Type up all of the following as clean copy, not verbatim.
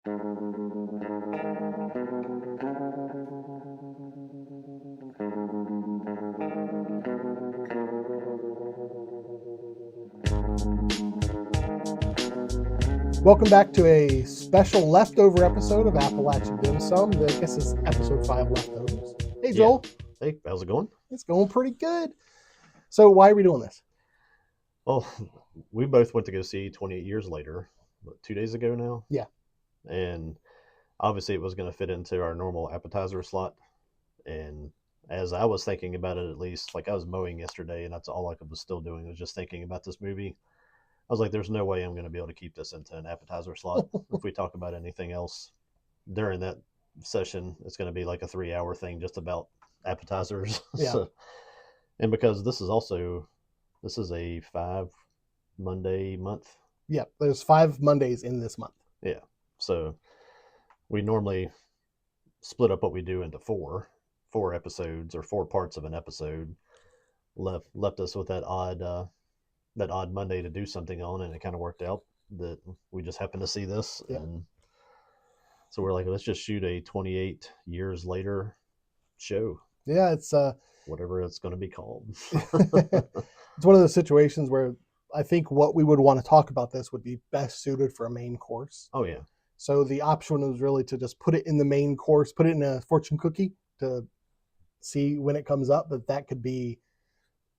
Welcome back to a special leftover episode of Appalachian Dim Sum. I guess it's episode 5 leftovers. Hey, Joel. Yeah. Hey, how's it going? It's going pretty good. So why are we doing this? Well, we both went to go see 28 Years Later, 2 days ago now. Yeah. And obviously it was going to fit into our normal appetizer slot. And as I was thinking about it, at least, like I was mowing yesterday and that's all I was still doing was just thinking about this movie. I was like, there's no way I'm going to be able to keep this into an appetizer slot. If we talk about anything else during that session, it's going to be like a 3-hour thing just about appetizers. Yeah. So, and because this is a 5 Monday month. Yeah, there's 5 Mondays in this month. Yeah. So we normally split up what we do into four episodes or 4 parts of an episode. Left us with that odd Monday to do something on, and it kind of worked out that we just happened to see this. Yeah. And so we're like, let's just shoot a 28 years later show. Yeah, it's whatever it's going to be called. It's one of those situations where I think what we would want to talk about this would be best suited for a main course. Oh yeah. So the option was really to just put it in the main course, put it in a fortune cookie to see when it comes up, but that could be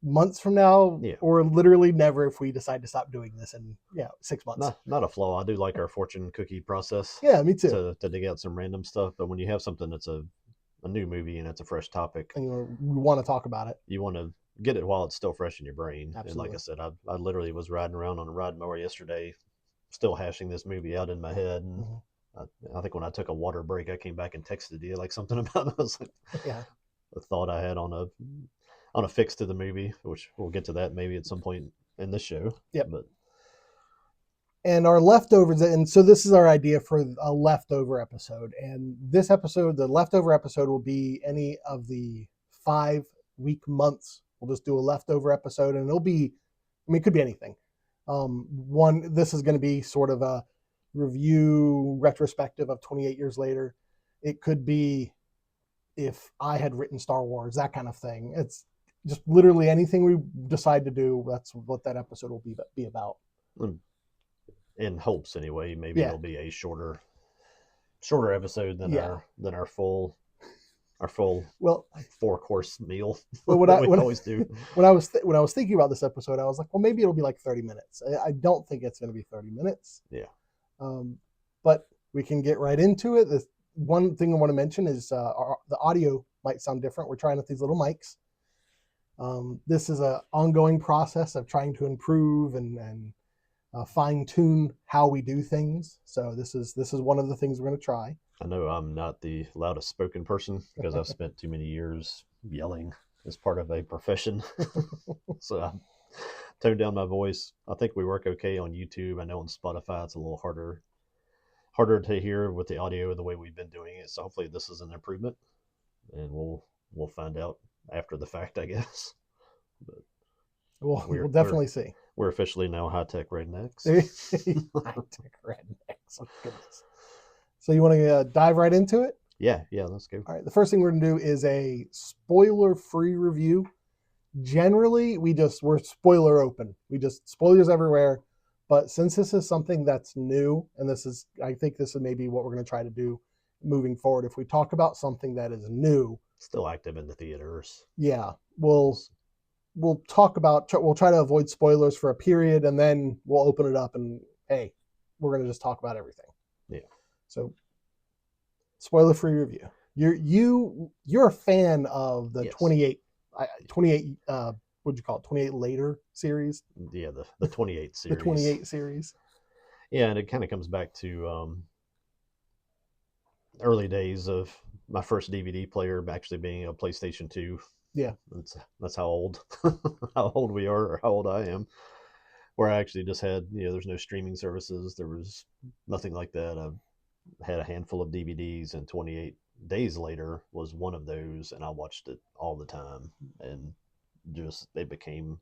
months from now, Yeah. or literally never if we decide to stop doing this in 6 months. Not a flaw. I do like our fortune cookie process. Yeah, me too. To dig out some random stuff, but when you have something that's a new movie and it's a fresh topic, and we want to talk about it, you want to get it while it's still fresh in your brain. Absolutely. And like I said, I literally was riding around on a ride mower yesterday, still hashing this movie out in my head. And I think when I took a water break, I came back and texted you like something about it. I was like, yeah, a thought I had on a fix to the movie, which we'll get to that maybe at some point in this show. Yep. But and our leftovers, and so this is our idea for a leftover episode. And this episode, the leftover episode, will be any of the 5-week months. We'll just do a leftover episode, and it'll be, it could be anything. This is going to be sort of a review retrospective of 28 years later. It could be if I had written Star Wars, that kind of thing. It's just literally anything we decide to do. That's what that episode will be about. In hopes, anyway, maybe it'll be a shorter episode than our full 4-course meal. Well, we always do. When I was thinking about this episode, I was like, well, maybe it'll be like 30 minutes. I don't think it's going to be 30 minutes. Yeah. But we can get right into it. The one thing I want to mention is the audio might sound different. We're trying with these little mics. This is an ongoing process of trying to improve and fine tune how we do things. So this is one of the things we're going to try. I know I'm not the loudest spoken person because I've spent too many years yelling as part of a profession. So I toned down my voice. I think we work okay on YouTube. I know on Spotify it's a little harder to hear with the audio the way we've been doing it. So hopefully this is an improvement, and we'll find out after the fact, I guess. But we'll definitely see. We're officially now high-tech rednecks. High-tech rednecks. Oh, goodness. So you want to dive right into it? Yeah, let's go. All right, the first thing we're going to do is a spoiler-free review. Generally, we're spoiler open. We just spoilers everywhere. But since this is something that's new, and I think this is maybe what we're going to try to do moving forward. If we talk about something that is new, still active in the theaters, we'll talk about. We'll try to avoid spoilers for a period, and then we'll open it up. And hey, we're going to just talk about everything. Yeah. So, spoiler-free review. You're a fan of the 28. What'd you call it? 28 Later series? Yeah, the 28 series. The 28 series. Yeah, and it kind of comes back to early days of my first DVD player actually being a PlayStation 2. Yeah. That's how old we are, or how old I am. Where I actually just had, there's no streaming services. There was nothing like that. I had a handful of DVDs, and 28 Days Later was one of those, and I watched it all the time. And just, it became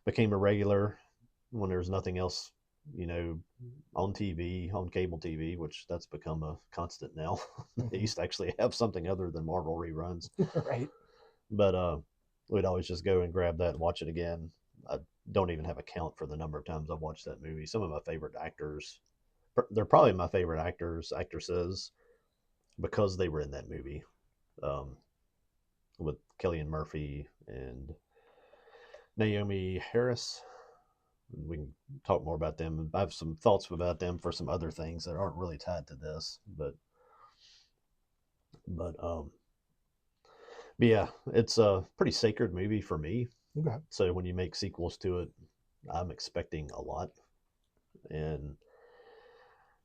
a regular when there's nothing else you know, on TV, on cable TV, which that's become a constant now. They used to actually have something other than Marvel reruns. Right. But we'd always just go and grab that and watch it again. I don't even have a count for the number of times I've watched that movie. Some of my favorite actors, they're probably my favorite actresses, because they were in that movie. Um, with Killian Murphy and Naomi Harris. We can talk more about them. I have some thoughts about them for some other things that aren't really tied to this, but but yeah, it's a pretty sacred movie for me. Okay. So when you make sequels to it, I'm expecting a lot. And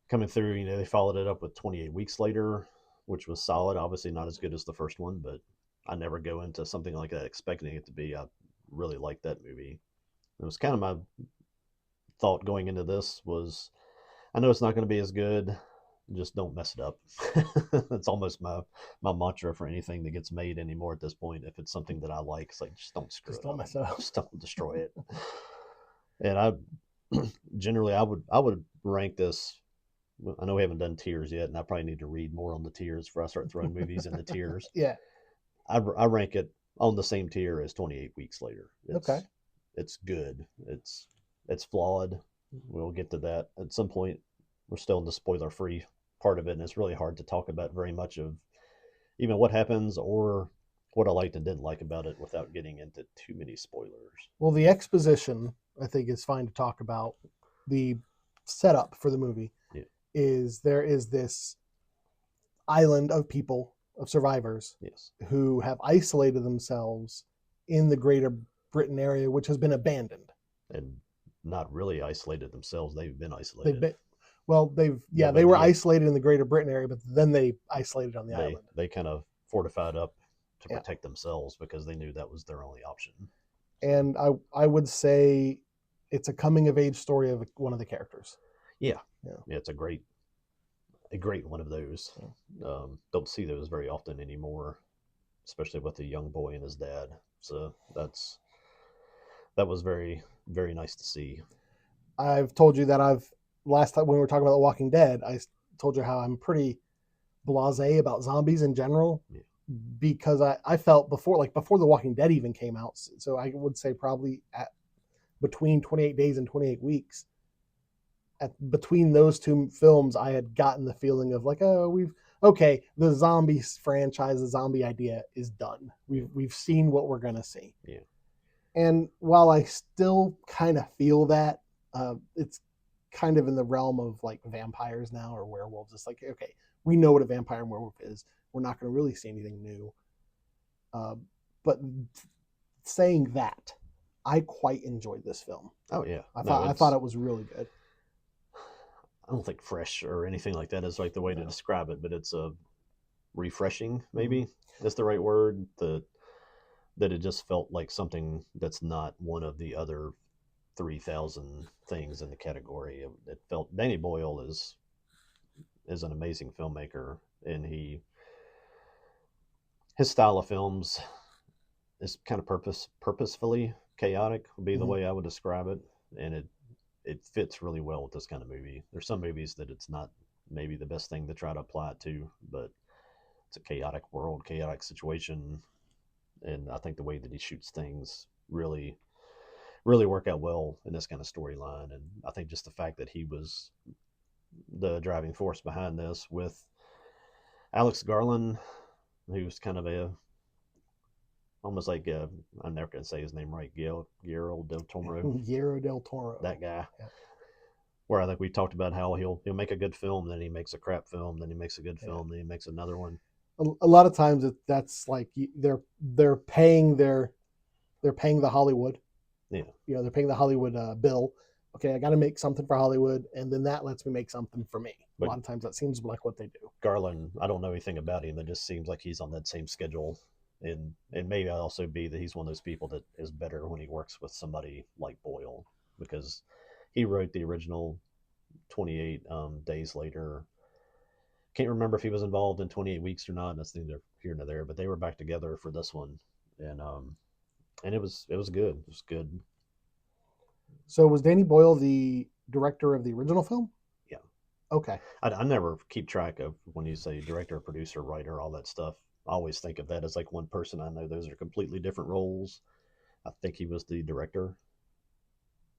coming through, they followed it up with 28 Weeks Later, which was solid. Obviously, not as good as the first one, but I never go into something like that expecting it to be. I really liked that movie. It was kind of my thought going into this was, I know it's not going to be as good. Just don't mess it up. That's almost my mantra for anything that gets made anymore at this point. If it's something that I like, it's like, just don't screw Just it don't up. mess it up. Just don't destroy it. And I generally I would rank this. I know we haven't done tiers yet, and I probably need to read more on the tiers before I start throwing movies into tiers. Yeah. I rank it on the same tier as 28 Weeks Later. Okay. It's good. It's flawed. We'll get to that at some point. We're still in the spoiler free part of it, and it's really hard to talk about very much of even what happens or what I liked and didn't like about it without getting into too many spoilers. Well, the exposition, I think, is fine to talk about. The setup for the movie Yeah. is there is this island of people, of survivors, Yes. who have isolated themselves in the Greater Britain area, which has been abandoned. And not really isolated themselves. They've been isolated. They've been, well, Yeah, they but were yeah, isolated in the Greater Britain area, but then they isolated on the island. they kind of fortified up to Yeah. protect themselves because they knew that was their only option. So, And I would say it's a coming of age story of one of the characters. yeah, Yeah. it's a great one of those. Don't see those very often anymore, especially with a young boy and his dad. So that was very, very nice to see. I've told you that last time when we were talking about The Walking Dead, I told you how I'm pretty blasé about zombies in general. Yeah. Because I felt before The Walking Dead even came out, so I would say probably at between 28 days and 28 weeks, between those two films, I had gotten the feeling of like, oh, the zombie franchise, the zombie idea is done. We've seen what we're gonna see. Yeah. And while I still kind of feel that, it's kind of in the realm of like vampires now or werewolves. It's like, okay, we know what a vampire and werewolf is. We're not going to really see anything new. But saying that, I quite enjoyed this film. Oh yeah. I thought it was really good. I don't think fresh or anything like that is like the way to describe it, but it's a refreshing, maybe that's the right word. That it just felt like something that's not one of the other 3,000 things in the category. It felt Danny Boyle is an amazing filmmaker, and his style of films is kind of purposefully chaotic would be the way I would describe it, and it fits really well with this kind of movie. There's some movies that it's not maybe the best thing to try to apply it to, but it's a chaotic world, chaotic situation, and I think the way that he shoots things really work out well in this kind of storyline. And I think just the fact that he was the driving force behind this with Alex Garland, who's kind of almost like I'm never gonna say his name right, Guillermo del Toro. Guillermo del Toro. That guy. Yeah. Where I think we talked about how he'll make a good film, then he makes a crap film, then he makes a good film, then he makes another one. A lot of times that's like they're paying the Hollywood. Yeah. They're paying the Hollywood bill. Okay, I got to make something for Hollywood, and then that lets me make something for me. But a lot of times that seems like what they do. Garland, I don't know anything about him. It just seems like he's on that same schedule. And maybe also be that he's one of those people that is better when he works with somebody like Boyle, because he wrote the original 28 Days Later. Can't remember if he was involved in 28 Weeks or not. That's neither here nor there, but they were back together for this one. And it was good. It was good. So was Danny Boyle the director of the original film? Yeah. Okay. I never keep track of when you say director, producer, writer, all that stuff. I always think of that as like one person. I know those are completely different roles. I think he was the director.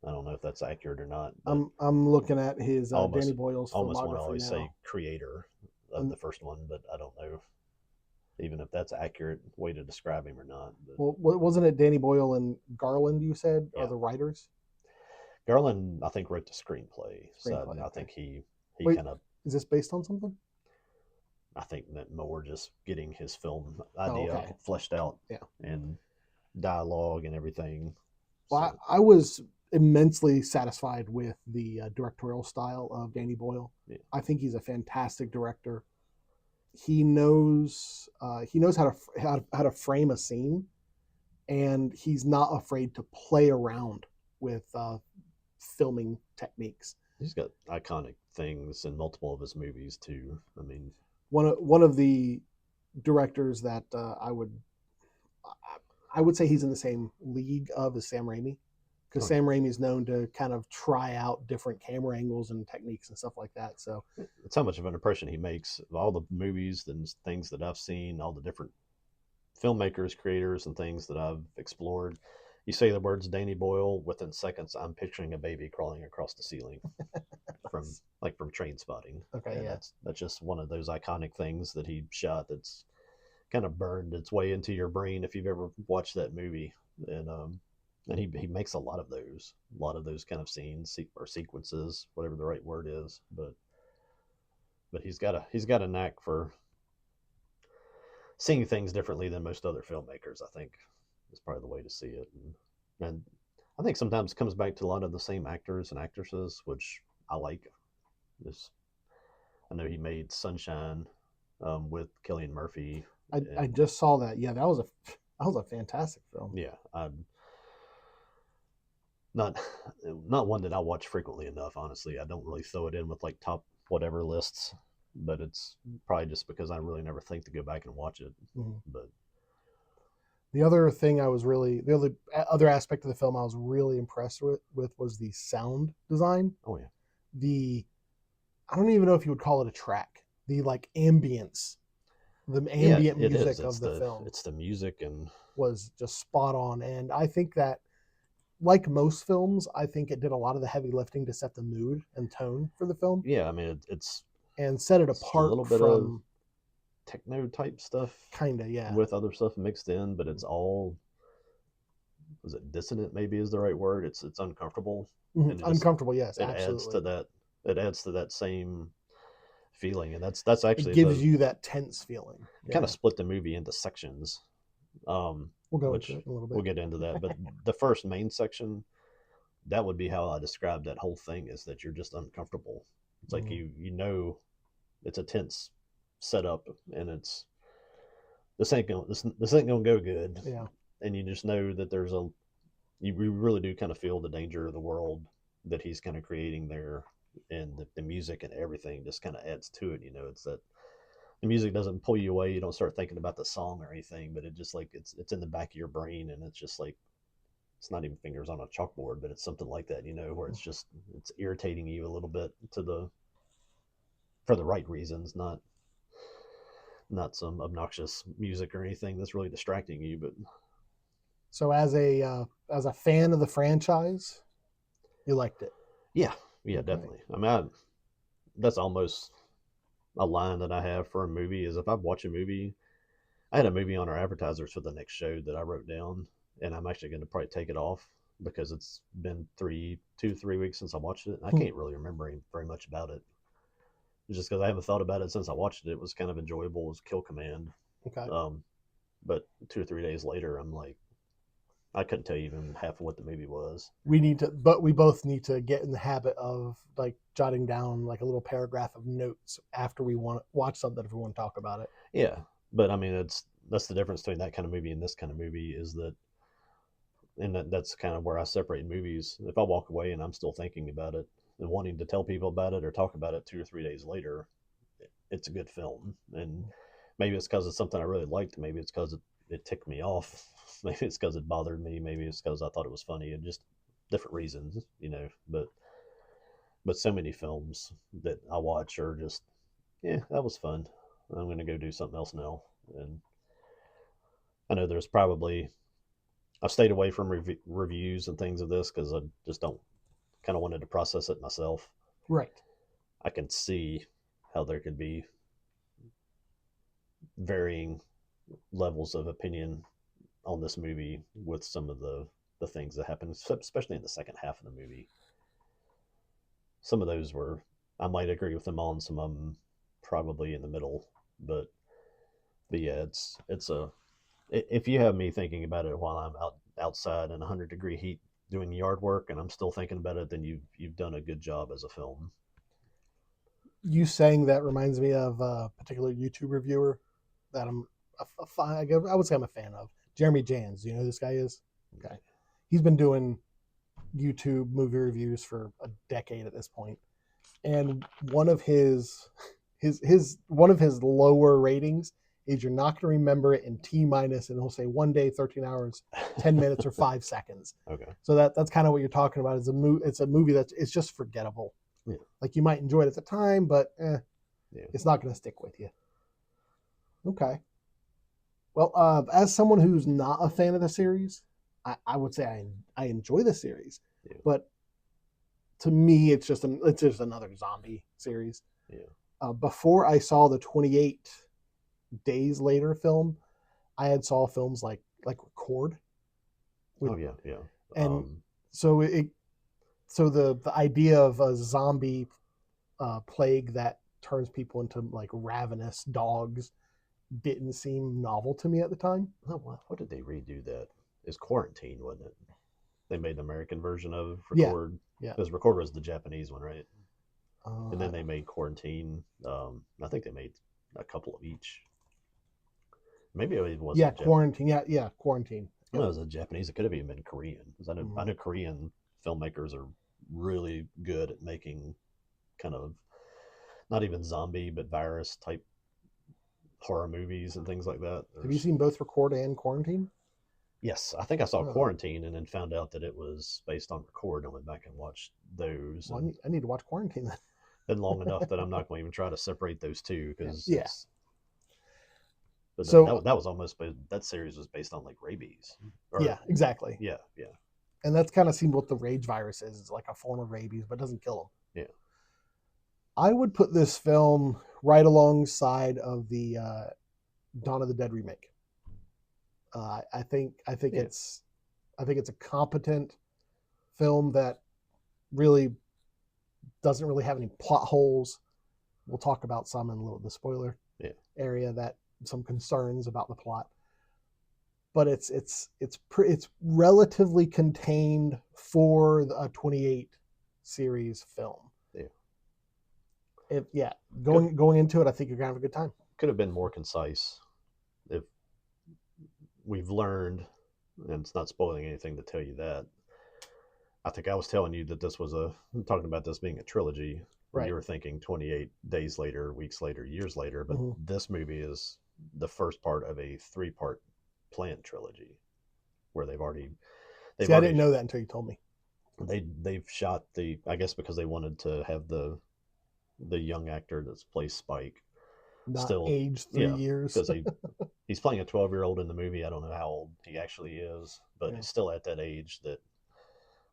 I don't know if that's accurate or not, but I'm looking at his Danny almost Boyle's almost want to filmography always say now. creator of And the first one, but I don't know even if that's accurate way to describe him or not. But well, wasn't it Danny Boyle and Garland? You said are yeah, the writers Garland I think wrote the screenplay, so screenplay? I Okay. think he Wait, kind of is this based on something? I think that more just getting his film Oh, idea okay. fleshed out Yeah. and dialogue and everything. Well, So I was immensely satisfied with the directorial style of Danny Boyle. yeah, I think he's a fantastic director. He knows how to frame a scene, and he's not afraid to play around with filming techniques. he's got iconic things in multiple of his movies too. I mean, One of the directors that I would say he's in the same league of as Sam Raimi, because oh yeah, Sam Raimi is known to kind of try out different camera angles and techniques and stuff like that. So it's how much of an impression he makes of all the movies and things that I've seen, all the different filmmakers, creators, and things that I've explored. You say the words Danny Boyle, within seconds, I'm picturing a baby crawling across the ceiling from from Train Spotting, okay, and yeah. that's just one of those iconic things that he shot. That's kind of burned its way into your brain if you've ever watched that movie, and he makes a lot of those kind of scenes or sequences, whatever the right word is, but he's got a knack for seeing things differently than most other filmmakers. I think is probably the way to see it, and I think sometimes it comes back to a lot of the same actors and actresses, which I like. This I know he made Sunshine with Killian Murphy, I and just saw that. Yeah, that was a fantastic film. yeah, I not not one that I watch frequently enough. Honestly, I don't really throw it in with like top whatever lists, but it's probably just because I really never think to go back and watch it. Mhm. But The other thing the other aspect of the film I was really impressed with was the sound design. oh yeah, The I don't even know if you would call it a track. The like ambience, the yeah, ambient it is. music of the film It's the music and was just spot on, and I think that like most films, I think it did a lot of the heavy lifting to set the mood and tone for the film yeah. I mean, and set it it's a apart little bit of from techno type stuff kind of, yeah. with other stuff mixed in, but it's all was it dissonant maybe is the right word. It's uncomfortable, and Uncomfortable, yes, it adds to absolutely. that it adds to that same feeling, and that's It actually gives the you that tense feeling. kind of Yeah, split the movie into sections, we'll go into which it in a little we'll bit. get into that. But the first main section, that would be how I describe that whole thing, is that you're just uncomfortable. It's like Mhm. you know it's a tense setup, and this ain't gonna go good, Yeah. and you just know that you really do kind of feel the danger of the world that he's kind of creating there, and the music and everything just kind of adds to it. It's that the music doesn't pull you away. You don't start thinking about the song or anything, but it just like it's in the back of your brain, and it's just like it's not even fingers on a chalkboard, but it's something like that, where it's irritating you a little bit to the for the right reasons, not some obnoxious music or anything that's really distracting you. But So as a fan of the franchise, you liked it. yeah, yeah, Okay. definitely. I mean, that's almost a line that I have for a movie is if I watch a movie. I had a movie on our advertisers for the next show that I wrote down, and I'm actually going to probably take it off because it's been 3 weeks since I watched it, and I Hmm. can't really remember very much about it. Just because I haven't thought about it since I watched it. It was kind of enjoyable. It was Kill Command. Okay. Um, but 2 or 3 days later, I'm like, I couldn't tell you even half of what the movie was. But we both need to get in the habit of like jotting down like a little paragraph of notes after we want to watch something if we want to talk about it. Yeah, but I mean, that's the difference between that kind of movie and this kind of movie is that, and that's kind of where I separate movies. If I walk away and I'm still thinking about it and wanting to tell people about it or talk about it 2 or 3 days later, it's a good film. And maybe it's because it's something I really liked. Maybe it's because it ticked me off. Maybe it's because it bothered me. Maybe it's because I thought it was funny. And just different reasons. But but so many films that I watch are just, yeah, that was fun. I'm going to go do something else now. And I know there's probably, I've stayed away from reviews and things of this because I just don't kind of wanted to process it myself. Right. I can see how there could be varying levels of opinion on this movie with some of the things that happen, especially in the second half of the movie. Some of those were, I might agree with them on, some of them probably in the middle, but yeah, it's a, if you have me thinking about it while I'm outside in 100-degree heat doing yard work and I'm still thinking about it, then you've done a good job as a film. You saying that reminds me of a particular YouTube reviewer that I'm I would say I'm a fan of. Jeremy Jans. Do you know who this guy is? Okay. He's been doing YouTube movie reviews for a decade at this point. And one of his one of his lower ratings is you're not going to remember it in T minus, and he'll say 1 day, 13 hours, 10 minutes, or 5 seconds. Okay. So that's kind of what you're talking about. It's a movie it's just forgettable. Yeah. Like you might enjoy it at the time, but Yeah. it's not going to stick with you. Okay. Well, as someone who's not a fan of the series, I would say I enjoy the series, Yeah. but to me, it's just another zombie series. Yeah. Before I saw the 28 Days Later film, I had saw films like Record. Oh yeah, yeah. And so the idea of a zombie plague that turns people into like ravenous dogs didn't seem novel to me at the time. What did they redo that? It's Quarantine, wasn't it? They made an American version of Yeah. Record. Yeah. Because Record was the Japanese one, right? And then I they made Quarantine. I think they made a couple of each. Maybe it wasn't. Yeah, Quarantine. Yeah, Quarantine. No, it was a Japanese. It could have even been Korean. Because I know Korean filmmakers are really good at making kind of not even zombie but virus type horror movies and things like that. Have you seen both Record and Quarantine? Yes, I think I saw Quarantine and then found out that it was based on Record and went back and watched those. Well, I need to watch Quarantine then. Been long enough that I'm not going to even try to separate those two because yeah. But so that was almost, that series was based on like rabies. Yeah, exactly. Yeah. And that's kind of seemed what the rage virus is. It's like a form of rabies, but doesn't kill them. Yeah. I would put this film right alongside of the Dawn of the Dead remake. I think it's a competent film that really doesn't really have any plot holes. We'll talk about some in the spoiler area, that some concerns about the plot, but it's relatively contained for a 28 series film. Going into it, I think you're gonna have a good time. Could have been more concise. If we've learned, and it's not spoiling anything to tell you that, I think I was telling you that this was talking about this being a trilogy. Right. You were thinking 28 days later, weeks later, years later, but this movie is the first part of a 3-part planned trilogy where they've already. I didn't know that until you told me. They've shot I guess because they wanted to have the young actor that's plays Spike still aged 3 years, because he's playing a 12-year-old in the movie. I don't know how old he actually is, but he's still at that age that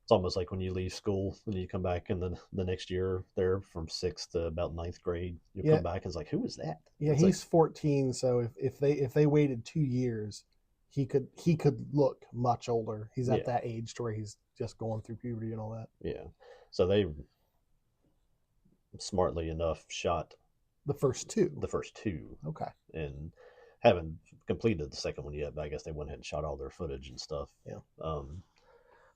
it's almost like when you leave school and you come back and the next year there from 6th to about 9th grade, you come back and it's like, who is that? Yeah, it's he's 14, so if they waited 2 years, he could look much older. He's at that age to where he's just going through puberty and all that. Yeah, so they smartly enough shot the first two. Okay. And haven't completed the second one yet, but I guess they went ahead and shot all their footage and stuff. Yeah.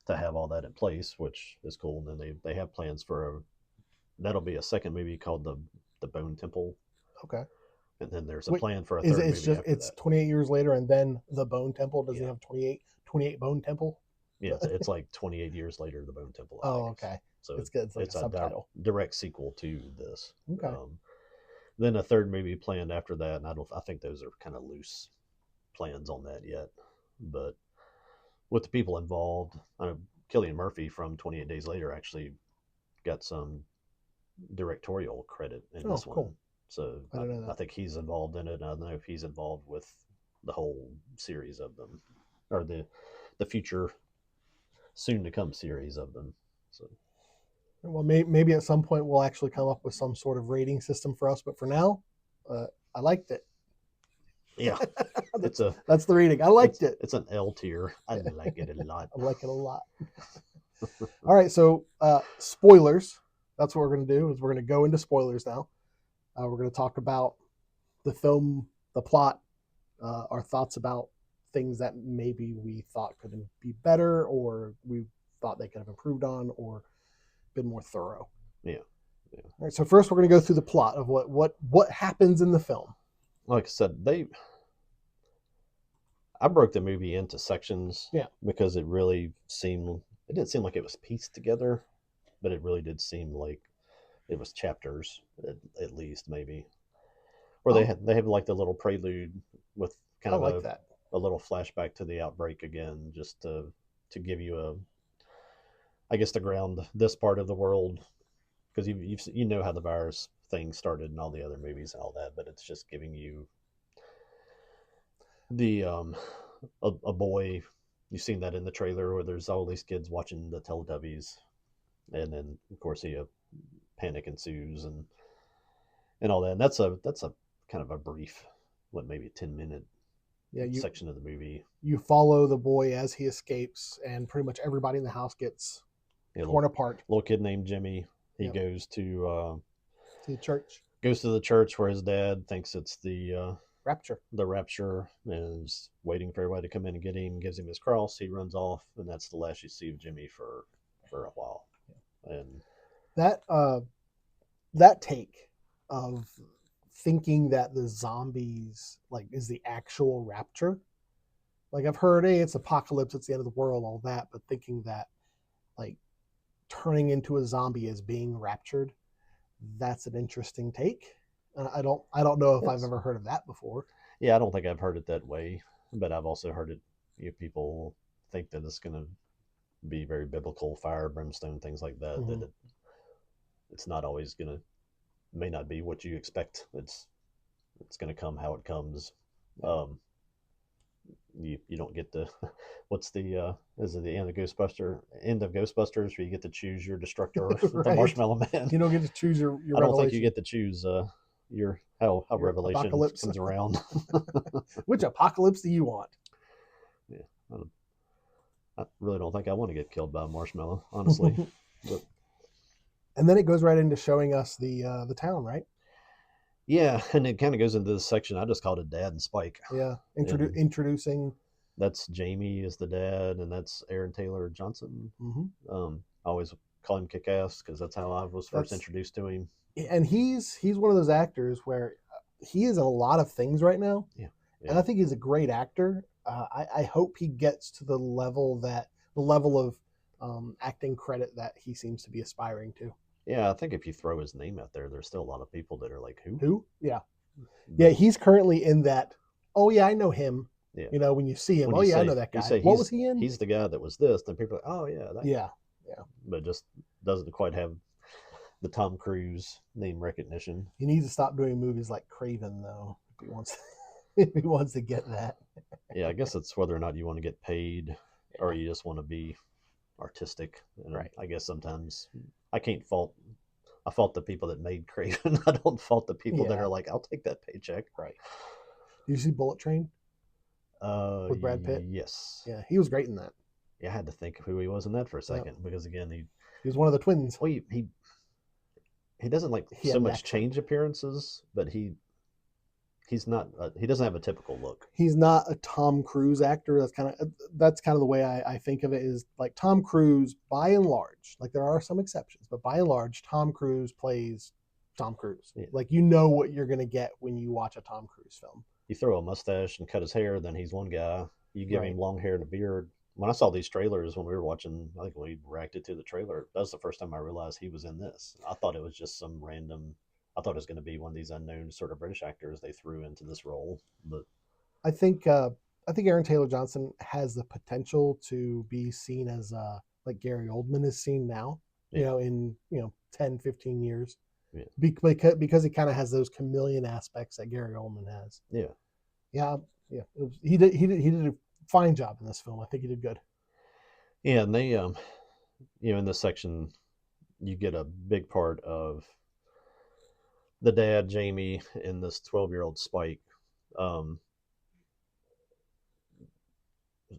To have all that in place, which is cool. And then they have plans for that'll be a second movie called the Bone Temple. Okay. And then there's a plan for a third movie after it's that. 28 years later and then the Bone Temple. Does he have 28 Bone Temple? Yeah, it's like 28 years later, the Bone Temple. Okay. So it's good. It's like a subtitle. Direct sequel to this. Okay. Then a third movie planned after that, and I think those are kind of loose plans on that yet. But with the people involved, I know Cillian Murphy from 28 Days Later actually got some directorial credit in Oh, this one. cool. So I don't know I that. think he's involved in it. I don't know if he's involved with the whole series of them, or the future, soon to come series of them. So Well, maybe at some point we'll actually come up with some sort of rating system for us. But for now, I liked it. yeah, it's a That's the rating. I liked it. it's an L tier. I like it a lot. I like it a lot. All right, so spoilers. That's what we're going to do. Is we're going to go into spoilers now. We're going to talk about the film, the plot, our thoughts about things that maybe we thought could be better, or we thought they could have improved on, or been more thorough. Yeah. All right. So first, we're going to go through the plot of what happens in the film. Like I said, I broke the movie into sections. Yeah. Because it didn't seem like it was pieced together, but it really did seem like it was chapters at least, maybe. Or they have like the little prelude with kind of like that. a little flashback to the outbreak again, just to give you I guess, to ground this part of the world, because you know how the virus thing started in all the other movies and all that, but it's just giving you the a boy. You've seen that in the trailer where there's all these kids watching the Teletubbies, and then of course a panic ensues and all that. And that's a kind of a brief, maybe 10-minute section of the movie. You follow the boy as he escapes, and pretty much everybody in the house gets torn apart. Little kid named Jimmy. He goes to the church. Goes to the church where his dad thinks it's the rapture. The rapture, and is waiting for everybody to come in and get him. Gives him his cross. He runs off, and that's the last you see of Jimmy for a while. And that take of thinking that the zombies is the actual rapture. Like, I've heard, hey, it's apocalypse, it's the end of the world, all that, but thinking that turning into a zombie as being raptured, that's an interesting take. I don't know if I've ever heard of that before. Yeah, I don't think I've heard it that way, but I've also heard it. People think that it's going to be very biblical, fire, brimstone, things like that. Mm-hmm. That it's not always may not be what you expect. It's going to come how it comes. You don't get to what's the is it the end of Ghostbusters where you get to choose your destructor right. The Marshmallow Man. You don't get to choose your I don't think you get to choose your how Revelation apocalypse comes around. Which apocalypse do you want? Yeah, I really don't think I want to get killed by a marshmallow, honestly. But, and then it goes right into showing us the town, right? Yeah, and it kind of goes into this section. I just called it Dad and Spike. Yeah, introducing. That's Jamie is the dad, and that's Aaron Taylor Johnson. Mm-hmm. I always call him Kick-Ass because that's how I was first introduced to him. And he's one of those actors where he is in a lot of things right now. Yeah. And I think he's a great actor. I hope he gets to the level of acting credit that he seems to be aspiring to. Yeah, I think if you throw his name out there, there's still a lot of people that are like, who? Who? Yeah. Yeah, he's currently in that, oh, yeah, I know him. Yeah. You know, when you see him, I know that guy. What was he in? He's the guy that was this. Then people are like, oh, yeah. That yeah. Guy. Yeah. But just doesn't quite have the Tom Cruise name recognition. He needs to stop doing movies like Craven, though, if he wants to get that. Yeah, I guess it's whether or not you want to get paid or you just want to be artistic. And right. I guess sometimes I fault the people that made Craven. I don't fault the people that are like, I'll take that paycheck. Right. Did you see Bullet Train? With Brad Pitt? Yes. Yeah, he was great in that. Yeah, I had to think of who he was in that for a second because again, he was one of the twins. Well, he doesn't so much change appearances, but he's not. He doesn't have a typical look. He's not a Tom Cruise actor. That's kind of the way I think of it. Is like Tom Cruise, by and large. Like there are some exceptions, but by and large, Tom Cruise plays Tom Cruise. Yeah. Like you know what you're gonna get when you watch a Tom Cruise film. You throw a mustache and cut his hair, then he's one guy. You give him long hair and a beard. When I saw these trailers when we were watching, I think when we reacted to the trailer, that was the first time I realized he was in this. I thought it was just some random. I thought it was going to be one of these unknown sort of British actors they threw into this role. But I think Aaron Taylor Johnson has the potential to be seen as like Gary Oldman is seen now. Yeah. In 10, 15 years. Yeah. Because he kind of has those chameleon aspects that Gary Oldman has. Yeah. Yeah, yeah. He did a fine job in this film. I think he did good. Yeah, and they in this section you get a big part of the dad Jamie and this 12-year-old Spike. Um,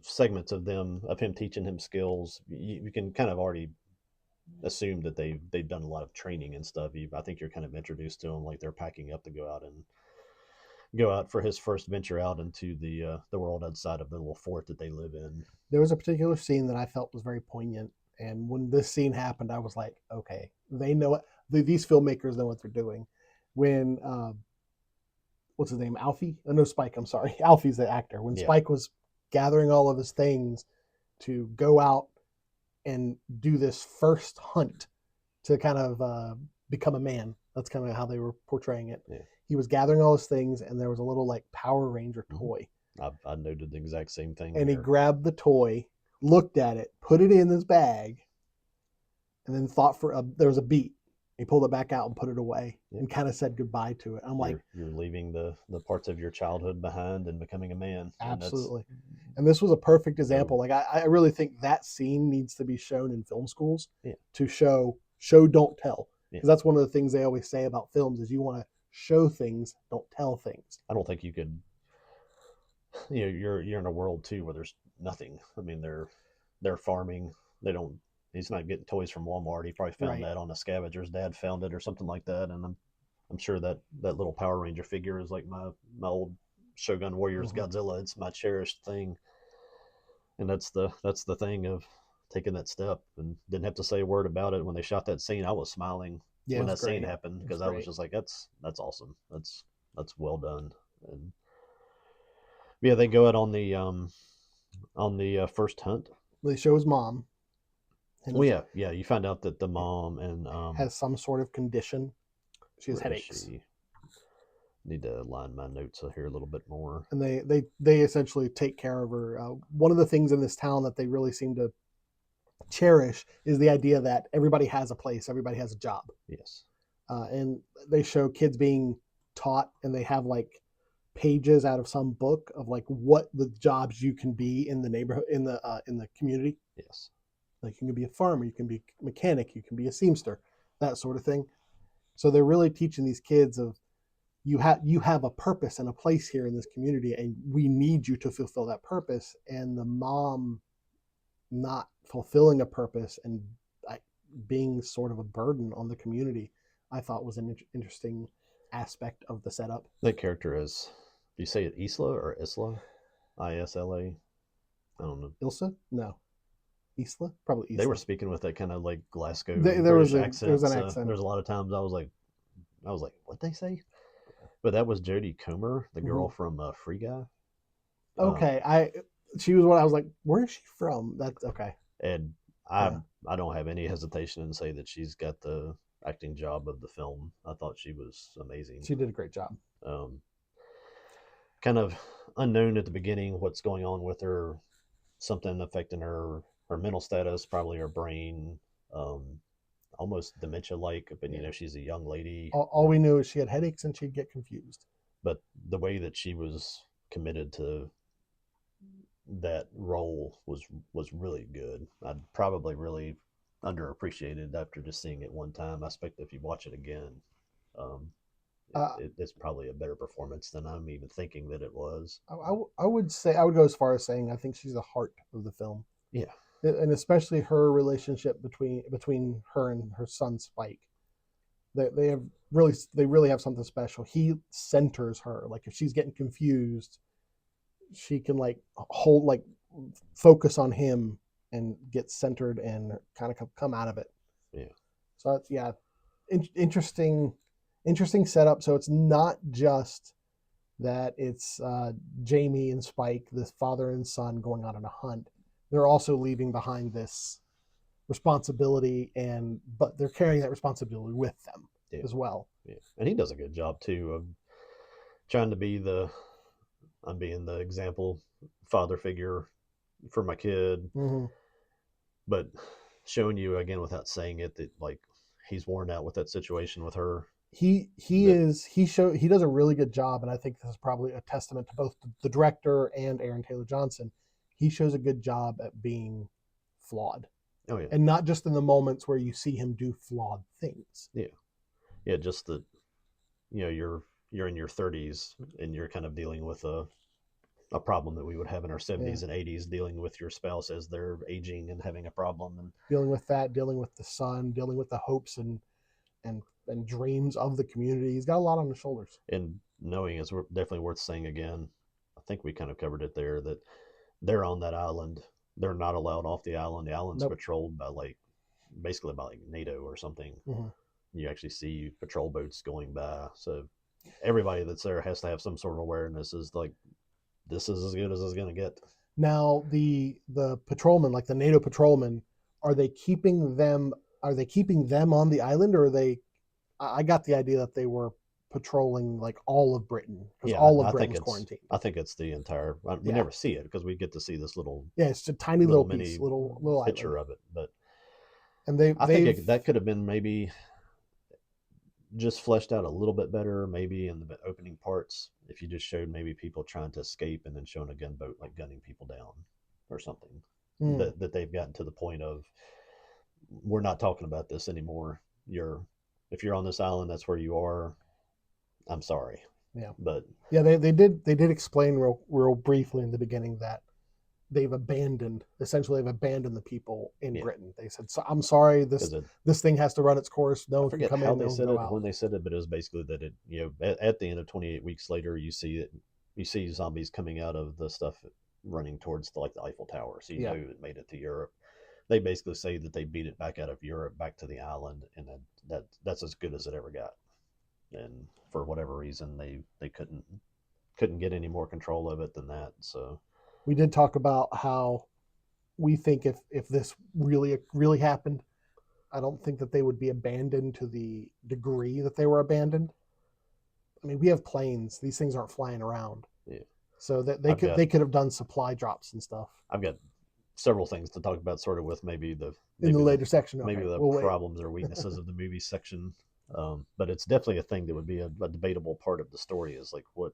Segments of him teaching him skills. You can kind of already assume that they've done a lot of training and stuff. I think you're kind of introduced to them like they're packing up to go out for his first venture out into the world outside of the little fort that they live in. There was a particular scene that I felt was very poignant, and when this scene happened, I was like, okay, they know it. These filmmakers know what they're doing. When what's his name, Alfie? Oh, no, Spike. I'm sorry, Alfie's the actor. When Yeah. Spike was gathering all of his things to go out and do this first hunt to kind of become a man. That's kind of how they were portraying it. Yeah. He was gathering all his things, and there was a little like Power Ranger toy. I noted the exact same thing. And he grabbed the toy, looked at it, put it in his bag, and then thought there was a beat. He pulled it back out and put it away and kind of said goodbye to it. I'm like, you're leaving the parts of your childhood behind and becoming a man. Absolutely. And this was a perfect example. Like I really think that scene needs to be shown in film schools to show don't tell. Because that's one of the things they always say about films is you want to show things, don't tell things. I don't think you could. You're in a world too where there's nothing. I mean, they're farming. They don't. He's not getting toys from Walmart. He probably found that on a scavenger's dad found it or something like that. And I'm sure that little Power Ranger figure is like my old Shogun Warriors Godzilla. It's my cherished thing. And that's the thing of taking that step, and didn't have to say a word about it. When they shot that scene, I was smiling when that scene happened because I was just like, that's awesome. That's well done. And yeah, they go out on the first hunt. They show his mom. Well, yeah. You find out that the mom and has some sort of condition. She has headaches. Need to line my notes here a little bit more. And they essentially take care of her. One of the things in this town that they really seem to cherish is the idea that everybody has a place, everybody has a job. Yes. And they show kids being taught, and they have like pages out of some book of like what the jobs you can be in the neighborhood, in the community. Yes. Like you can be a farmer, you can be a mechanic, you can be a seamster, that sort of thing. So they're really teaching these kids of you have a purpose and a place here in this community, and we need you to fulfill that purpose. And the mom not fulfilling a purpose and being sort of a burden on the community, I thought was an interesting aspect of the setup. That character is, do you say it Isla or Isla? Isla? I don't know. Ilsa? No. Isla? Probably Isla. They were speaking with that kind of like Glasgow there was an accent. accent. There's a lot of times I was like, what'd they say? But that was Jodie Comer, the girl from Free Guy. Okay, she was what I was like, where is she from? That's okay. And I don't have any hesitation in say that she's got the acting job of the film. I thought she was amazing. She did a great job. Kind of unknown at the beginning what's going on with her, something affecting her mental status, probably her brain, almost dementia-like, but she's a young lady. All we knew is she had headaches and she'd get confused. But the way that she was committed to that role was really good. I'd probably really underappreciated after just seeing it one time. I expect if you watch it again, it's probably a better performance than I'm even thinking that it was. I would say, I would go as far as saying I think she's the heart of the film. Yeah. And especially her relationship between her and her son Spike. They really have something special. He centers her. Like if she's getting confused, she can focus on him and get centered and kind of come out of it. Yeah. So it's interesting setup. So it's not just that it's Jamie and Spike, this father and son, going on a hunt. They're also leaving behind this responsibility, but they're carrying that responsibility with them as well. Yeah. And he does a good job too of trying to be I'm being the example father figure for my kid, but showing you again without saying it that like he's worn out with that situation with her. He That, he does a really good job, and I think this is probably a testament to both the director and Aaron Taylor Johnson. He shows a good job at being flawed, oh yeah, and not just in the moments where you see him do flawed things. yeah, yeah. Just that, you're in your 30s and you're kind of dealing with a problem that we would have in our Yeah. 70s and 80s, dealing with your spouse as they're aging and having a problem. And Dealing with that, dealing with the son, dealing with the hopes and dreams of the community. He's got a lot on his shoulders. and knowing it's definitely worth saying again. I think we kind of covered it there that they're on that island. They're not allowed off the island. The island's Nope. patrolled by basically by NATO or something. Mm-hmm. You actually see patrol boats going by. So everybody that's there has to have some sort of awareness. Is like, this is as good as it's going to get. Now the patrolmen, like the NATO patrolmen, are they keeping them? Are they keeping them on the island, or are they? I got the idea that they were patrolling like all of Britain because Yeah, all of I think Britain's it's quarantined. I think it's the entire. We Yeah, never see it because we get to see this little yeah, it's a tiny little little mini piece, little picture island, of it. But and I think they've that could have been maybe just fleshed out a little bit better, maybe in the opening parts, if you just showed maybe people trying to escape and then showing a gunboat like gunning people down or something. mm, That they've gotten to the point of, we're not talking about this anymore. If you're on this island, that's where you are. I'm sorry, yeah, but yeah. They did explain real briefly in the beginning that they've abandoned the people in yeah, Britain. They said, so, I'm sorry, because this thing has to run its course. No I one can forget come how in, no they one can said go it out. when they said it, but it was basically that at the end of 28 weeks later, you see zombies coming out of the stuff running towards the Eiffel Tower, so Yeah. it made it to Europe. They basically say that they beat it back out of Europe back to the island, and that's as good as it ever got. And for whatever reason, they couldn't get any more control of it than that. So We did talk about how we think if this really happened, I don't think that they would be abandoned to the degree that they were abandoned. I mean, we have planes; these things aren't flying around, yeah, so that I've got they could have done supply drops and stuff I've got several things to talk about, sort of with in the later section. maybe Okay, the we'll wait. problems or weaknesses of the movie section. But it's definitely a thing that would be a debatable part of the story. Is like, what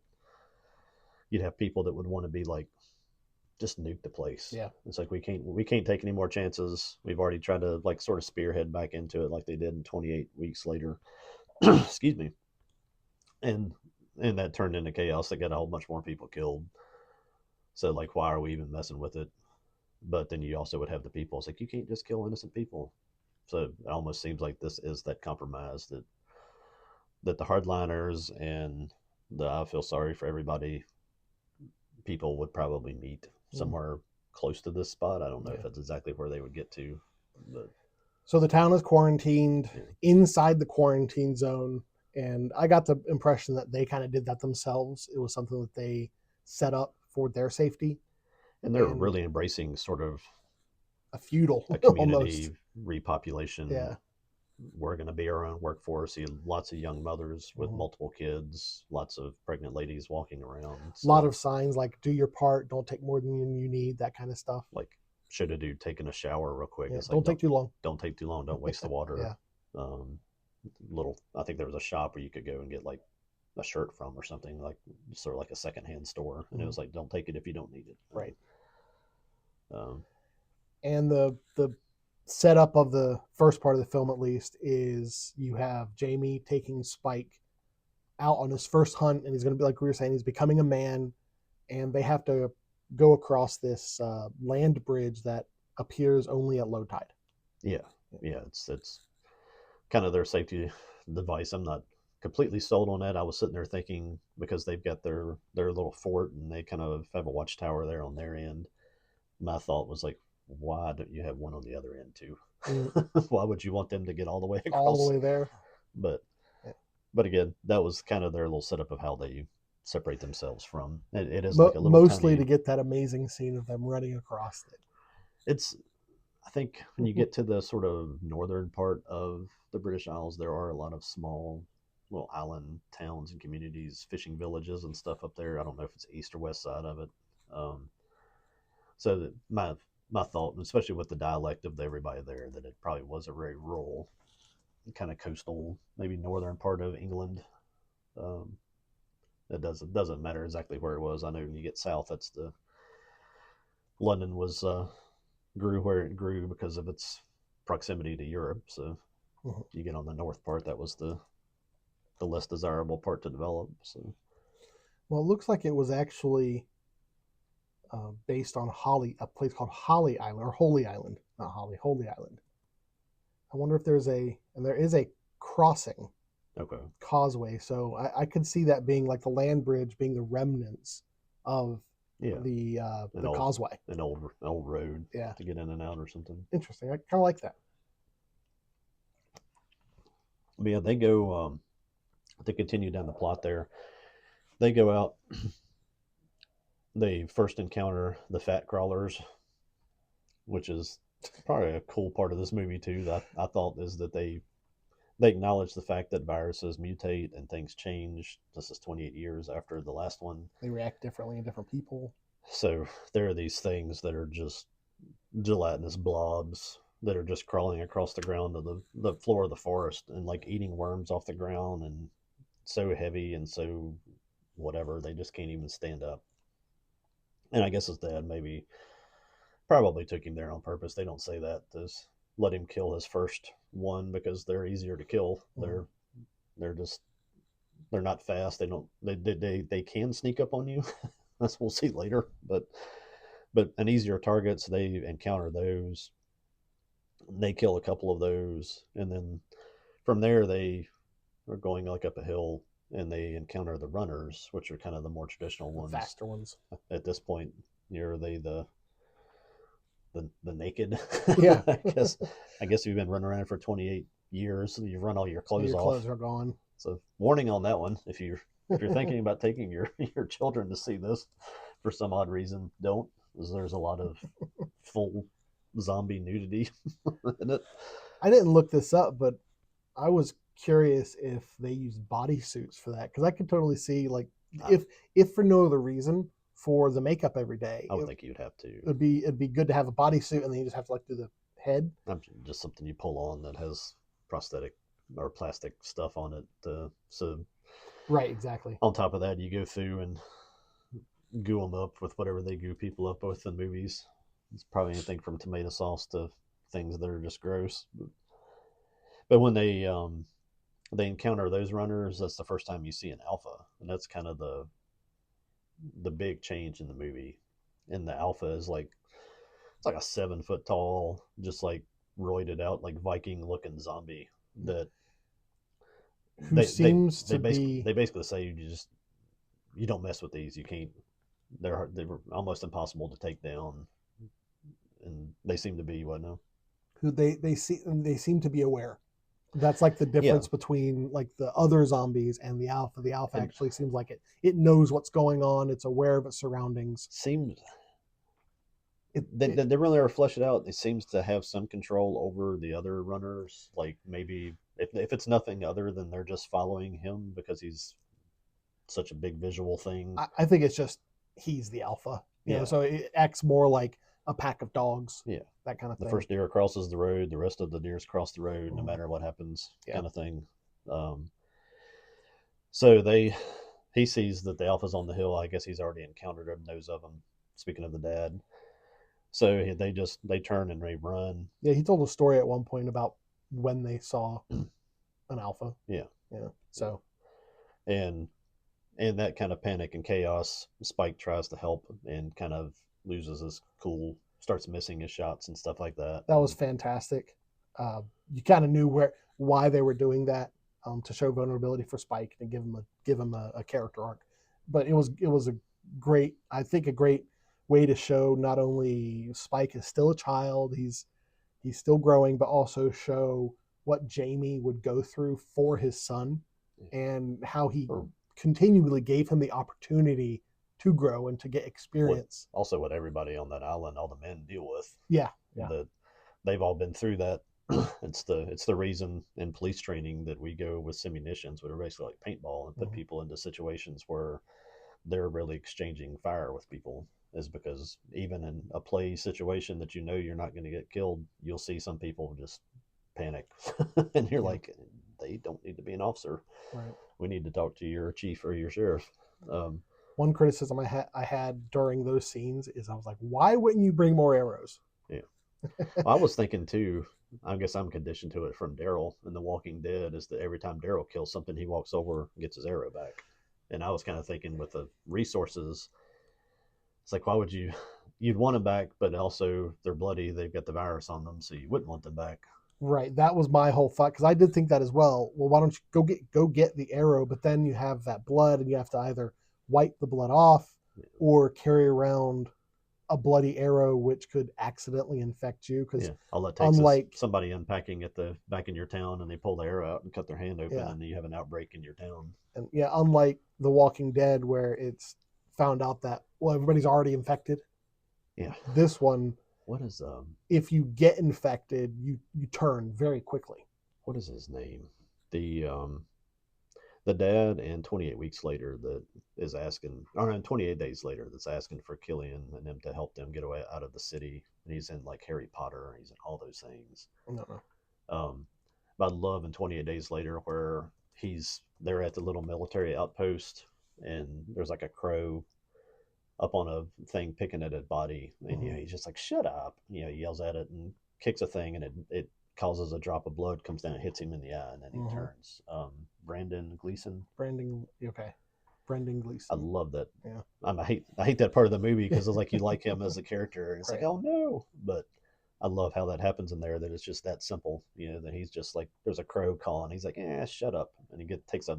you'd have people that would want to be like, just nuke the place. Yeah, It's like, we can't take any more chances. We've already tried to like sort of spearhead back into it like they did in 28 weeks later. Excuse me. And that turned into chaos that got a whole bunch more people killed. So like, why are we even messing with it? But then you also would have the people. It's like, you can't just kill innocent people. So it almost seems like this is that compromise that the hardliners and the I feel sorry for everybody people would probably meet somewhere close to this spot. I don't know if that's exactly where they would get to, but so the town is quarantined yeah. inside the quarantine zone, and I got the impression that they kind of did that themselves. It was something that they set up for their safety, And they're and really embracing sort of a feudal a almost. community repopulation. Yeah. We're going to be our own workforce. See lots of young mothers with Mhm. multiple kids, lots of pregnant ladies walking around. A lot So, of signs like "Do your part," "Don't take more than you need," that kind of stuff. like, should a dude taking a shower real quick? Yeah, It's like, don't take too long. don't take too long. Don't waste the water. Yeah, Um, I think there was a shop where you could go and get like a shirt from or something, like sort of like a secondhand store, and it was like, don't take it if you don't need it. right. Um, And the setup of the first part of the film, at least, is you have Jamie taking Spike out on his first hunt, and he's going to be, like we were saying, he's becoming a man, and they have to go across this land bridge that appears only at low tide. yeah, it's kind of their safety device. I'm not completely sold on that. I was sitting there thinking, because they've got their little fort and they kind of have a watchtower there on their end. My thought was like, why don't you have one on the other end too? Why would you want them to get all the way All the across? way there. But again, that was kind of their little setup of how they separate themselves from it. It is like a little Mostly tiny. to get that amazing scene of them running across it. It's I think when you get to the sort of northern part of the British Isles, there are a lot of small little island towns and communities, fishing villages and stuff up there. I don't know if it's east or west side of it. Um, so that my thought, especially with the dialect of everybody there, that it probably was a very rural kind of coastal, maybe northern part of England. Um, it doesn't matter exactly where it was. I know when you get south, that's the London was grew where it grew because of its proximity to Europe. So Mhm. you get on the north part, that was the less desirable part to develop. So Well, it looks like it was actually based on a place called Holly Island or Holy Island, not Holly, Holy Island. I wonder if there is a crossing okay, causeway, so I could see that being like the land bridge being the remnants of yeah, the causeway. an old road Yeah, to get in and out or something. interesting. I kind of like that. But yeah, they go to continue down the plot there. They go out. They first encounter the fat crawlers, which is probably a cool part of this movie too. That I thought is that they acknowledge the fact that viruses mutate and things change. This is 28 years after the last one. They react differently in different people. So there are these things that are just gelatinous blobs that are just crawling across the ground of the floor of the forest and like eating worms off the ground, and so heavy and so whatever, they just can't even stand up. And I guess his dad maybe probably took him there on purpose. They don't say that. Just let him kill his first one because they're easier to kill. Mhm. They're just they're not fast. They can sneak up on you. As we'll see later. But an easier target, so they encounter those. They kill a couple of those, and then from there they are going like up a hill, and they encounter the runners, which are kind of the more traditional The ones. faster ones. At this point, are they the naked? Yeah. I guess you've been running around for 28 years. You've run all your clothes Your off. clothes are gone. So warning on that one. If you're thinking about taking your children to see this for some odd reason, don't. Because there's a lot of full zombie nudity in it. I didn't look this up, but I was curious if they use bodysuits for that because I could totally see like I, if for no other reason for the makeup every day, I would think you'd have to. it'd be good to have a bodysuit and then you just have to like do the head. Just something you pull on that has prosthetic or plastic stuff on it. So Right, exactly. on top of that, you go through and goo them up with whatever they goo people up with in movies. It's probably anything from tomato sauce to things that are just gross. But when they encounter those runners, that's the first time you see an alpha, and that's kind of the big change in the movie. And the alpha is like it's like a 7 foot tall, just like roided out, like Viking looking zombie that Who seems to they be basically say you don't mess with these. You can't. They were almost impossible to take down, and they seem to be what now. who they seem to be aware. That's like the Yeah, difference between like the other zombies and the alpha. The alpha and actually seems like it knows what's going on. It's aware of its surroundings. seems It, they really are flesh it out. It seems to have some control over the other runners. Like maybe if it's nothing other than they're just following him because he's such a big visual thing. I think it's just he's the alpha. Yeah, So it acts more like a pack of dogs. yeah. That kind of The thing. first deer crosses the road, the rest of the deers cross the road, no Mhm. matter what happens, Yeah. kind of thing. Um, so he sees that the alpha's on the hill. I guess he's already encountered him, knows of him. Speaking of the dad, so they turn and they run. Yeah, he told a story at one point about when they saw an alpha. Yeah, Yeah. So and in that kind of panic and chaos, Spike tries to help and kind of loses his cool, starts missing his shots and stuff like that. that was fantastic. You kind of knew why they were doing that to show vulnerability for Spike and give him a character arc. But it was a great, I think, a great way to show not only Spike is still a child, he's still growing, but also show what Jamie would go through for his son and how he Or continually gave him the opportunity to grow and to get experience. also what everybody on that island, all the men deal with. Yeah, yeah. That they've all been through that. It's the reason in police training that we go with simunitions, which are basically like paintball, and put people into situations where they're really exchanging fire with people, is because even in a play situation that you know you're not going to get killed, you'll see some people just panic. And you're Yeah. like, they don't need to be an officer. Right. We need to talk to your chief or your sheriff. One criticism I had during those scenes is I was like, why wouldn't you bring more arrows? Yeah. Well, I was thinking too, I guess I'm conditioned to it from Daryl in The Walking Dead, is that every time Daryl kills something, he walks over and gets his arrow back. And I was kind of thinking with the resources, it's like, why would you? You'd want them back, but also they're bloody. They've got the virus on them, so you wouldn't want them back. Right. That was my whole thought because I did think that as well. Well, why don't you go get the arrow? But then you have that blood, and you have to either wipe the blood off or carry around a bloody arrow, which could accidentally infect you. Because Yeah, all that takes unlike is somebody unpacking at the back in your town, and they pull the arrow out and cut their hand open, yeah, and you have an outbreak in your town. and yeah, unlike The Walking Dead, where it's found out that well everybody's already infected. Yeah. This one, what is if you get infected, you turn very quickly. What is his name? The dad, and 28 weeks later that is asking, or no, 28 days later that's asking for Killian and them to help them get away out of the city. And he's in like Harry Potter, he's in all those things. No. But I love in 28 days later where they're at the little military outpost, and there's like a crow up on a thing picking at a body, and he's just like, shut up, he yells at it and kicks a thing, and it causes a drop of blood, comes down and hits him in the eye, and then he turns. Brendan Gleeson. Brendan Gleeson. I love that. Yeah. I hate that part of the movie because it's like you like him as a character, and it's right. like, oh no, but I love how that happens in there. That it's just that simple. That he's just like, there's a crow calling. He's like, shut up, and he takes a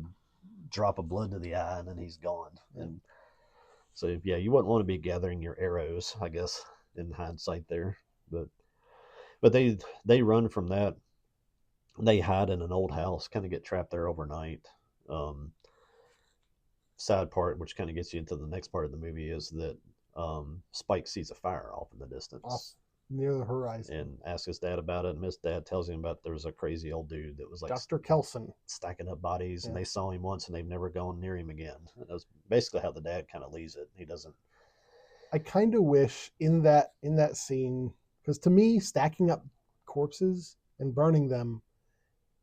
drop of blood to the eye, and then he's gone. Yeah. And so yeah, you wouldn't want to be gathering your arrows, I guess, in hindsight there, but they run from that. They hide in an old house, kind of get trapped there overnight. Sad part, which kind of gets you into the next part of the movie, is that Spike sees a fire off in the distance, off near the horizon, and asks his dad about it. And his dad tells him about there's a crazy old dude that was like Dr. Kelson stacking up bodies, and they saw him once, and they've never gone near him again. And that's basically how the dad kind of leaves it. He doesn't. I kind of wish in that scene, because to me, stacking up corpses and burning them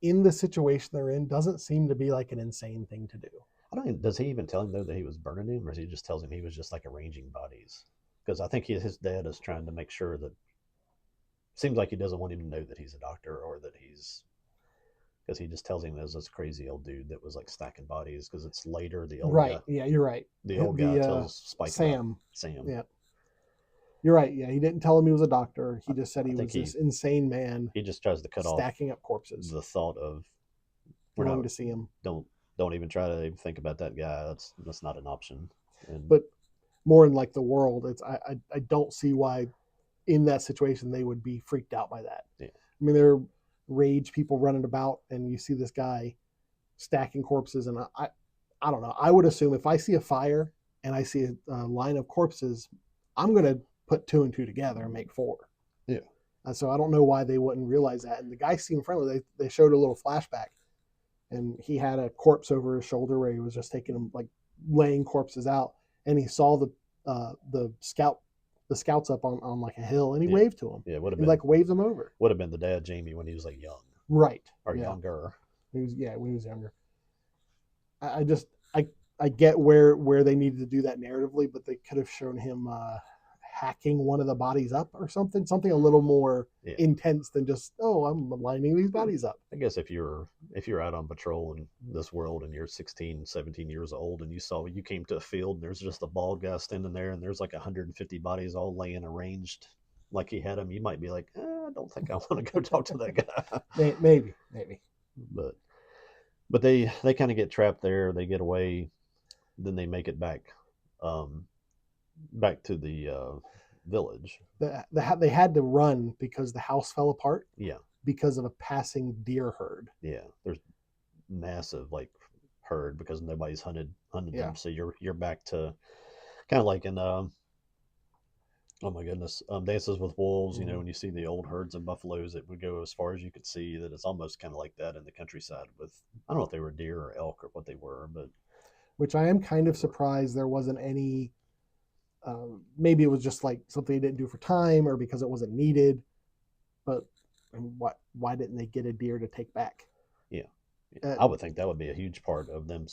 in the situation they're in doesn't seem to be like an insane thing to do. I don't even, does he even tell him though that he was burning him, or does he just tells him he was just like arranging bodies? Because I think his dad is trying to make sure that, seems like he doesn't want him to know that he's a doctor, or that because he just tells him there's this crazy old dude that was like stacking bodies. Because it's later the old guy. Yeah, you're right. The old guy tells Spike Sam. Yeah, you're right. Yeah, he didn't tell him he was a doctor. He just said he was this insane man. He just tries to cut off stacking up corpses. The thought of we're going to see him. Don't even try to think about that guy. That's not an option. But more in like the world, it's I don't see why in that situation they would be freaked out by that. Yeah. I mean, there are rage people running about, and you see this guy stacking corpses, and I don't know. I would assume if I see a fire and I see a line of corpses, I'm going to put 2 and 2 together and make 4. Yeah. And so I don't know why they wouldn't realize that. And the guy seemed friendly. They showed a little flashback, and he had a corpse over his shoulder where he was just taking them, like laying corpses out, and he saw the scouts up on like a hill, and he waved to them. Yeah, would have been like waved them over. Would have been the dad Jamie when he was like young, right, or younger. When he was younger. I get where they needed to do that narratively, but they could have shown him hacking one of the bodies up or something a little more intense than just, I'm lining these bodies up. I guess if you're out on patrol in this world and you're 16, 17 years old, and you came to a field and there's just a bald guy standing there and there's like 150 bodies all laying arranged like he had them, you might be like, I don't think I want to go talk to that guy. Maybe. But they kind of get trapped there. They get away. Then they make it back to the village. They had to run because the house fell apart. Yeah. Because of a passing deer herd. Yeah. There's massive like herd because nobody's hunted them. So you're back to kind of like in oh my goodness, Dances with Wolves. Mm-hmm. When you see the old herds of buffaloes, it would go as far as you could see. That it's almost kind of like that in the countryside with, I don't know if they were deer or elk or what they were, but which I am kind of surprised there wasn't any. Maybe it was just like something they didn't do for time or because it wasn't needed. But And why didn't they get a deer to take back? Yeah. I would think that would be a huge part of them.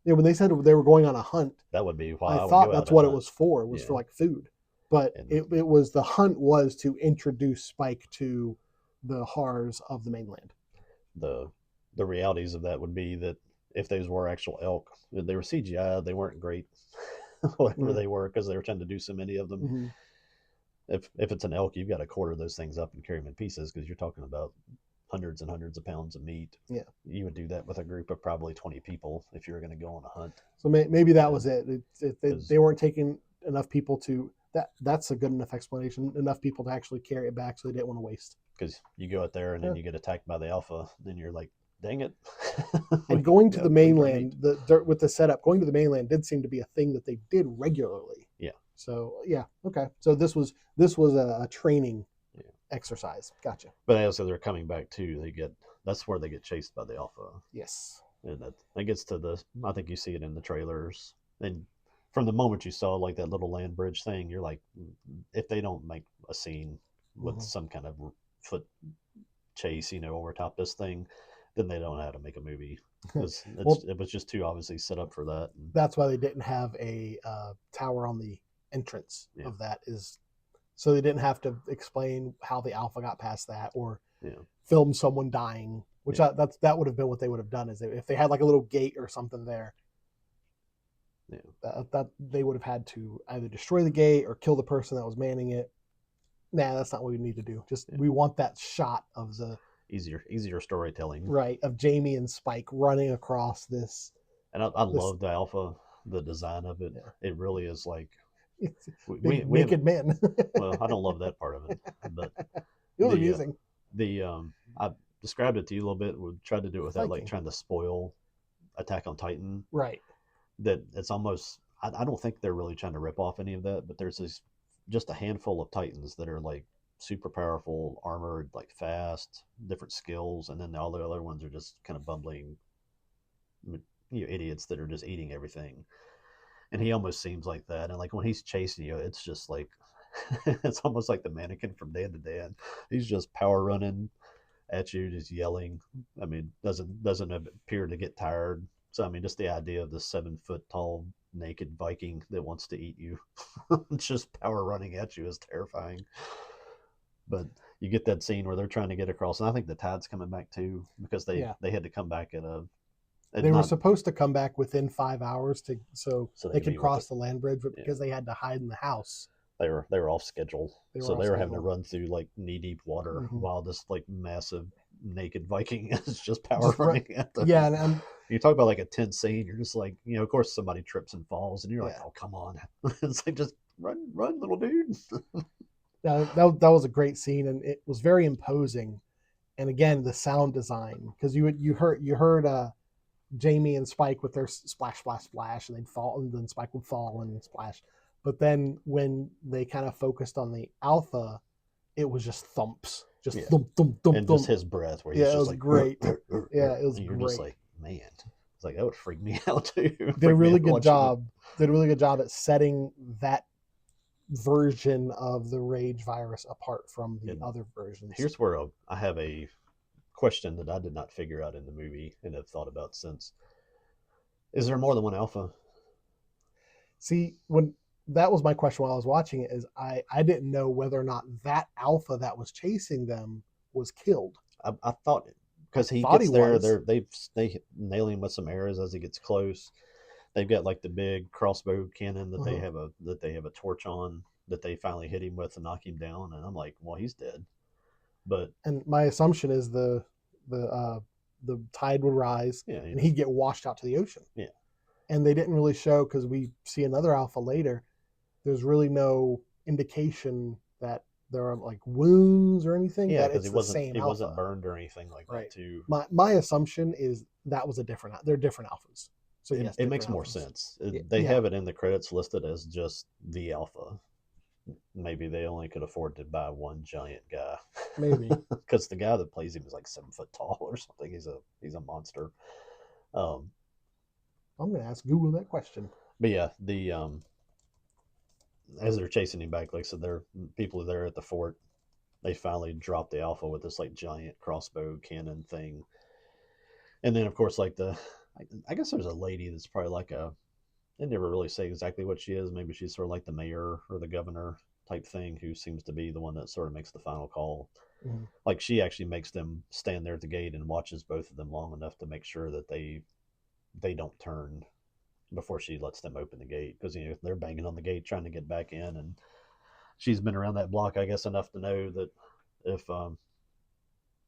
Yeah, when they said they were going on a hunt, That would be why I I would thought go out that's and what it hunt. was for. It was for like food, but And it was the hunt was to introduce Spike to the horrors of the mainland. the realities of that would be that if those were actual elk, they were CGI, they weren't great, whatever they were, because they were trying to do so many of them. Mm-hmm. If it's an elk, you've got to quarter those things up and carry them in pieces because you're talking about hundreds and hundreds of pounds of meat. Yeah, you would do that with a group of probably 20 people if you were going to go on a hunt. so maybe that was it. They weren't taking enough people to that's a good enough explanation. Enough people to actually carry it back, so they didn't want to waste. Because you go out there and then you get attacked by the alpha, then you're like, dang it. And going to the mainland, with the setup, going to the mainland did seem to be a thing that they did regularly. Yeah. So yeah, okay. So this was a training exercise. Gotcha. But as they're coming back too, that's where they get chased by the alpha. Yes. And that gets to I think you see it in the trailers. And from the moment you saw like that little land bridge thing, you're like, if they don't make a scene with some kind of foot chase, over top this thing, then they don't know how to make a movie. It was just too obviously set up for that. That's why they didn't have a tower on the entrance of that, is so they didn't have to explain how the alpha got past that or film someone dying, which that would have been what they would have done, is if they had like a little gate or something there. That they would have had to either destroy the gate or kill the person that was manning it. Nah, that's not what we need to do. Just we want that shot of the easier storytelling, right? Of Jamie and Spike running across this. And I love the alpha, the design of it. Yeah. It really is like we naked men. Well, I don't love that part of it, but it was amusing. I described it to you a little bit. We tried to do it without like trying to spoil Attack on Titan, right? That it's almost I don't think they're really trying to rip off any of that, but there's just a handful of Titans that are like super powerful, armored, like fast, different skills, and then all the other ones are just kind of bumbling, idiots that are just eating everything. And he almost seems like that. And like when he's chasing you, it's just like it's almost like the mannequin from Dan to Dan. He's just power running at you, just yelling. I mean, doesn't appear to get tired. So I mean, just the idea of the 7-foot tall naked Viking that wants to eat you, just power running at you, is terrifying. But you get that scene where they're trying to get across, and I think the tide's coming back too, because they had to come back at a. They were supposed to come back within 5 hours so they could cross the land bridge, but because they had to hide in the house, they were off schedule. They were having to run through like knee deep water while this like massive naked Viking is just power running at them. Yeah, and you talk about like a tense scene. You're just like, of course somebody trips and falls, and you're like, oh come on, it's like just run, little dude. that was a great scene, and it was very imposing. And again, the sound design, because you heard Jamie and Spike with their splash, splash, splash, and they'd fall, and then Spike would fall and splash. But then when they kind of focused on the alpha, it was just thumps, just thump, thump, thump, and thump. Just his breath, where he's just it was like great. It was you're great. just like, man, it's like that would freak me out too. Did a really good job. Did a really good job at setting that version of the rage virus apart from the other versions. Here's where I have a question that I did not figure out in the movie and have thought about since. Is there more than one alpha? See, when that was my question while I was watching it, is I didn't know whether or not that alpha that was chasing them was killed. I thought, because he gets there, they nail him with some arrows as he gets close. They've got like the big crossbow cannon that they have a torch on that they finally hit him with and knock him down, and I'm like, well, he's dead. And my assumption is the tide would rise and he'd get washed out to the ocean. Yeah. And they didn't really show, because we see another alpha later, there's really no indication that there are like wounds or anything. Yeah, because it wasn't burned or anything like that too. My assumption is that was they're different alphas. So yes, it makes more sense. They have it in the credits listed as just the alpha. Maybe they only could afford to buy one giant guy. Maybe because the guy that plays him is like 7 foot tall or something. He's a monster. I'm gonna ask Google that question. But yeah, as they're chasing him back, like I said, people are there at the fort, they finally drop the alpha with this like giant crossbow cannon thing. And then of course like I guess there's a lady that's probably like a, they never really say exactly what she is. Maybe she's sort of like the mayor or the governor type thing, who seems to be the one that sort of makes the final call. Mhm. Like she actually makes them stand there at the gate and watches both of them long enough to make sure that they don't turn before she lets them open the gate, because you know they're banging on the gate trying to get back in, and she's been around that block I guess enough to know that if um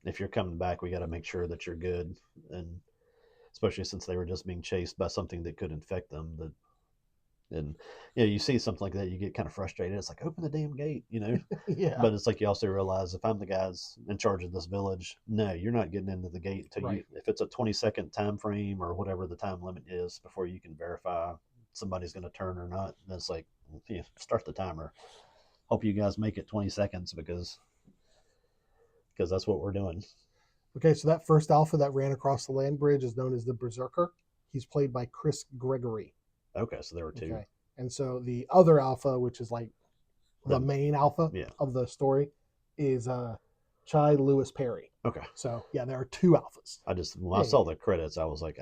if you're coming back, we got to make sure that you're good, and especially since they were just being chased by something that could infect them. That, and you know, you see something like that, you get kind of frustrated. It's like, open the damn gate, you know. Yeah. But it's like you also realize, if I'm the guys in charge of this village, no, you're not getting into the gate until you, Right. if it's a 20-second time frame or whatever the time limit is before you can verify somebody's going to turn or not. And it's like, yeah, start the timer. Hope you guys make it 20 seconds, because that's what we're doing. Okay, so that first alpha that ran across the land bridge is known as the Berserker. He's played by Chris Gregory. Okay, so there were two. Okay. And so the other alpha, which is like the main alpha Yeah. of the story, is Chai Lewis Perry. Okay. So yeah, there are two alphas. I just, when I saw the credits, I was like,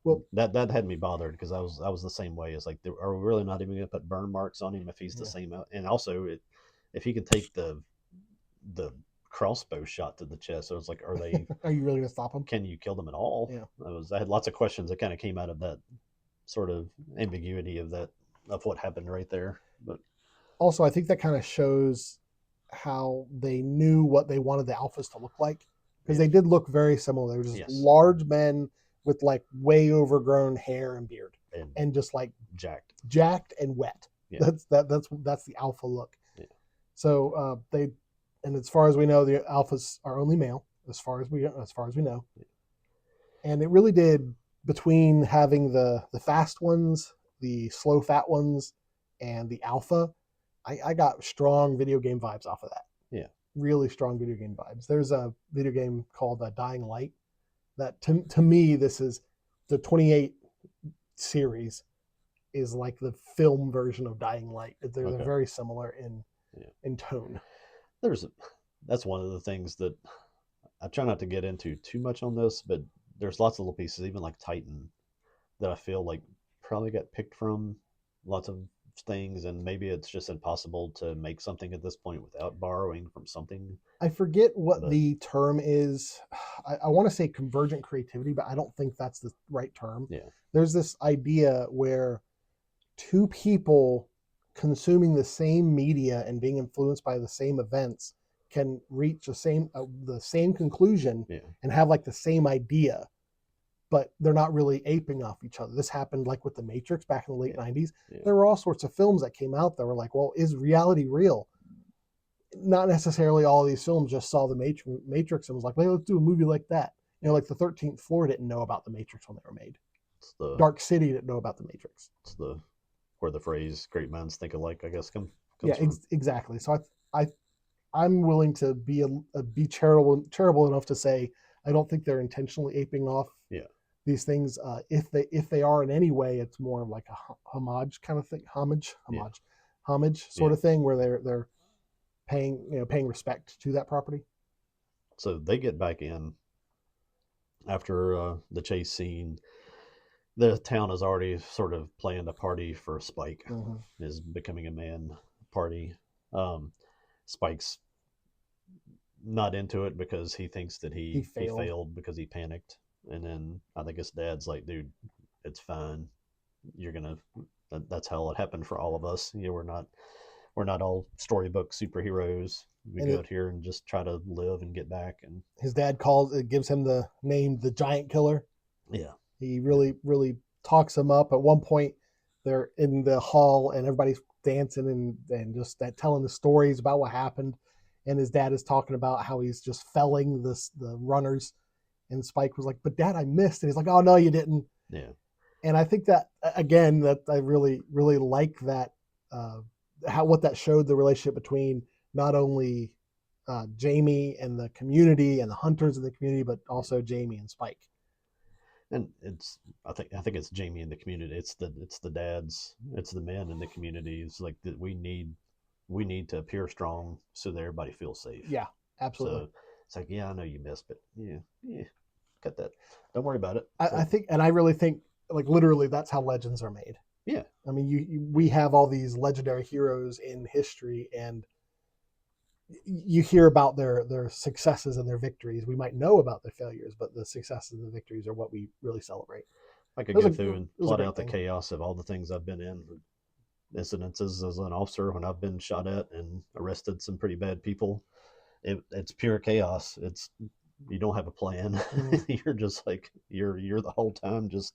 Well, that had me bothered, because I was the same way. It's like, are we really not even going to put burn marks on him if he's the same? And also, if he can take the crossbow shot to the chest, so it's like, are they? Are you really going to stop him? Can you kill them at all? Yeah. I had lots of questions that kind of came out of that sort of ambiguity of what happened right there. But also, I think that kind of shows how they knew what they wanted the alphas to look like, because they did look very similar. They were just large men with like way overgrown hair and beard, and just like jacked and wet. Yeah. That's the alpha look. Yeah. So and as far as we know, the alphas are only male, as far as we know. Yeah. And it really did, between having the fast ones, the slow fat ones, and the alpha, I got strong video game vibes off of that. Yeah. Really strong video game vibes. There's a video game called Dying Light that to me, this is the 28 series is like the film version of Dying Light. They're very similar in tone. That's one of the things that I try not to get into too much on this, but there's lots of little pieces, even like Titan, that I feel like probably got picked from lots of things, and maybe it's just impossible to make something at this point without borrowing from something. I forget what the term is. I want to say convergent creativity, but I don't think that's the right term. Yeah. There's this idea where two people consuming the same media and being influenced by the same events can reach the same conclusion and have like the same idea, but they're not really aping off each other. This happened like with The Matrix back in the late 90s. Yeah. There were all sorts of films that came out that were like, well, is reality real? Not necessarily all of these films just saw The Matrix and was like, well, let's do a movie like that. You know, like The 13th Floor didn't know about The Matrix when they were made. Dark City didn't know about The Matrix. It's where the phrase "great minds think alike," I guess, comes exactly. So I'm willing to be charitable enough to say I don't think they're intentionally aping off these things. If they are in any way, it's more like a homage kind of thing, homage sort of thing, where they're paying respect to that property. So they get back in after the chase scene. The town has already sort of planned a party for Spike. Mm-hmm. Is becoming a man party. Spike's not into it because he thinks that he failed because he panicked. And then I think his dad's like, dude, it's fine. That's how it happened for all of us. You know, we're not all storybook superheroes. We go out here and just try to live and get back. And his dad gives him the name, the Giant Killer. Yeah. He really, really talks him up. At one point, they're in the hall and everybody's dancing and just telling the stories about what happened. And his dad is talking about how he's just felling the runners. And Spike was like, but Dad, I missed. And he's like, oh, no, you didn't. Yeah. And I think that, again, that I really, really like that, what that showed the relationship between not only Jamie and the community and the hunters in the community, but also Jamie and Spike. And I think it's Jamie in the community. It's the dads. It's the men in the community. It's like that we need we need to appear strong so that everybody feels safe. Yeah, absolutely. So it's like, yeah, I know you missed, but yeah, cut that. Don't worry about it. I think, and I really think, like, literally, that's how legends are made. Yeah. I mean, we have all these legendary heroes in history, and you hear about their successes and their victories. We might know about their failures, but the successes and the victories are what we really celebrate. I could go through and plot out the thing. chaos of all the things I've been in, incidences as an officer when I've been shot at and arrested some pretty bad people. It's pure chaos. It's you don't have a plan. You're just like you're the whole time just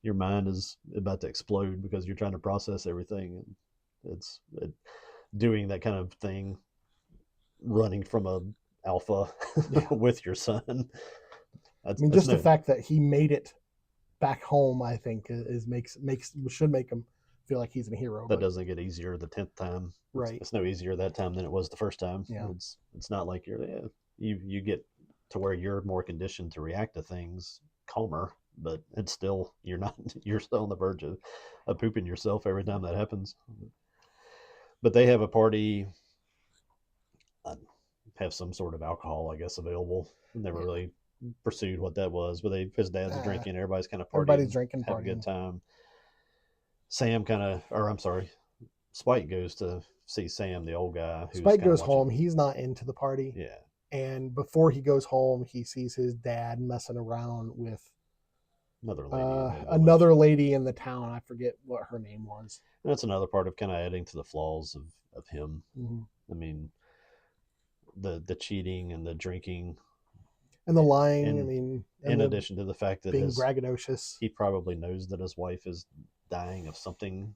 your mind is about to explode because you're trying to process everything. And doing that kind of thing, running from a alpha with your son. I mean, just the fact that he made it back home, I think, should make him feel like he's a hero. That doesn't get easier the 10th time. Right. It's no easier that time than it was the first time. Yeah. It's not like you get to where you're more conditioned to react to things calmer, but it's still you're still on the verge of pooping yourself every time that happens. But they have a party, have some sort of alcohol, I guess, available. Never really pursued what that was, but his dad's drinking. Everybody's kind of partying. Everybody's drinking, have a good time. Spike goes to see Sam, the old guy. Spike goes home. He's not into the party. Yeah. And before he goes home, he sees his dad messing around with another lady in the town. I forget what her name was. And that's another part of kind of adding to the flaws of him. Mm-hmm. I mean, the cheating and the drinking and the lying. In addition to the fact that being braggadocious, he probably knows that his wife is dying of something.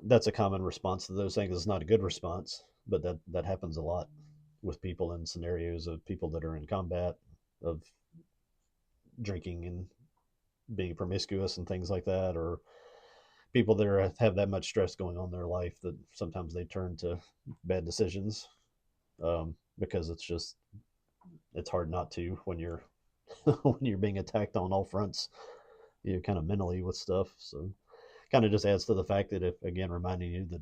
That's a common response to those things. It's not a good response, but that happens a lot with people in scenarios of people that are in combat, of drinking and being promiscuous and things like that, or people that have that much stress going on in their life that sometimes they turn to bad decisions, because it's hard not to when you're when you're being attacked on all fronts, kind of mentally with stuff. So kind of just adds to the fact that, if again, reminding you that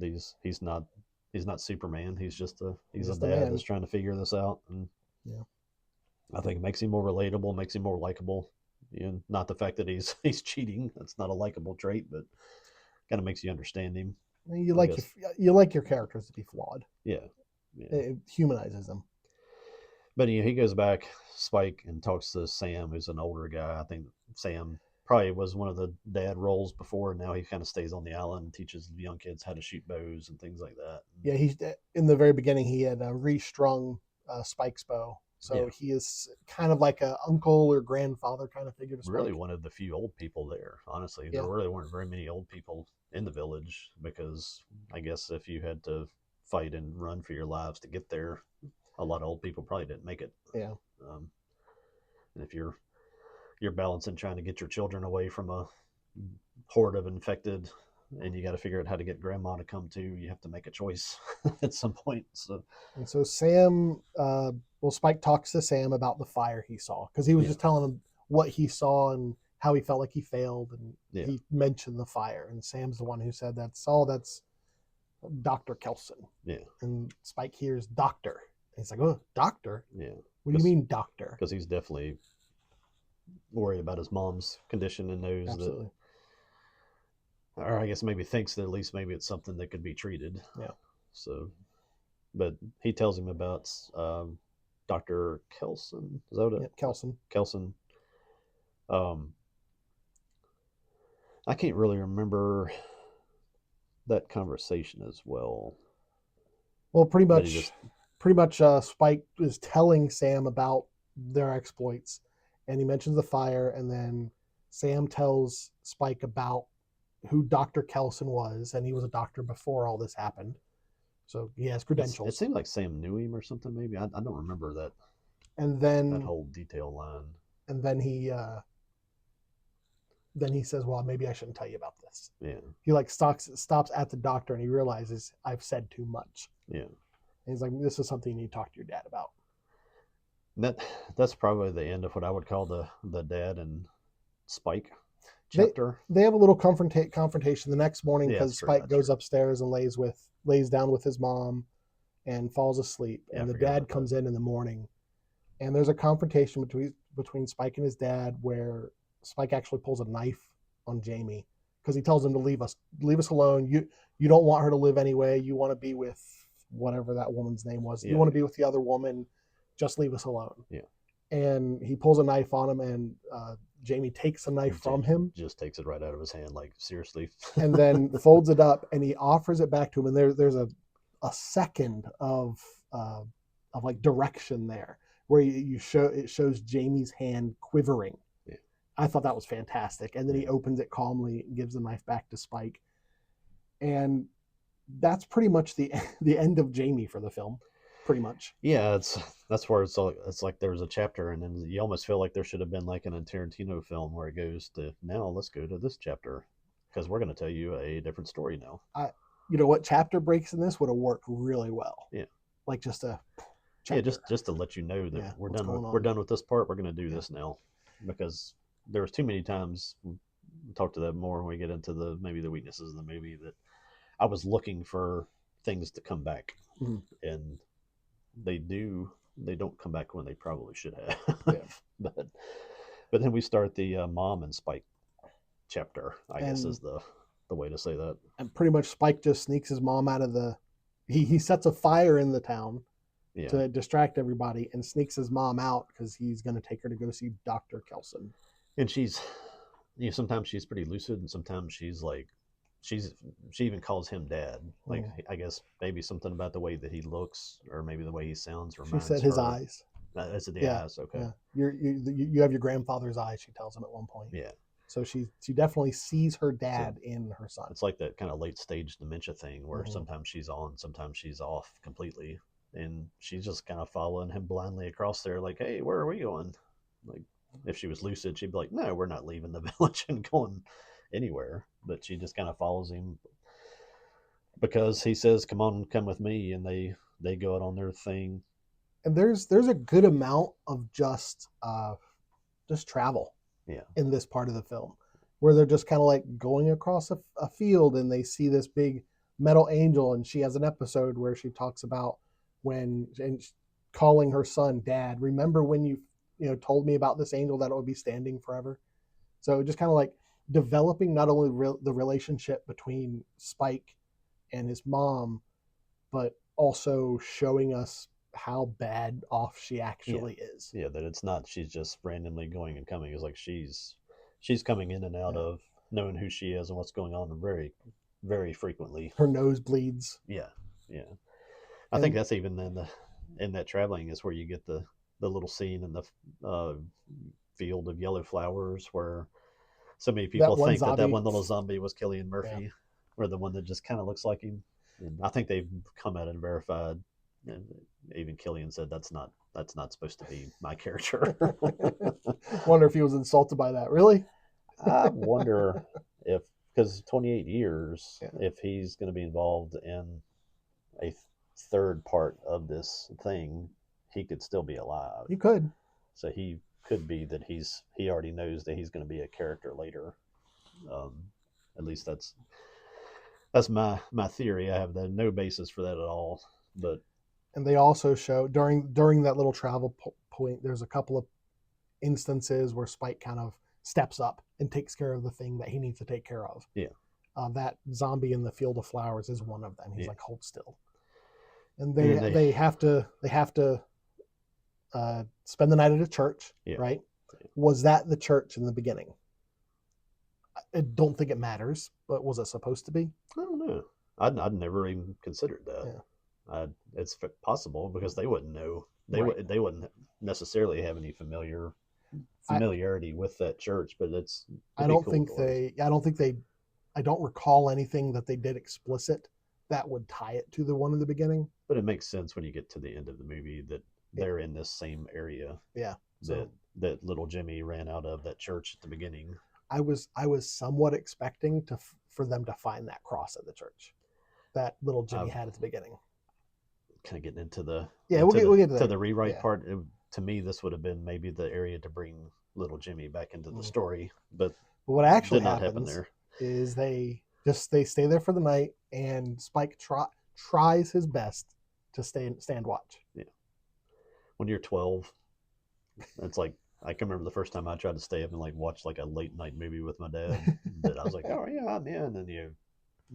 he's not Superman. He's just a dad that's trying to figure this out. And I think it makes him more relatable, makes him more likable. Not the fact that he's cheating. That's not a likable trait, but kind of makes you understand him. You like your characters to be flawed. Yeah. It humanizes them. But he goes back, Spike, and talks to Sam, who's an older guy. I think Sam probably was one of the dad roles before, and now he kind of stays on the island and teaches the young kids how to shoot bows and things like that. Yeah, he's in the very beginning. He had restrung Spike's bow, so he is kind of like a uncle or grandfather kind of figure to Spike. Really, one of the few old people there. Honestly, there really weren't very many old people in the village, because I guess if you had to fight and run for your lives to get there, a lot of old people probably didn't make it. Yeah. And if you're balancing trying to get your children away from a horde of infected, and you got to figure out how to get grandma to come too, you have to make a choice at some point. So Sam, Spike talks to Sam about the fire he saw, because he was just telling him what he saw and how he felt like he failed, and he mentioned the fire, and Sam's the one who said that's Dr. Kelson. Yeah. And Spike hears doctor. And he's like, oh, doctor? Yeah. What do you mean doctor? Because he's definitely worried about his mom's condition and knows Absolutely. that, or I guess maybe thinks that at least maybe it's something that could be treated. Yeah. So, but he tells him about Dr. Kelson. Is that it? Kelson. Kelson. I can't really remember that conversation as well. Well, pretty much, Spike is telling Sam about their exploits, and he mentions the fire, and then Sam tells Spike about who Dr. Kelson was, and he was a doctor before all this happened, so he has credentials. It seemed like Sam knew him or something. Maybe I don't remember that. And then that whole detail line. And then he says, "Well, maybe I shouldn't tell you about this." Yeah. He stops at the doctor, and he realizes I've said too much. Yeah. And he's like, "This is something you need to talk to your dad about." That's probably the end of what I would call the dad and Spike chapter. They have a little confrontation the next morning Yeah, because that's true. Spike goes upstairs and lays down with his mom and falls asleep. Yeah, And I the forgot dad about comes in the morning, and there's a confrontation between Spike and his dad where Spike actually pulls a knife on Jamie because he tells him to leave us alone. You don't want her to live anyway. You want to be with whatever that woman's name was. You Yeah. want to be with the other woman. Just leave us alone. Yeah. And he pulls a knife on him, and Jamie takes a knife from him, just takes it right out of his hand, like seriously, and then folds it up, and he offers it back to him. And there's a second of like direction there where it shows Jamie's hand quivering. Yeah. I thought that was fantastic. And then he opens it calmly and gives the knife back to Spike. And that's pretty much the end of Jamie for the film. Pretty much. Yeah, that's where it's like there was a chapter, and then you almost feel like there should have been like in a Tarantino film where it goes to, now let's go to this chapter because we're going to tell you a different story now. You know what, chapter breaks in this would have worked really well. Yeah, like just a chapter. Yeah, just to let you know that we're done with this part. We're going to do this now, because there was too many times. We'll talk to that more when we get into maybe the weaknesses of the movie, that I was looking for things to come back, and they don't come back when they probably should have. Yeah. but then we start the mom and Spike chapter, I guess is the way to say that. And pretty much Spike just sneaks his mom out of he sets a fire in the town to distract everybody and sneaks his mom out because he's going to take her to go see Dr. Kelson. And she's, sometimes she's pretty lucid, and sometimes she's like, she even calls him dad. Like, I guess maybe something about the way that he looks, or maybe the way he sounds reminds her. She said his eyes. Is it the eyes? Okay. Yeah. You have your grandfather's eyes, she tells him at one point. Yeah. So she definitely sees her dad in her son. It's like that kind of late stage dementia thing where sometimes she's on, sometimes she's off completely. And she's just kind of following him blindly across there, like, hey, where are we going? Like, if she was lucid, she'd be like, no, we're not leaving the village and going anywhere. But she just kind of follows him because he says, come with me. And they go out on their thing. And there's a good amount of just travel in this part of the film, where they're just kind of like going across a field, and they see this big metal angel. And she has an episode where she talks about calling her son dad. Remember when you told me about this angel that it would be standing forever? So just kind of like developing not only the relationship between Spike and his mom, but also showing us how bad off she actually is. Yeah, that it's not she's just randomly going and coming. It's like she's coming in and out of knowing who she is and what's going on very, very frequently. Her nose bleeds. Yeah. I think that's even in that traveling is where you get the little scene in the field of yellow flowers where so many people think that one little zombie was Cillian Murphy, or the one that just kind of looks like him. And I think they've come out and verified. And even Cillian said that's not supposed to be my character. Wonder if he was insulted by that. Really? I wonder if, because 28 years, if he's going to be involved in a third part of this thing, he could still be alive. He could. So he could be that he already knows that he's going to be a character later. At least that's my theory. I have no basis for that at all. But and they also show during that little travel point, there's a couple of instances where Spike kind of steps up and takes care of the thing that he needs to take care of. Yeah. That zombie in the field of flowers is one of them. He's like, hold still. And they have to spend the night at a church, right? Yeah. Was that the church in the beginning? I don't think it matters, but was it supposed to be? I don't know. I'd never even considered that. Yeah. It's possible because they wouldn't know. They wouldn't necessarily have any familiarity with that church, but I don't recall anything that they did explicit that would tie it to the one in the beginning. But it makes sense when you get to the end of the movie that they're in this same area. Yeah. That little Jimmy ran out of that church at the beginning. I was somewhat expecting for them to find that cross at the church that little Jimmy had at the beginning. Kind of getting into the we'll get to the rewrite part. To me, this would have been maybe the area to bring little Jimmy back into the story, but But what actually Did not happen happens there. is they stay there for the night, and Spike tries his best to stand watch. Yeah. When you're 12, it's like I can remember the first time I tried to stay up and like watch like a late night movie with my dad. That I was like, oh yeah, I'm in, and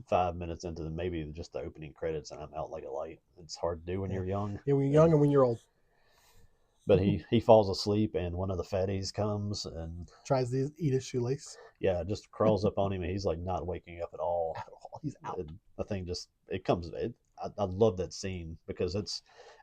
5 minutes into maybe just the opening credits, and I'm out like a light. It's hard to do when Yeah. you're young. Yeah, when you're young and when you're old. But he falls asleep, and one of the fatties comes and Tries to eat his shoelace. yeah, just crawls up on him, and he's like not waking up at all. At all. He's out. The thing just it comes. I love that scene because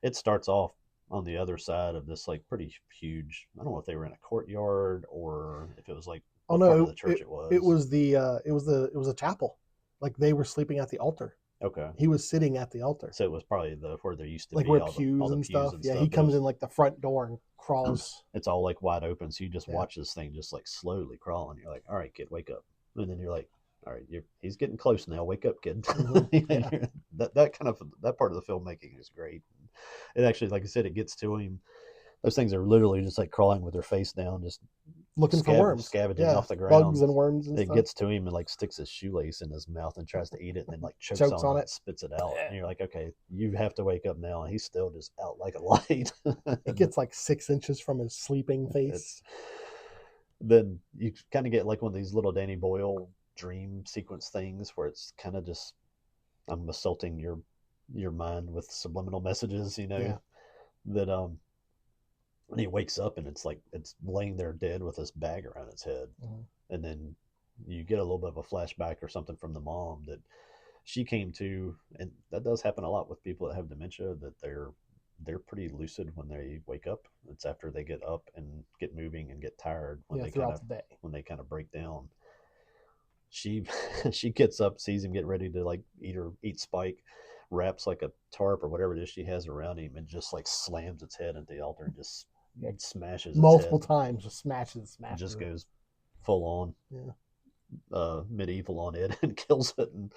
it starts off on the other side of this like pretty huge. I don't know if they were in a courtyard or if it was like Oh what part of no, the church it was. it was it was a chapel. Like they were sleeping at the altar. Okay, He was sitting at the altar. so it was probably where there used to Like be where all pews the and pews stuff. and Yeah, stuff. he But comes in like the front door and crawls. it's all like wide open, so you just Yeah. watch this thing just like slowly crawling. You're like, all right, kid, wake up, and then you're like, all right, he's getting close now. Wake up, kid. Yeah. that part of the filmmaking is great. It actually, like I said, it gets to him. Those things are literally just like crawling with their face down, just Looking for worms. scavenging Yeah, off the bugs ground. and worms and It stuff. gets to him and like sticks his shoelace in his mouth and tries to eat it, and then like chokes Chokes on on it, it. and spits it out. And you're like, okay, you have to wake up now, and he's still just out like a light. It gets like 6 inches from his sleeping face. It's then you kind of get like one of these little Danny Boyle dream sequence things where it's kind of just I'm assaulting your mind with subliminal messages, Yeah. that when he wakes up and it's like it's laying there dead with this bag around its head. Mhm. And then you get a little bit of a flashback or something from the mom that she came to, and that does happen a lot with people that have dementia, that they're pretty lucid when they wake up. It's after they get up and get moving and get tired when Yeah, they throughout the day. when they kind of break down. She she gets up, sees him get ready to like eat Spike, wraps like a tarp or whatever it is she has around him, and just like slams its head into the altar and just Yeah. smashes Multiple its head. times, just smashes And just it. goes full on medieval on it and kills it. And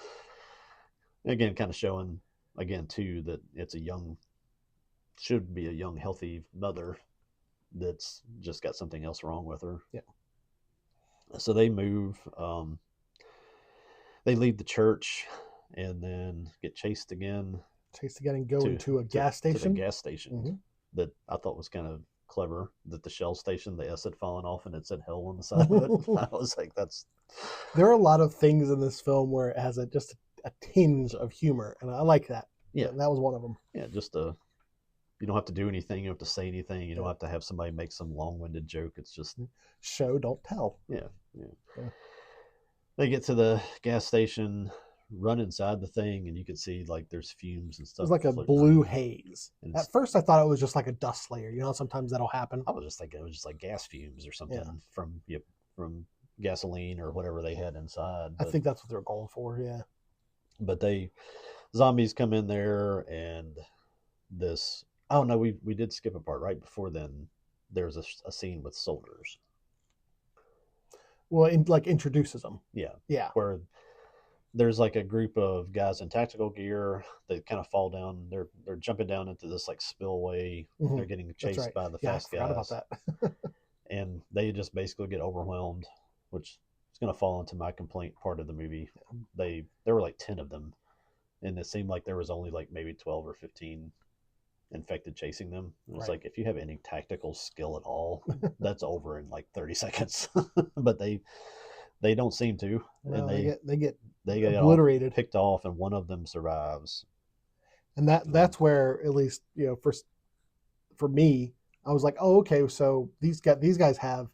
again, kind of showing again too that it's should be a young healthy mother that's just got something else wrong with her. Yeah. So they move. They leave the church and then get chased again. Chased again and go into a gas station. To the gas station. Mm-hmm. That I thought was kind of clever. That the Shell station, the S had fallen off and it said hell on the side of it. I was like, that's. There are a lot of things in this film where it has just a tinge of humor, and I like that. Yeah, and that was one of them. Yeah, just you don't have to do anything. You don't have to say anything. You don't have to have somebody make some long-winded joke. It's just show, don't tell. Yeah. They get to the gas station, run inside the thing, and you can see like there's fumes and stuff. It's like a blue haze. At first, I thought it was just like a dust layer. Sometimes that'll happen. I was just thinking it was just like gas fumes or something from gasoline or whatever they had inside. I think that's what they're going for. Yeah. But zombies come in there, and this. Oh no, we did skip a part right before then. There's a scene with soldiers. Well, introduces them. Yeah. Where there's like a group of guys in tactical gear that kind of fall down. They're jumping down into this like spillway. Mm-hmm. They're getting chased by the fast guys. I forgot about that. And they just basically get overwhelmed, which is going to fall into my complaint part of the movie. There were like 10 of them, and it seemed like there was only like maybe 12 or 15 infected chasing them. It was like, if you have any tactical skill at all, that's over in like 30 seconds. But they don't seem to. Well, and they get obliterated, picked off, and one of them survives. And that's where, at least for me, I was like, oh, okay, so these guys have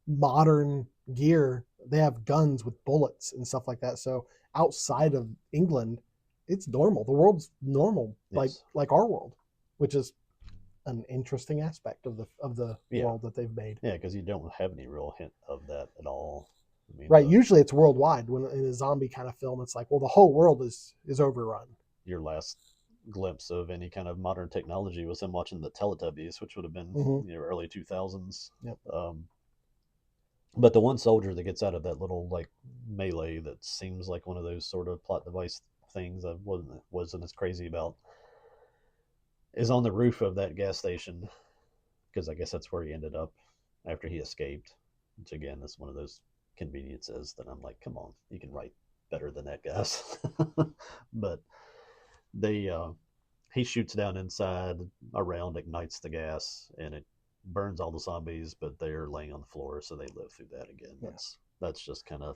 modern gear. They have guns with bullets and stuff like that. So outside of England, it's normal. The world's normal, yes. like our world, which is an interesting aspect of the world that they've made. Yeah, because you don't have any real hint of that at all. I mean, right. Usually it's worldwide. When in a zombie kind of film, it's like, well, the whole world is overrun. Your last glimpse of any kind of modern technology was him watching the Teletubbies, which would have been early 2000s. Yep. But the one soldier that gets out of that little like melee that seems like one of those sort of plot device things I wasn't as crazy about is on the roof of that gas station, because I guess that's where he ended up after he escaped. Which again is one of those convenience is, then I'm like, come on, you can write better than that, guys. But they he shoots down inside, around, ignites the gas, and it burns all the zombies, but they're laying on the floor, so they live through that again. Yeah. That's just kind of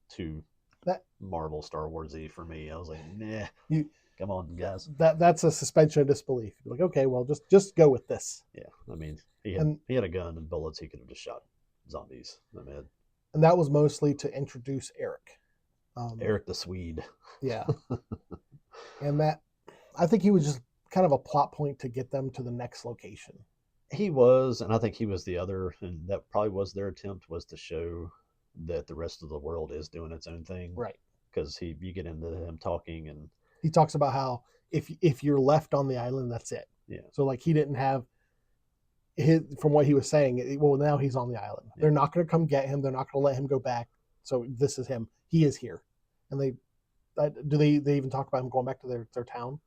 too That Marvel Star Warsy for me. I was like, nah, you come on, guys. that's a suspension of disbelief. You're like, okay, well, just go with this. Yeah, I mean, And he had a gun and bullets. He could have just shot zombies. I mean, and that was mostly to introduce Eric. Eric the Swede. Yeah, and that I think he was just kind of a plot point to get them to the next location. He was, and I think he was the other, and that probably was their attempt, was to show that the rest of the world is doing its own thing. Right. Because you get into him talking, and he talks about how if you're left on the island, that's it. Yeah. So like he didn't have from what he was saying. Well, now he's on the island. Yeah. They're not going to come get him. They're not going to let him go back. So this is him. He is here. And they even talk about him going back to their town?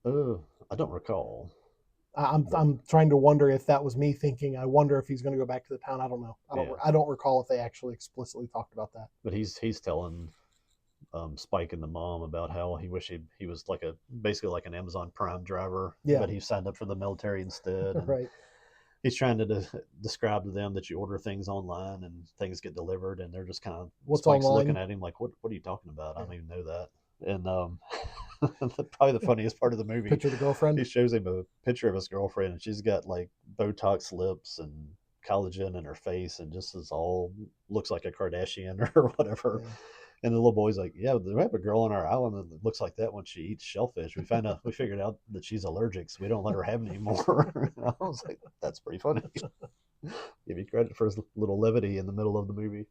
I don't recall. I'm trying to wonder if that was me thinking. I wonder if he's going to go back to the town. I don't know. I don't recall if they actually explicitly talked about that. But he's telling Spike and the mom about how he wished he was basically like an Amazon Prime driver. Yeah. But he signed up for the military instead. And right. He's trying to describe to them that you order things online and things get delivered, and they're just kind of Spike's looking at him like, what are you talking about? I don't even know that. And probably the funniest part of the movie, picture of the girlfriend. He shows him a picture of his girlfriend, and she's got like Botox lips and collagen in her face, and just all looks like a Kardashian or whatever. Yeah. And the little boy's like, yeah, we have a girl on our island that looks like that when she eats shellfish. We figured out that she's allergic, so we don't let her have any more. I was like, that's pretty funny. Give you credit for his little levity in the middle of the movie.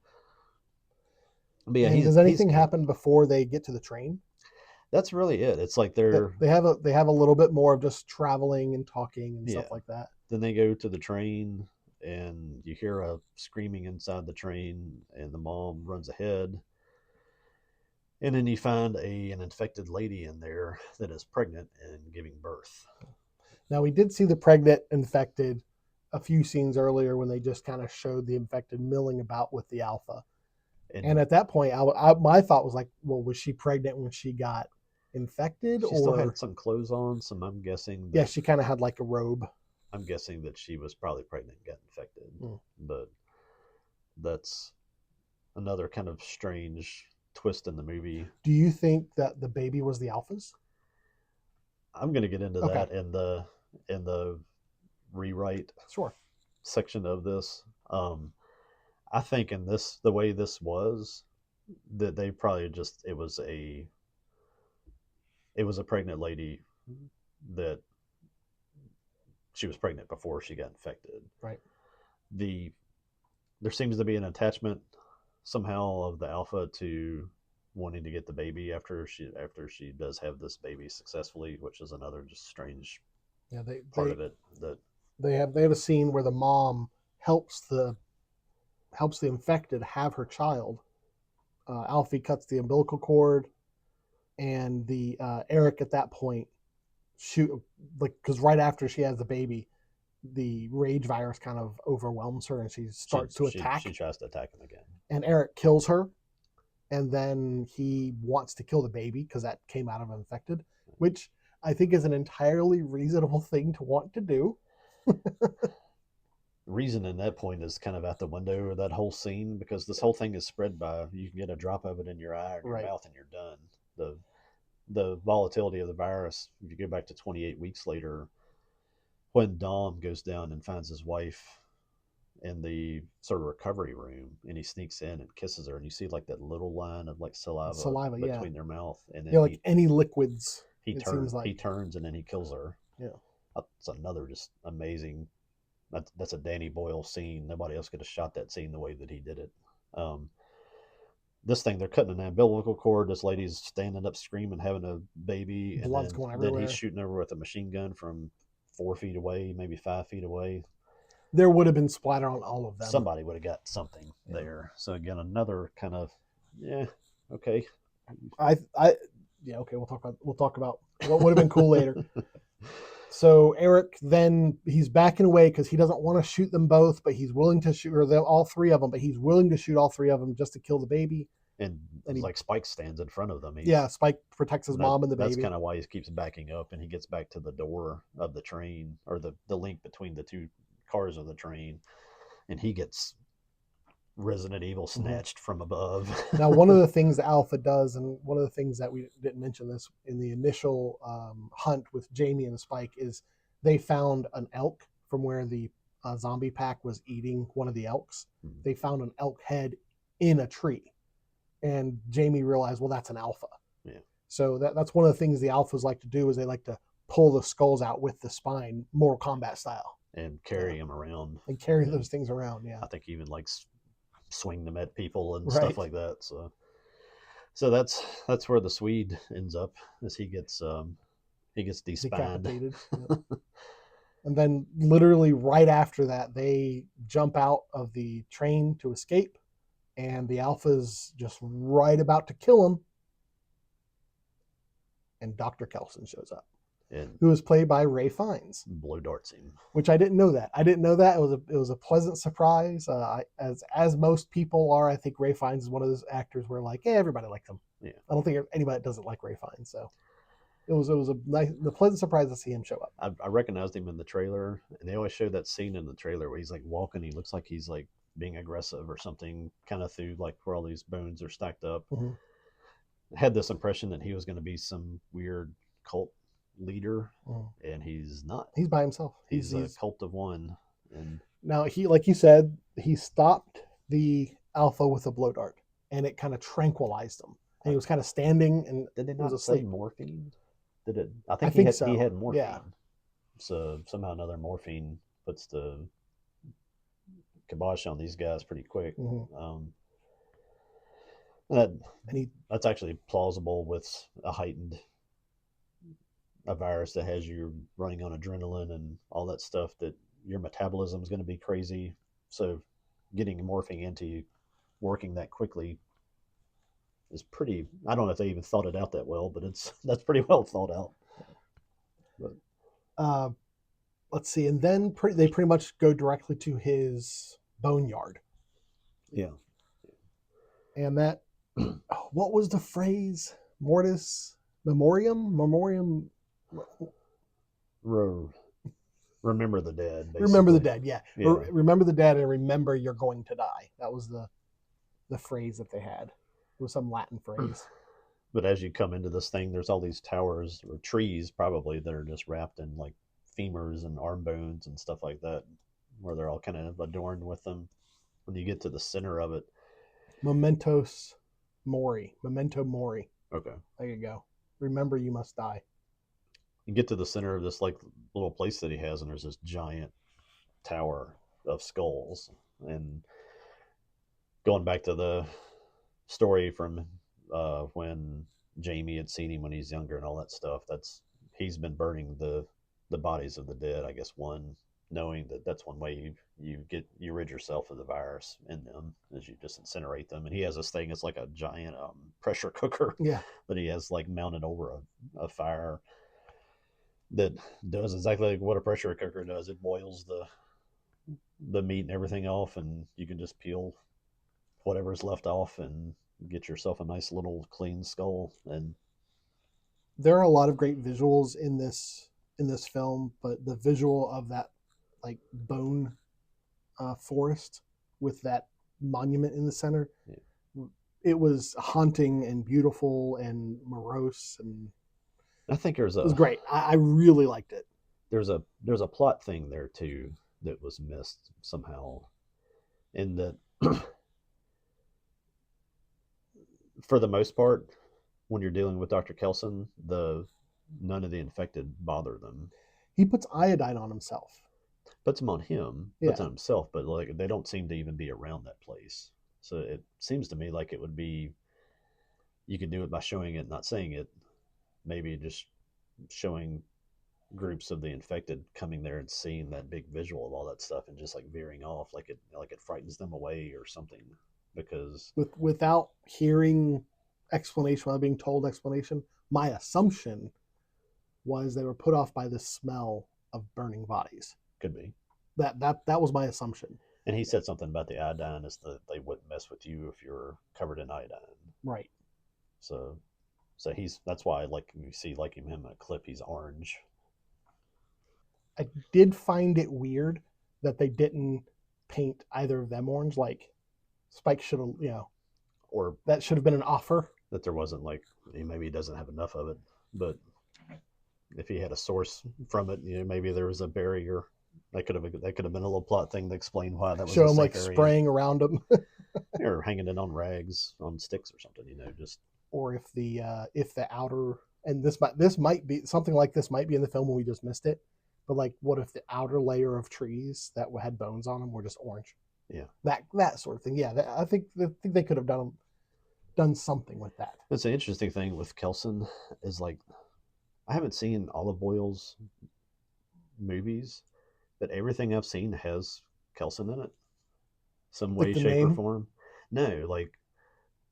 But yeah, does anything happen before they get to the train? That's really it. It's like they have a little bit more of just traveling and talking and stuff like that. Then they go to the train, and you hear a screaming inside the train, and the mom runs ahead. And then you find an infected lady in there that is pregnant and giving birth. Now, we did see the pregnant infected a few scenes earlier when they just kind of showed the infected milling about with the alpha. And at that point, my thought was like, well, was she pregnant when she got infected? She still had some clothes on, so I'm guessing. Yeah, she kind of had like a robe. I'm guessing that she was probably pregnant and got infected. But that's another kind of strange twist in the movie. Do you think that the baby was the alphas? I'm going to get into that in the rewrite section of this. I think in this, the way this was, that they probably just it was a pregnant lady that she was pregnant before she got infected. Right. There seems to be an attachment somehow of the alpha to wanting to get the baby after she does have this baby successfully, which is another just strange part of it. That they have a scene where the mom helps the infected have her child. Alfie cuts the umbilical cord, and the Eric at that point because right after she has the baby, the rage virus kind of overwhelms her and she starts to attack. She tries to attack him again. And Eric kills her, and then he wants to kill the baby because that came out of infected, which I think is an entirely reasonable thing to want to do. Reason in that point is kind of out the window of that whole scene, because this whole thing is spread by, you can get a drop of it in your eye or your mouth and you're done. The volatility of the virus, if you go back to 28 weeks later, when Dom goes down and finds his wife in the sort of recovery room, and he sneaks in and kisses her, and you see like that little line of like saliva between their mouth, and then like any liquids. He turns and then he kills her. Yeah, that's another just amazing. That's a Danny Boyle scene. Nobody else could have shot that scene the way that he did it. This thing, they're cutting an umbilical cord. This lady's standing up screaming, having a baby. Blood's going everywhere. Then he's shooting over with a machine gun from 4 feet away, maybe 5 feet away. There would have been splatter on all of them. Somebody would have got something there. So again, another kind of, okay. Okay. We'll talk about what would have been cool later. So Eric then he's backing away because he doesn't want to shoot them both, but he's willing to shoot all three of them. But he's willing to shoot all three of them just to kill the baby. And And it's like Spike stands in front of them. Spike protects his mom and the That's baby. kind of why he keeps backing up, and he gets back to the door of the train, or the link between the two cars of the train, and he gets Resident Evil snatched from above. Now, one of the things that Alpha does, and one of the things that we didn't mention this in the initial hunt with Jamie and Spike, is they found an elk from where the zombie pack was eating one of the elks. They found an elk head in a tree, and Jamie realized, well, that's an Alpha. Yeah. So that's one of the things the Alphas like to do, is they like to pull the skulls out with the spine, Mortal Kombat style, and carry them around. and carry those things around. Yeah. I think even like swing them at people and Right. stuff like that. So that's where the Swede ends up, as he gets despined. Decapitated. Yep. And then literally right after that, they jump out of the train to escape, and the Alpha's just right about to kill him. And Dr. Kelson shows up, who was played by Ray Fiennes. Blow darts him. Which I didn't know that. It was a pleasant surprise. As most people are, I think Ray Fiennes is one of those actors where everybody likes him. Yeah. I don't think anybody that doesn't like Ray Fiennes. So it was a pleasant surprise to see him show up. I recognized him in the trailer, and they always show that scene in the trailer where he's like walking. He looks like he's like being aggressive or something, kind of through like where all these bones are stacked up. Mm-hmm. I had this impression that he was going to be some weird cult leader, and he's not. He's by himself. He's a cult of one. And now he, like you said, he stopped the Alpha with a blow dart, and it kind of tranquilized him. And he was kind of standing, and did they not say morphine? Did it? I think so. He had morphine. Yeah. So somehow another morphine puts the kibosh on these guys pretty quick. Mm-hmm. That's actually plausible with a virus that has you running on adrenaline and all that stuff, that your metabolism is going to be crazy. So getting morphine into you, working that quickly, is pretty. I don't know if they even thought it out that well, but that's pretty well thought out. But let's see, and then they pretty much go directly to his boneyard. Yeah. And that, what was the phrase? Mortis memoriam. Remember the dead. Basically. Remember the dead. Yeah. Yeah. Remember the dead, and remember you're going to die. That was the phrase that they had. It was some Latin phrase. But as you come into this thing, there's all these towers or trees probably that are just wrapped in like femurs and arm bones and stuff like that, where they're all kind of adorned with them. When you get to the center of it, Memento Mori. Okay. There you go. Remember you must die. You get to the center of this like little place that he has, and there's this giant tower of skulls. And going back to the story from when Jamie had seen him when he's younger and all that stuff, he's been burning the bodies of the dead. I guess knowing that that's one way you rid yourself of the virus in them, is you just incinerate them. And he has this thing, it's like a giant pressure cooker that he has like mounted over a fire that does exactly like what a pressure cooker does. It boils the meat and everything off, and you can just peel whatever's left off and get yourself a nice little clean skull. And there are a lot of great visuals in this film, but the visual of that like bone forest with that monument in the center, it was haunting and beautiful and morose, and I think it was great. I really liked it. There's a plot thing there too that was missed somehow, in that for the most part, when you're dealing with Dr. Kelson, none of the infected bother them. He puts iodine on himself. Puts them on him, puts on himself, but like they don't seem to even be around that place. So it seems to me like it would be, you could do it by showing it, not saying it. Maybe just showing groups of the infected coming there and seeing that big visual of all that stuff and just like veering off, like it frightens them away or something. Because without hearing explanation, without being told explanation, my assumption was they were put off by the smell of burning bodies. Could be. That was my assumption. And he said something about the iodine is that they wouldn't mess with you if you're covered in iodine. Right. So that's why like you see like him in a clip, he's orange. I did find it weird that they didn't paint either of them orange. Like Spike should have, or that should have been an offer. That there wasn't like maybe he doesn't have enough of it, but if he had a source from it, maybe there was a barrier. That could have been a little plot thing to explain why that was. Show him like area. Spraying around him, or hanging it on rags, on sticks or something. Just. Or if the outer, and this might be something like this might be in the film and we just missed it, but like what if the outer layer of trees that had bones on them were just orange? Yeah, that sort of thing. Yeah, I think they could have done something with that. That's an interesting thing with Kelson is like I haven't seen Olive Oil's movies, but everything I've seen has Kelson in it, some way, shape, name? Or form. No, like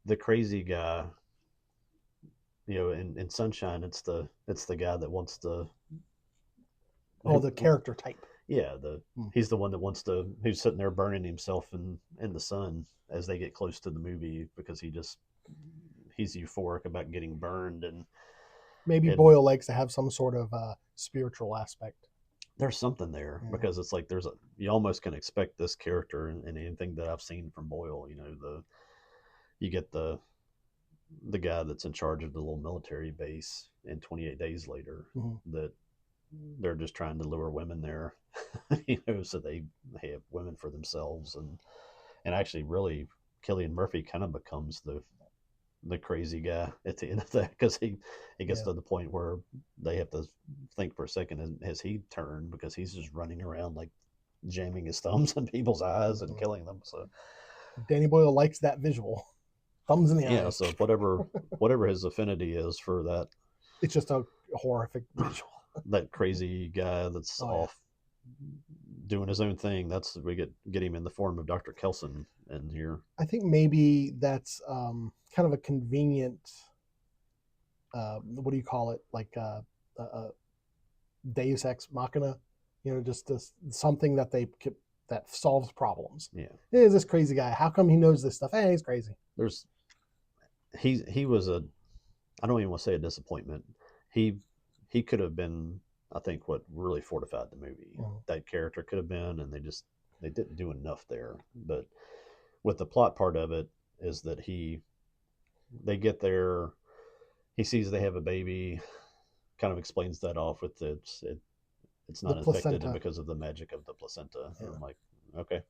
the crazy guy. In Sunshine, it's the guy that wants to. Oh, the character type. Yeah, he's the one that wants to. Who's sitting there burning himself in the sun as they get close to the movie because he's euphoric about getting burned and. Maybe Boyle likes to have some sort of spiritual aspect. There's something there because it's like you almost can expect this character in anything that I've seen from Boyle. You get the guy that's in charge of the little military base in 28 Days Later that they're just trying to lure women there, so they have women for themselves and actually really Cillian Murphy kind of becomes the crazy guy at the end of that because he gets to the point where they have to think for a second has he turned because he's just running around like jamming his thumbs in people's eyes and killing them. So Danny Boyle likes that visual. Thumbs in the eyes. Yeah, so whatever his affinity is for that. It's just a horrific visual. That crazy guy that's off doing his own thing. That's we get him in the form of Dr. Kelson in here. I think maybe that's kind of a convenient what do you call it? Like Deus Ex Machina, just something that that solves problems. Yeah. Hey, this crazy guy. How come he knows this stuff? Hey, he's crazy. He was I don't even want to say a disappointment. He could have been, I think, what really fortified the movie. That character could have been, and they didn't do enough there. But with the plot part of it is that they get there, he sees they have a baby, kind of explains that off with it's not infected because of the magic of the placenta. Yeah. And I'm like, okay.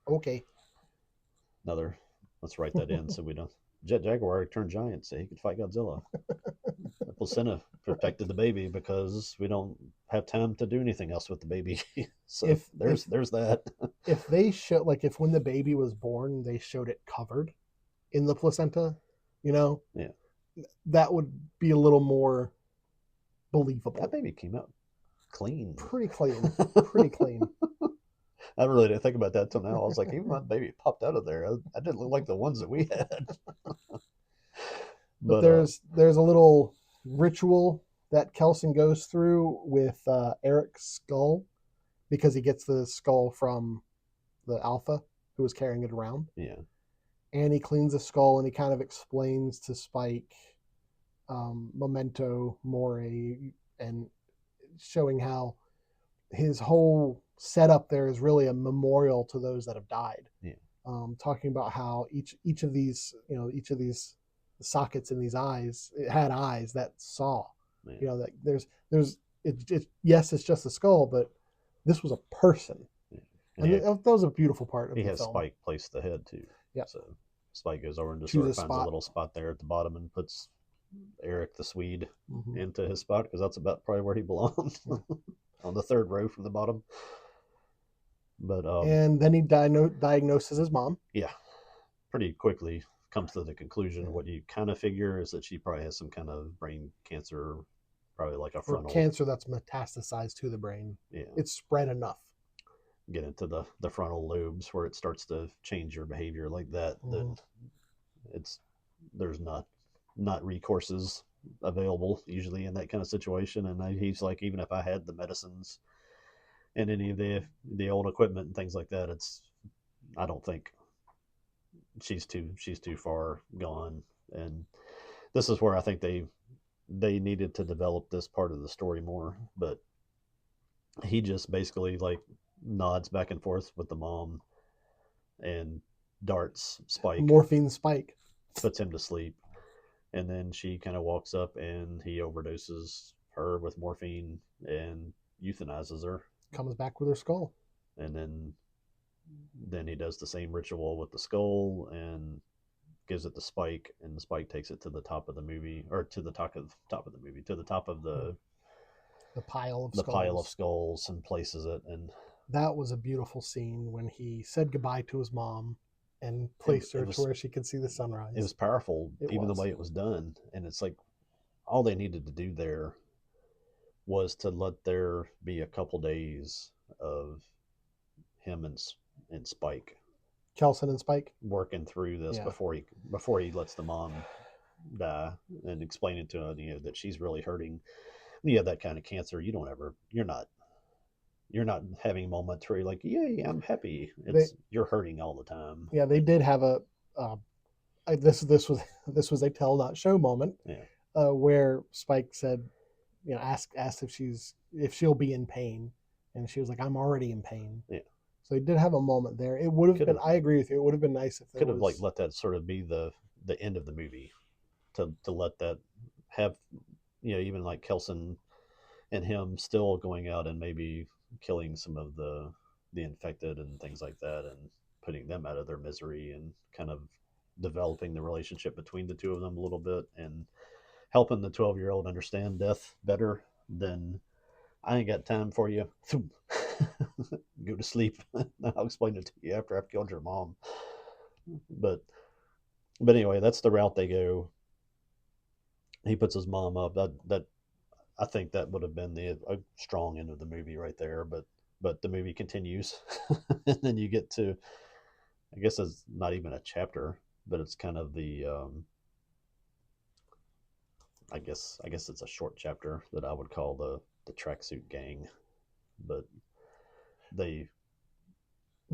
Let's write that in so we don't. Jet Jaguar turned giant so he could fight Godzilla. The placenta protected the baby because we don't have time to do anything else with the baby. So there's that. If they show if when the baby was born they showed it covered in the placenta, that would be a little more believable. That baby came out clean. Pretty clean. I really didn't think about that till now. I was like, even when baby popped out of there, I didn't look like the ones that we had. but there's a little ritual that Kelson goes through with Eric's skull because he gets the skull from the Alpha who was carrying it around. Yeah. And he cleans the skull and he kind of explains to Spike memento mori and showing how his whole setup there is really a memorial to those that have died. Yeah. Talking about how each of these sockets in these eyes, it had eyes that saw. Yeah. That there's yes, it's just a skull, but this was a person. Yeah. And that was a beautiful part of the film. He has Spike place the head too. Yeah. So Spike goes over and just sort of finds a little spot there at the bottom and puts Eric the Swede into his spot because that's about probably where he belonged. On the third row from the bottom. But and then he diagnoses his mom. Yeah, pretty quickly comes to the conclusion. What you kind of figure is that she probably has some kind of brain cancer, probably like a frontal cancer that's metastasized to the brain. Yeah, it's spread enough. Get into the frontal lobes where it starts to change your behavior like that. That there's not recourses available usually in that kind of situation. And he's like, even if I had the medicines and any of the old equipment and things like that, I don't think she's too far gone. And this is where I think they needed to develop this part of the story more. But he just basically like nods back and forth with the mom and darts Spike, Morphine Spike. puts him to sleep. And then she kind of walks up and he overdoses her with morphine and euthanizes her. Comes back with her skull. And then he does the same ritual with the skull and gives it to Spike, and the Spike takes it to the top of the movie, or to the top of the movie, to the top of the pile of skulls, and places it. And that was a beautiful scene when he said goodbye to his mom and placed her to where she could see the sunrise. It was powerful, the way it was done. And it's like all they needed to do there was to let there be a couple days of him and Spike, Kelson and Spike, working through this before he lets the mom die, and explaining to her, that she's really hurting. You have that kind of cancer, you're not having moments where you're like, yay, I'm happy. You're hurting all the time. Yeah, they did have a this was a tell not show moment. Yeah. Where Spike said, asked if she'll be in pain, and she was like, I'm already in pain. Yeah. So they did have a moment there. It would have been. I agree with you. It would have been nice if could have like let that sort of be the end of the movie, to let that have, even like Kelson and him still going out and maybe killing some of the infected and things like that, and putting them out of their misery, and kind of developing the relationship between the two of them a little bit, and helping the 12-year-old understand death better than, I ain't got time for you. Go to sleep. I'll explain it to you after I've killed your mom. But anyway, that's the route they go. He puts his mom up. That I think that would have been a strong end of the movie right there. But the movie continues, and then you get to, I guess it's not even a chapter, but it's kind of the I guess it's a short chapter that I would call the tracksuit gang. But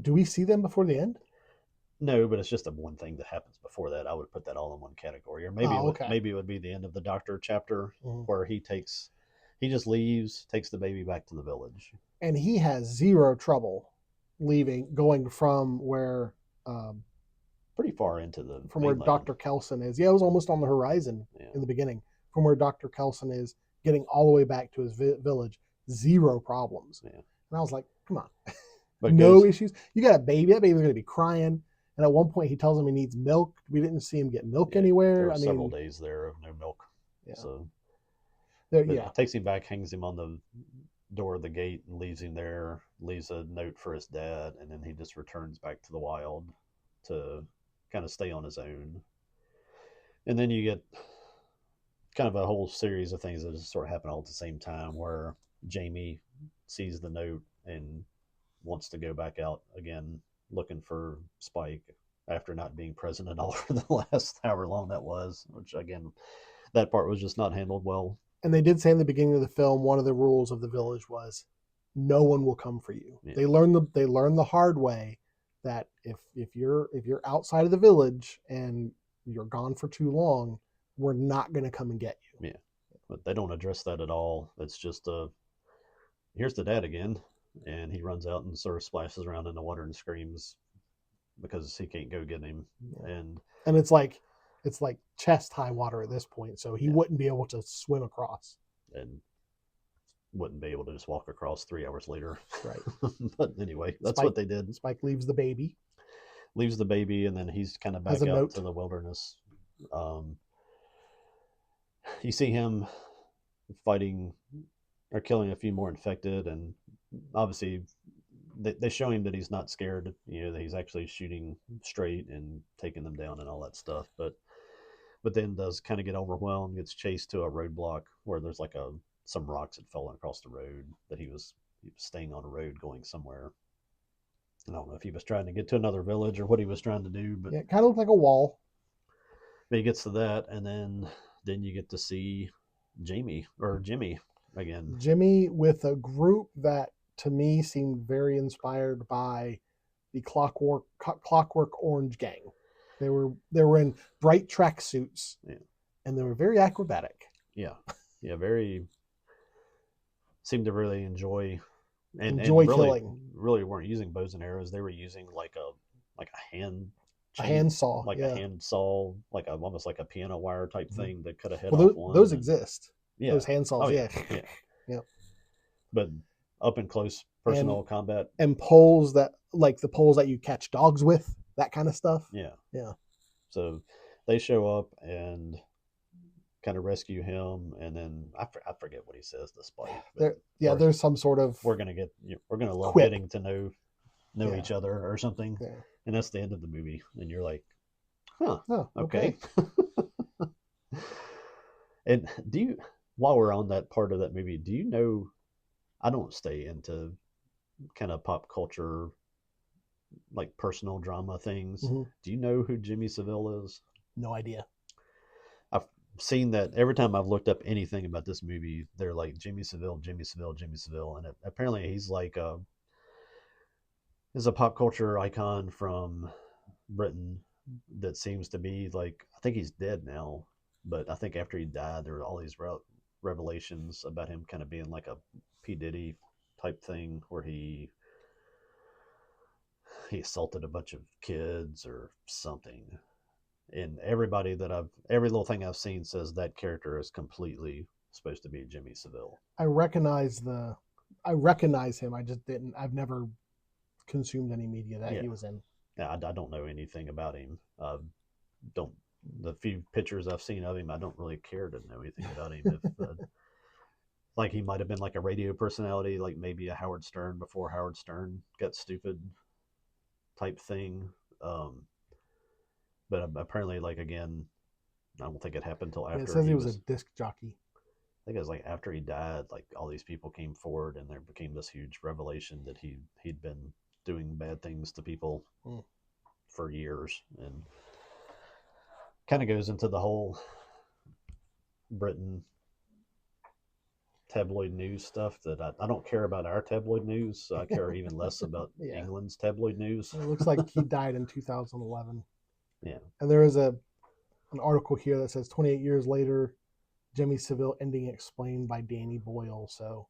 do we see them before the end? No, but it's just a one thing that happens before that. I would put that all in one category. Or maybe maybe it would be the end of the doctor chapter, where he just leaves, takes the baby back to the village. And he has zero trouble going from where pretty far into from mainland. Where Dr. Kelson is. Yeah, it was almost on the horizon in the beginning. From where Dr. Kelson is, getting all the way back to his village, zero problems. Yeah. And I was like, come on. No issues. You got a baby. That baby's going to be crying. And at one point, he tells him he needs milk. We didn't see him get milk anywhere. There were several days there of no milk. Yeah. So, it takes him back, hangs him on the door of the gate, and leaves him there. Leaves a note for his dad, and then he just returns back to the wild to kind of stay on his own. And then you get kind of a whole series of things that just sort of happen all at the same time, where Jamie sees the note and wants to go back out again looking for Spike after not being present at all for the last however long that was, which again, that part was just not handled well. And they did say in the beginning of the film, one of the rules of the village was no one will come for you. Yeah. They learned the hard way that if you're outside of the village and you're gone for too long, we're not going to come and get you. Yeah. But they don't address that at all. It's just here's the dad again. And he runs out and sort of splashes around in the water and screams because he can't go get him. Yeah. And it's like chest high water at this point, so he wouldn't be able to swim across. And wouldn't be able to just walk across 3 hours later. Right. But anyway, that's what they did. Spike leaves the baby, and then he's kind of back out to the wilderness. You see him fighting or killing a few more infected, and obviously they show him that he's not scared, that he's actually shooting straight and taking them down and all that stuff. But then does kind of get overwhelmed, gets chased to a roadblock where there's like some rocks had fallen across the road, that he was staying on a road going somewhere. I don't know if he was trying to get to another village or what he was trying to do, but it kind of looked like a wall. But he gets to that, and then then you get to see Jimmy again. Jimmy with a group that to me seemed very inspired by the Clockwork Orange gang. They were in bright tracksuits, Yeah. and they were very acrobatic. Yeah, very seemed to really enjoy and Enjoy really killing. really weren't using bows and arrows. They were using like a hand A hand saw, like yeah. a hand saw, like almost like a piano wire type thing that cut a head Well, off one. those exist. Yeah, Those hand saws, oh yeah, yeah. yeah. Yep. But up and close personal combat and poles that like the poles that you catch dogs with, that kind of stuff. Yeah. Yeah. So they show up and kind of rescue him, and then I forget what he says to Spike. There's some sort of we're gonna love quip. getting to know each other or something, and that's the end of the movie, and you're like, huh, okay. And while we're on that part of that movie, do you know? I don't stay into kind of pop culture, like personal drama things. Mm-hmm. Do you know who Jimmy Savile is? No idea. I've seen that every time I've looked up anything about this movie, they're like Jimmy Savile, Jimmy Savile, Jimmy Savile, and apparently he's like is a pop culture icon from Britain that seems to be like, I think he's dead now, but I think after he died, there were all these revelations about him kind of being like a P. Diddy type thing where he assaulted a bunch of kids or something. And every little thing I've seen says that character is completely supposed to be Jimmy Savile. I recognize him. I've never consumed any media that he was in. Yeah, I don't know anything about him. The few pictures I've seen of him, I don't really care to know anything about him. If like he might have been like a radio personality, like maybe a Howard Stern before Howard Stern got stupid type thing. But apparently, like, again, I don't think it happened until after. It says he was a disc jockey. I think it was like after he died, like all these people came forward, and there became this huge revelation that he'd been doing bad things to people for years, and kind of goes into the whole Britain tabloid news stuff that I don't care about our tabloid news, so I care even less about England's tabloid news. It looks like he died in 2011. Yeah. And there is an article here that says 28 years later, Jimmy Savile ending explained by Danny Boyle. So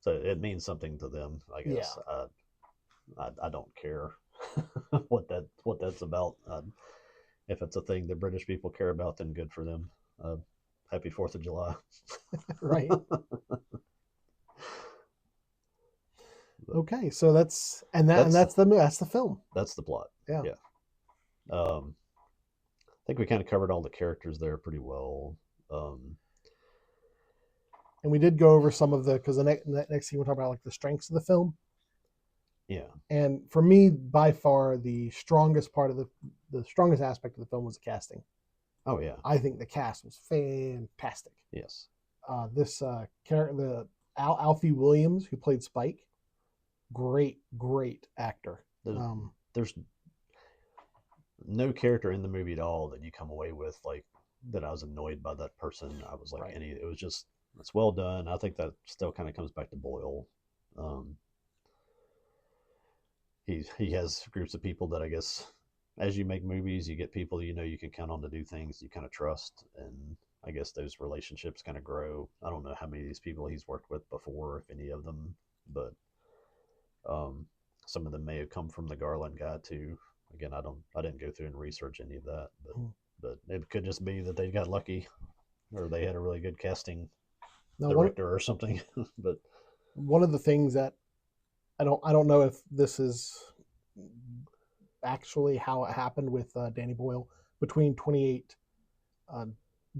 it means something to them, I guess. Yeah. I don't care what that's about. If it's a thing that British people care about, then good for them. Happy 4th of July. Right. Okay, so that's the film. That's the plot. Yeah. I think we kind of covered all the characters there pretty well. And we did go over some of because the next thing we'll talk about like the strengths of the film. Yeah. And for me, by far, the strongest part of the strongest aspect of the film was the casting. Oh yeah. I think the cast was fantastic. Yes. This character, the Alfie Williams, who played Spike, great actor. There's no character in the movie at all that you come away with like that I was annoyed by that person. I was like, it was just, it's well done. I think that still kind of comes back to Boyle. He has groups of people that I guess as you make movies, you get people you can count on to do things you kind of trust, and I guess those relationships kind of grow. I don't know how many of these people he's worked with before, if any of them, but some of them may have come from the Garland guy too. Again, I didn't go through and research any of that, but it could just be that they got lucky, or they had a really good casting director or something. But one of the things that I don't know if this is actually how it happened with Danny Boyle between 28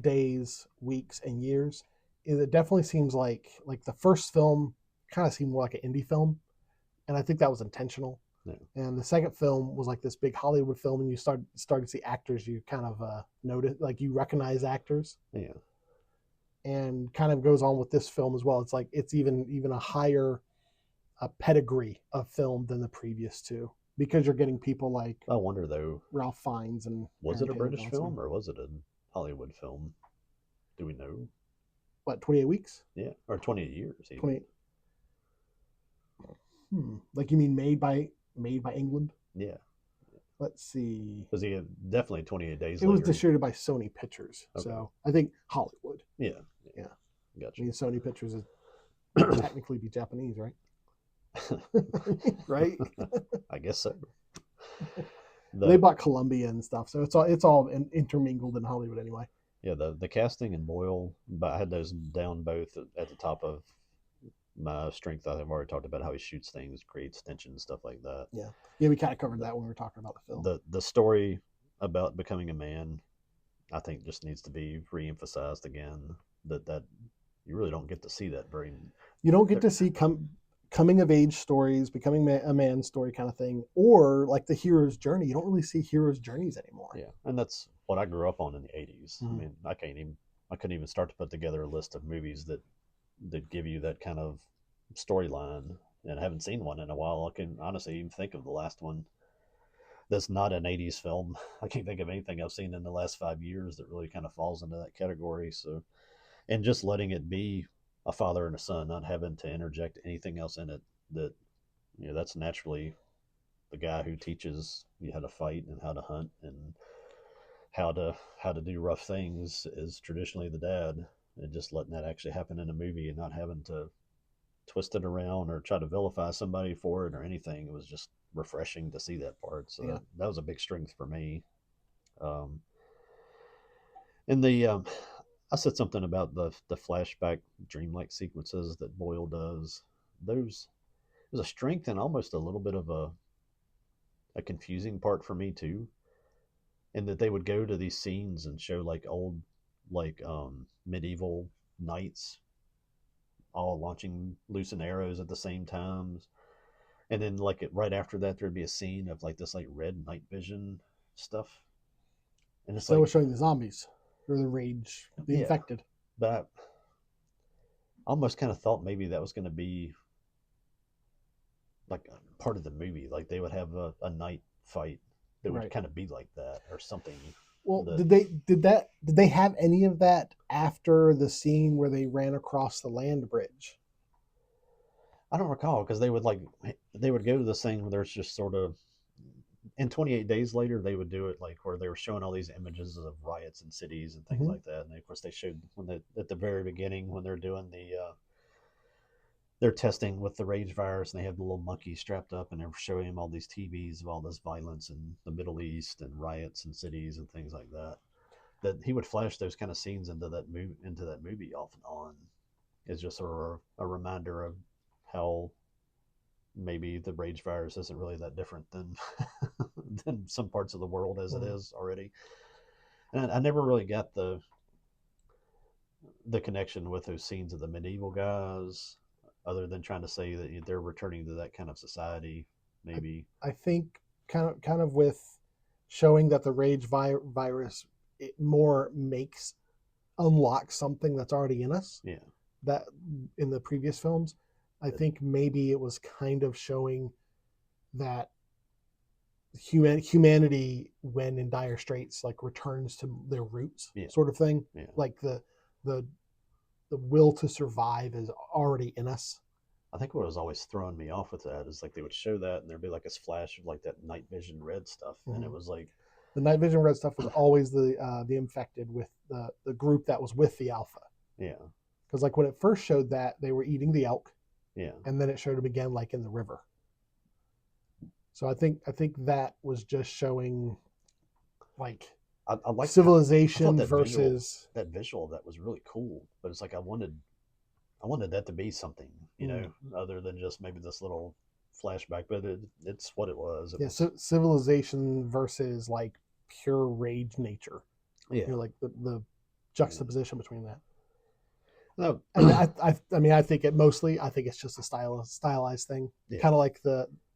days, weeks, and years. Is it definitely seems like the first film kind of seemed more like an indie film, and I think that was intentional. Yeah. And the second film was like this big Hollywood film, and you start to see actors you kind of notice, like you recognize actors. Yeah. And kind of goes on with this film as well. It's like it's even a higher pedigree of film than the previous two, because you're getting people like, I wonder though, Ralph Fiennes and was it a British film or was it a Hollywood film? Do we know? What, 28 weeks? Yeah, or 28 years. Even. 28. Like you mean made by England? Yeah. Let's see. Because he had definitely 28 days It later. was distributed by Sony Pictures, Okay. so I think Hollywood. Yeah. I Gotcha. mean, Sony Pictures is technically be Japanese, right? Right? I guess so. They bought Columbia and stuff, so it's all intermingled in Hollywood anyway. Yeah, the casting and Boyle, but I had those down both at the top of my strength. I've already talked about how he shoots things, creates tension, stuff like that. Yeah, we kind of covered that when we were talking about the film. The story about becoming a man, I think, just needs to be reemphasized again. That you really don't get to see that very. You don't get to see coming of age stories, becoming a man story kind of thing, or like the hero's journey. You don't really see hero's journeys anymore. Yeah, and that's what I grew up on in the '80s. Mm-hmm. I mean, I couldn't even start to put together a list of movies that give you that kind of storyline, and I haven't seen one in a while. I can honestly even think of the last one that's not an '80s film. I can't think of anything I've seen in the last 5 years that really kind of falls into that category. So, and just letting it be a father and a son, not having to interject anything else in it. That that's naturally the guy who teaches you how to fight and how to hunt and how to do rough things is traditionally the dad, and just letting that actually happen in a movie and not having to twist it around or try to vilify somebody for it or anything. It was just refreshing to see that part. So that was a big strength for me. And I said something about the flashback dreamlike sequences that Boyle does. There's a strength and almost a little bit of a confusing part for me too, and that they would go to these scenes and show like old medieval knights all launching loosened arrows at the same times, and then like right after that there'd be a scene of like this like red night vision stuff, and it's so it was showing the zombies or the rage, the infected. But I almost kind of thought maybe that was going to be like a part of the movie, like they would have a night fight that would kind of be like that or something. Well, did they have any of that after the scene where they ran across the land bridge? I don't recall, because they would go to this thing where there's just sort of, and 28 days later they would do it like where they were showing all these images of riots in cities and things like that. And of course they showed at the very beginning when they're doing they're testing with the rage virus, and they have the little monkey strapped up, and they're showing him all these TVs of all this violence in the Middle East and riots in cities and things like that. That he would flash those kind of scenes into that movie off and on, is just sort of a reminder of how maybe the rage virus isn't really that different than than some parts of the world as it is already. And I never really got the connection with those scenes of the medieval guys, other than trying to say that they're returning to that kind of society. Maybe I think kind of with showing that the rage virus it more unlocks something that's already in us. Yeah. That in the previous films, I think maybe it was kind of showing that humanity, when in dire straits, like returns to their roots, sort of thing. Yeah. Like the will to survive is already in us. I think what was always throwing me off with that is like they would show that and there'd be like a flash of like that night vision red stuff, and it was like the night vision red stuff was always the infected with the group that was with the alpha. Yeah. Because like when it first showed that, they were eating the elk. Yeah. And then it showed them again like in the river. So I think that was just showing like I like civilization that versus that visual that was really cool, but it's like I wanted that to be something, other than just maybe this little flashback, but it's what it was. So civilization versus like pure rage nature. Yeah. Like the juxtaposition between that. No. I mean, I think it's just a stylized thing. Yeah. Kind of like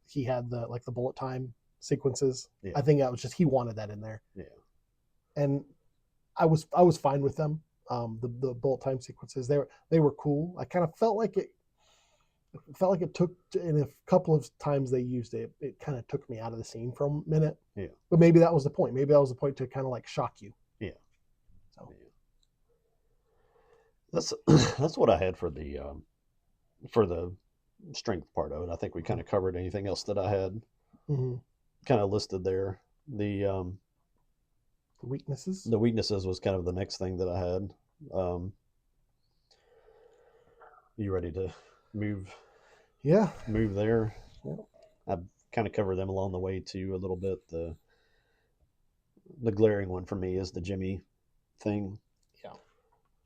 he had the bullet time sequences. Yeah. I think that was just, he wanted that in there. Yeah. And I was fine with them. The bullet time sequences, they were cool. I kind of felt like it took, and a couple of times they used it, it kind of took me out of the scene for a minute. Yeah. But maybe that was the point. Maybe that was the point to kind of like shock you. Yeah. So. That's that's what I had for the strength part of it. I think we kind of covered anything else that I had Mm-hmm. kind of listed there. The weaknesses. The weaknesses was kind of the next thing that I had. Um, you ready to move Yeah. move there? Yeah. I kind of covered them along the way too a little bit. The glaring one for me is the Jimmy thing. Yeah.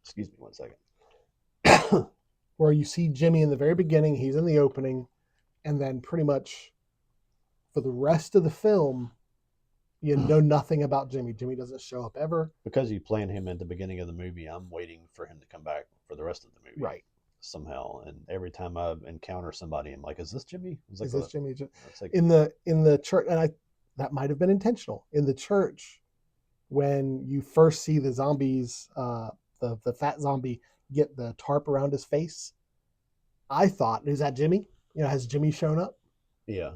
Excuse me one second. Where you see Jimmy in the very beginning, he's in the opening, and then pretty much for the rest of the film, you know nothing about Jimmy. Jimmy doesn't show up ever. Because you plan him at the beginning of the movie, I'm waiting for him to come back for the rest of the movie. Right. Somehow, and every time I encounter somebody, I'm like, "Is this Jimmy?" It's like, Is this Jimmy? it's like In the church, and that might have been intentional. In the church, when you first see the zombies, the fat zombie get the tarp around his face, I thought, is that Jimmy? Has Jimmy shown up? yeah,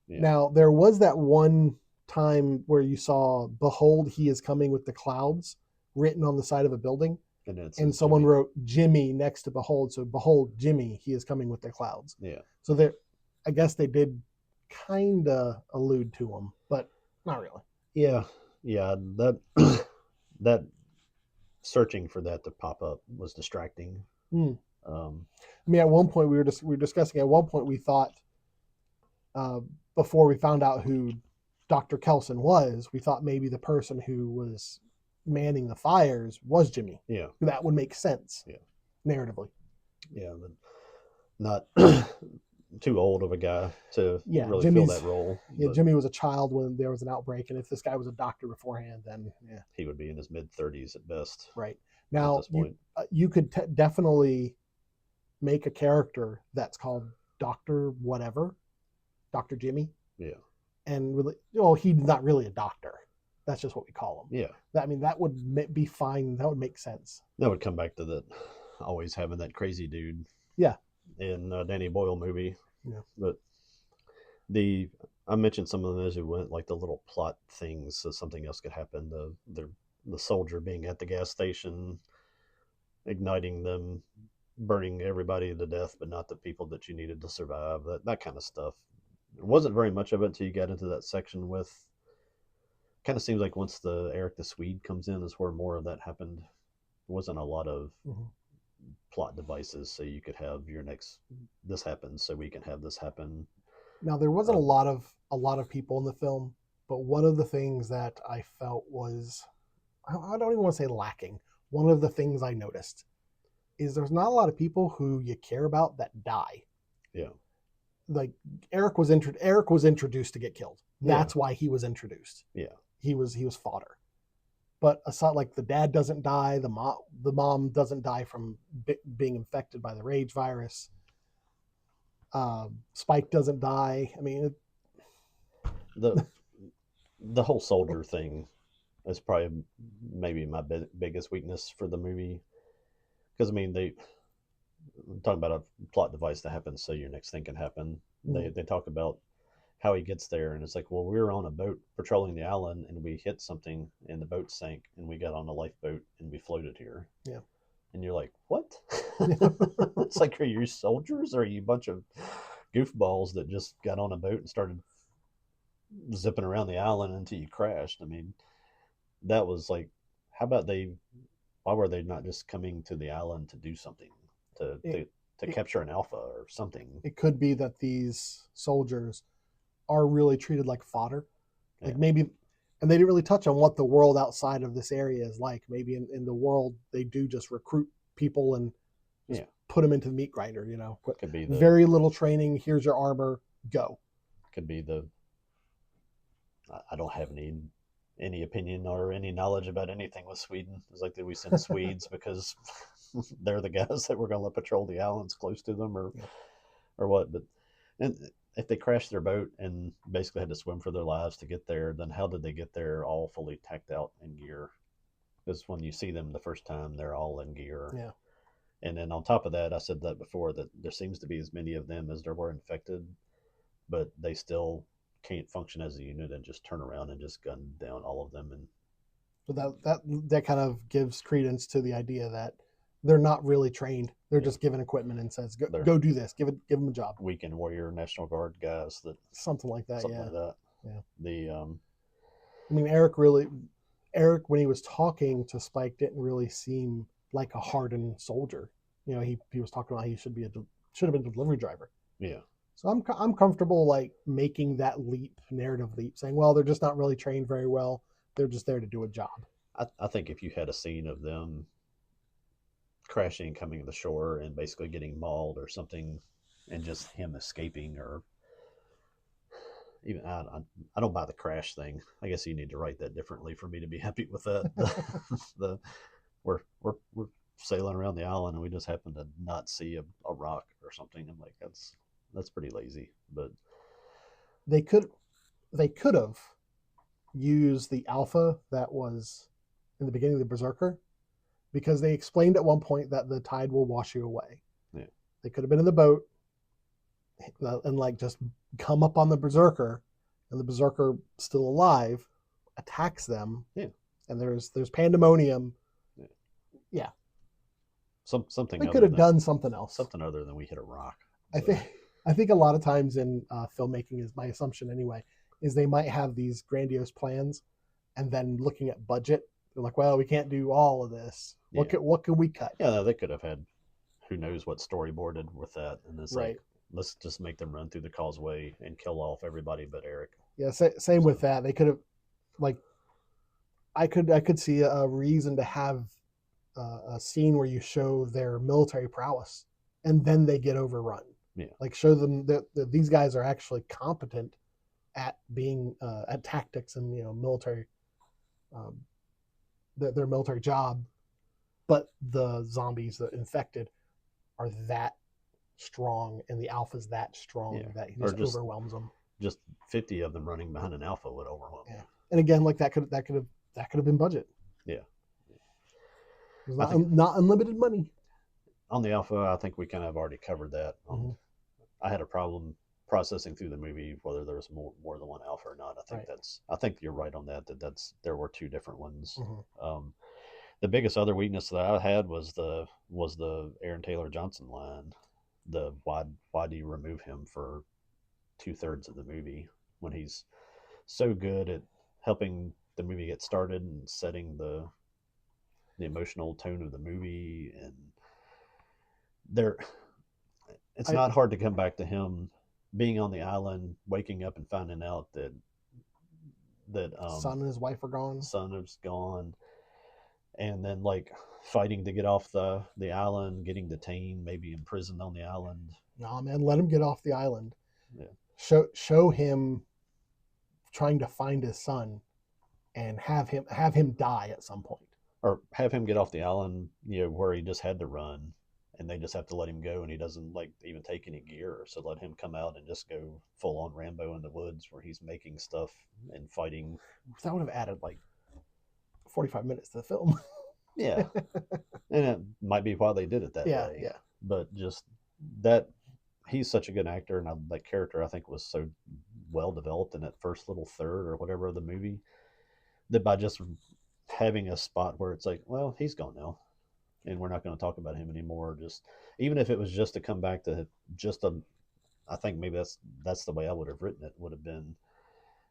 yeah, Now, there was that one time where you saw, "Behold, he is coming with the clouds," written on the side of a building, and it and says someone Jimmy. wrote Jimmy next to "Behold." So, "Behold, Jimmy, he is coming with the clouds." Yeah, So, there, I guess they did kind of allude to him, but not really. yeah, yeah. That that searching for that to pop up was distracting. Hmm. Um, I mean, at one point we were discussing. At one point, we thought uh, before we found out who Dr. Kelson was, we thought maybe the person who was manning the fires was Jimmy. yeah, That would make sense, yeah, narratively. yeah, but not too old of a guy to Yeah, really fill that role. But Jimmy was a child when there was an outbreak, and if this guy was a doctor beforehand, then yeah, he would be in his mid-30s at best right. at Now this point. you could definitely make a character that's called Doctor whatever, Doctor Jimmy, Yeah, and really, well, he's not really a doctor. That's just what we call him. yeah. I mean, that would be fine. That would make sense. That would come back to that always having that crazy dude Yeah. in a Danny Boyle movie. Yeah. But the I mentioned some of them as we went, like the little plot things, so something else could happen. The soldier being at the gas station, igniting them, burning everybody to death, but not the people that you needed to survive. That kind of stuff. There wasn't very much of it until you got into that section with. Kind of seems like once the Eric the Swede comes in is where more of that happened. There wasn't a lot of Mm-hmm. plot devices, so you could have your next this happens, so we can have this happen. Now there wasn't Uh, a lot of people in the film, but one of the things that I felt was, I don't even want to say lacking. One of the things I noticed is there's not a lot of people who you care about that die. yeah, Like Eric was introduced to get killed. That's why he was introduced. yeah, He was fodder. But aside, like the dad doesn't die, the mom doesn't die from being infected by the rage virus. Spike doesn't die. I mean, the the whole soldier thing is probably maybe my biggest weakness for the movie, because I mean they talk about a plot device that happens so your next thing can happen. They talk about how he gets there, and it's like, well, we were on a boat patrolling the island and we hit something and the boat sank and we got on a lifeboat and we floated here. yeah. And you're like, what? It's like, are you soldiers or are you a bunch of goofballs that just got on a boat and started zipping around the island until you crashed? I mean, that was like, how about why were they not just coming to the island to do something, to, It, to, to capture an alpha or something? it could be that these soldiers are really treated like fodder. Like Yeah. maybe, and they didn't really touch on what the world outside of this area is like. Maybe in the world, they do just recruit people and just put them into the meat grinder, Could be very little training. Here's your armor, go. Could be I don't have any opinion or any knowledge about anything with Sweden. It's like that we send Swedes because they're the guys that we're going to patrol the islands close to them, or what. But and if they crashed their boat and basically had to swim for their lives to get there, then how did they get there all fully tacked out in gear? Because when you see them the first time, they're all in gear. Yeah. And then on top of that, I said that before, that there seems to be as many of them as there were infected, but they still can't function as a unit and just turn around and just gun down all of them. And So that kind of gives credence to the idea that they're not really trained. They're Yeah. just given equipment and says, They're go do this. Give them a job. weekend warrior National Guard guys that Something like that. something Yeah. like that. Yeah. The I mean, Eric, when he was talking to Spike, didn't really seem like a hardened soldier. You know, he was talking about he should have been a delivery driver. yeah. So I'm comfortable like making that narrative leap, saying, well, they're just not really trained very well. They're just there to do a job. I think if you had a scene of them crashing, coming to the shore, and basically getting mauled or something, and just him escaping, or even I don't buy the crash thing. I guess you need to write that differently for me to be happy with that. The we're sailing around the island and we just happen to not see a rock or something. I'm like, that's pretty lazy. But They could have used the alpha that was in the beginning of the Berserker, because they explained at one point that the tide will wash you away. yeah, They could have been in the boat and like just come up on the Berserker, and the Berserker still alive attacks them. Yeah. And there's pandemonium. Yeah. Yeah. Something They other could have than- done something else. something other than we hit a rock. I think a lot of times in filmmaking, is my assumption anyway, is they might have these grandiose plans, and then looking at budget, they're like, well, we can't do all of this. Yeah. What can we cut? Yeah, they could have had who knows what storyboarded with that, and it's Right. like, let's just make them run through the causeway and kill off everybody but Eric. Yeah, same with that. They could have, like, I could see a reason to have a scene where you show their military prowess, and then they get overrun. Yeah. Like, show them that these guys are actually competent at being at tactics and military, their military job, but the zombies, the infected, are that strong, and the alpha's that strong that he just overwhelms them. Just 50 of them running behind an alpha would overwhelm. Yeah. And again, like that could have been budget. Yeah. It was not unlimited money. On the alpha, I think we kind of already covered that. Mm-hmm. I had a problem processing through the movie whether there was more than one alpha or not. I think you're right on that. There were two different ones. Mm-hmm. The biggest other weakness that I had was the Aaron Taylor Johnson line. The why do you remove him for 2/3 of the movie when he's so good at helping the movie get started and setting the emotional tone of the movie, and it's not hard to come back to him being on the island, waking up and finding out that son and his wife are gone. Son is gone, and then like fighting to get off the island, getting detained, maybe imprisoned on the island. No, man, let him get off the island. Yeah. Show him trying to find his son, and have him die at some point, or have him get off the island, where he just had to run, and they just have to let him go, and he doesn't like even take any gear, so let him come out and just go full on Rambo in the woods where he's making stuff and fighting. That would have added like 45 minutes to the film. Yeah. And it might be why they did it that way. Yeah. But just that, he's such a good actor, and that character I think was so well developed in that first little third or whatever of the movie, that by just having a spot where it's like, well, he's gone now, and we're not going to talk about him anymore. Just even if it was just to come back to I think maybe that's the way I would have written it. Would have been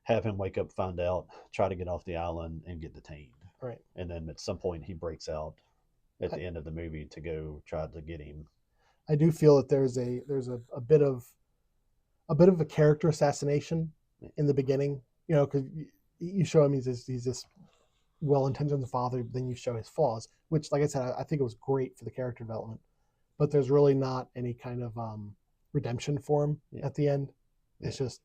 have him wake up, find out, try to get off the island, and get detained. Right. And then at some point he breaks out at the end of the movie to go try to get him. I do feel that there's a bit of a character assassination in the beginning, because you show him he's this well-intentioned father, then you show his flaws, which, like I said, I think it was great for the character development, but there's really not any kind of redemption for him at the end. It's just,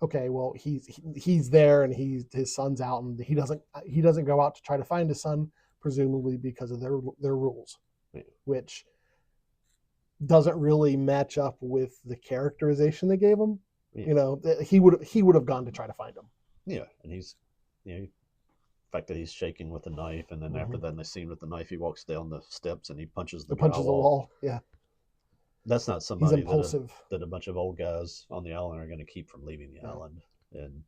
okay, well, he's there, and his son's out, and he doesn't go out to try to find his son, presumably because of their rules, which doesn't really match up with the characterization they gave him. He would have gone to try to find him. Yeah, and he's, the fact that he's shaking with a knife, and then after that, in the scene with the knife, he walks down the steps and he punches the wall. Yeah, that's not somebody he's impulsive that a bunch of old guys on the island are going to keep from leaving the island. And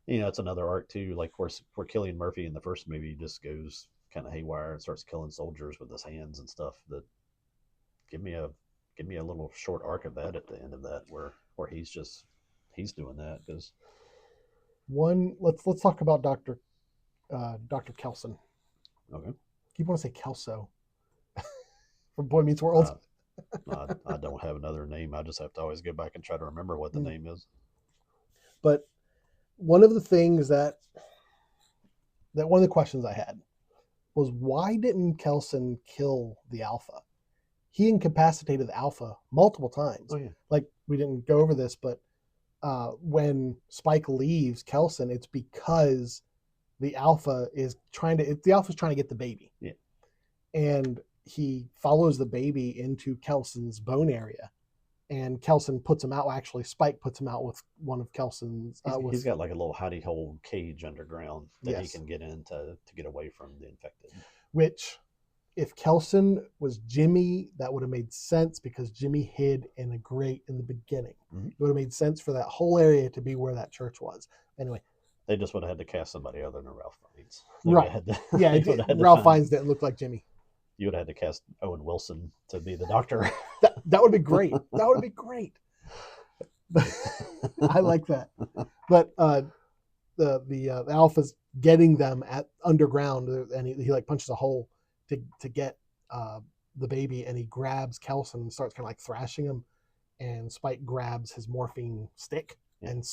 it's another arc too, like where Cillian Murphy in the first movie just goes kind of haywire and starts killing soldiers with his hands and stuff. That give me a little short arc of that at the end of that where he's doing that because let's talk about Dr. Kelson. okay. Keep want to say Kelso from Boy Meets World. I don't have another name. I just have to always go back and try to remember what the name is. But one of the things that one of the questions I had was, why didn't Kelson kill the Alpha? He incapacitated the Alpha multiple times. Oh, yeah. Like, we didn't go over this, but when Spike leaves Kelson, it's because the Alpha's trying to get the baby. Yeah. And he follows the baby into Kelson's bone area, and Kelson puts him out. Actually, Spike puts him out with one of Kelson's. He's got like a little hidey hole cage underground that he can get in to get away from the infected. Which, if Kelson was Jimmy, that would have made sense because Jimmy hid in a grate in the beginning. Mm-hmm. It would have made sense for that whole area to be where that church was. Anyway, they just would have had to cast somebody other than Ralph Fiennes. Right. Ralph Fiennes didn't look like Jimmy. You would have had to cast Owen Wilson to be the doctor. That would be great. That would be great. I like that. But the Alpha's getting them at underground, and he like punches a hole to get the baby, and he grabs Kelson and starts kind of like thrashing him, and Spike grabs his morphine stick and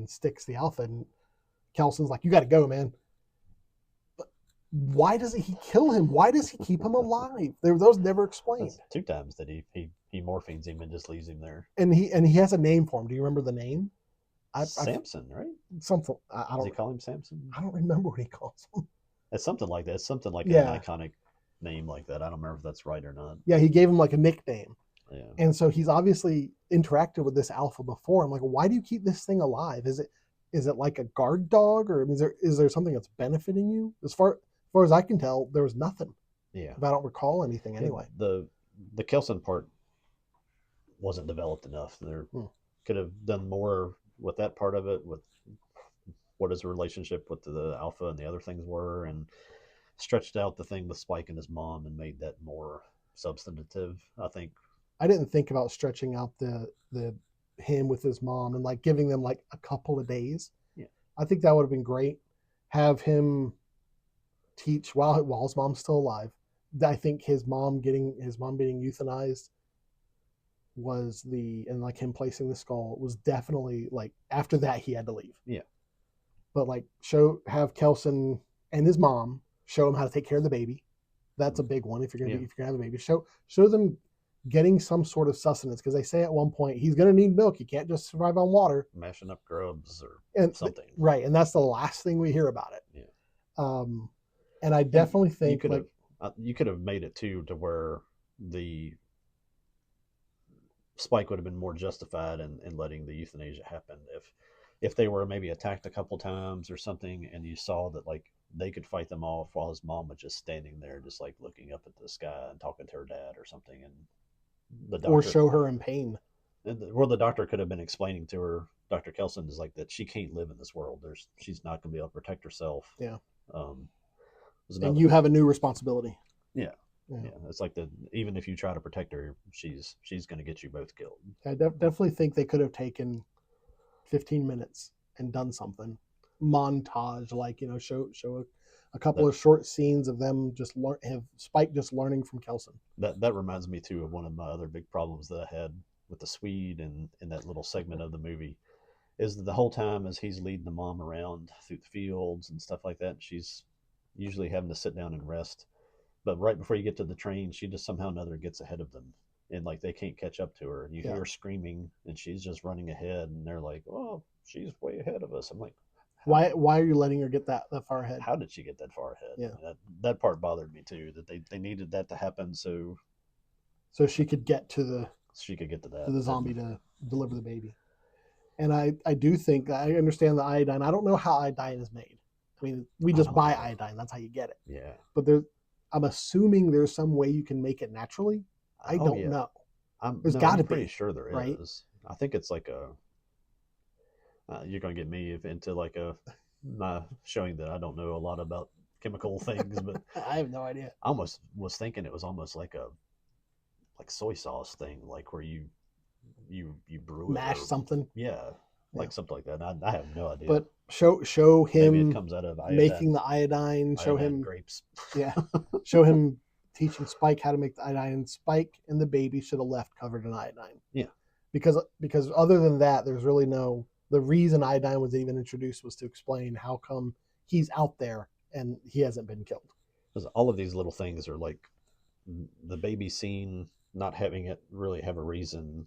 sticks the Alpha, and Kelson's like, "You got to go, man." Why doesn't he kill him? Why does he keep him alive? Those never explained. That's 2 times that he morphines him and just leaves him there. And he has a name for him. Do you remember the name? Samson, right? Something. Does he call him Samson? I don't remember what he calls him. It's something like that. It's something like an iconic name like that. I don't remember if that's right or not. Yeah, he gave him like a nickname. Yeah. And so he's obviously interacted with this Alpha before. I'm like, why do you keep this thing alive? Is it like a guard dog, or is there something that's benefiting you? As far as I can tell, there was nothing. Yeah. If I don't recall anything anyway. The Kelson part wasn't developed enough. There could have done more with that part of it, with what his relationship with the Alpha and the other things were, and stretched out the thing with Spike and his mom and made that more substantive, I think. I didn't think about stretching out the him with his mom and like giving them like a couple of days. Yeah. I think that would have been great. Have him teach while his mom's still alive. I think his mom being euthanized and like him placing the skull was definitely like, after that he had to leave. Yeah. But like have Kelson and his mom show him how to take care of the baby. That's a big one. If you're gonna have a baby, show them getting some sort of sustenance, because they say at one point he's gonna need milk. He can't just survive on water. Mashing up grubs or something. Right, and that's the last thing we hear about it. Yeah. And I definitely think you could have made it too to where the Spike would have been more justified in letting the euthanasia happen if they were maybe attacked a couple times or something, and you saw that like they could fight them off while his mom was just standing there, just like looking up at the sky and talking to her dad or something, and the doctor, or show her in pain. Where the doctor could have been explaining to her, Dr. Kelson, is like that she can't live in this world. She's not going to be able to protect herself. Yeah. And you have a new responsibility. Yeah. Yeah. It's like even if you try to protect her, she's going to get you both killed. I definitely think they could have taken 15 minutes and done something montage, like, show a couple of short scenes of them have Spike just learning from Kelson. That reminds me too of one of my other big problems that I had with the Swede and in that little segment of the movie, is that the whole time as he's leading the mom around through the fields and stuff like that, she's usually having to sit down and rest. But right before you get to the train, she just somehow or another gets ahead of them, and like they can't catch up to her. And you hear her screaming, and she's just running ahead, and they're like, "Oh, she's way ahead of us." I'm like, why are you letting her get that far ahead? How did she get that far ahead? Yeah, that part bothered me too. That they needed that to happen so she could get to the zombie to deliver the baby. And I do think, I understand the iodine. I don't know how iodine is made. I mean, we just buy iodine. That's how you get it. Yeah. But I'm assuming there's some way you can make it naturally. I don't know. There's got to be. I'm pretty sure there right? is. I think it's like you're going to get me into like my showing that I don't know a lot about chemical things, but I have no idea. I almost was thinking it was almost like a soy sauce thing, like where you brew it, Mash or something. yeah, Yeah. like something like that. I have no idea. But show Maybe it him comes out of making the iodine. Show iodine him, grapes. yeah, show him teaching Spike how to make the iodine. And Spike and the baby should have left covered in iodine. Yeah, Because other than that, there's really no. The reason iodine was even introduced was to explain how come he's out there and he hasn't been killed. because all of these little things are like the baby scene, not having it really have a reason,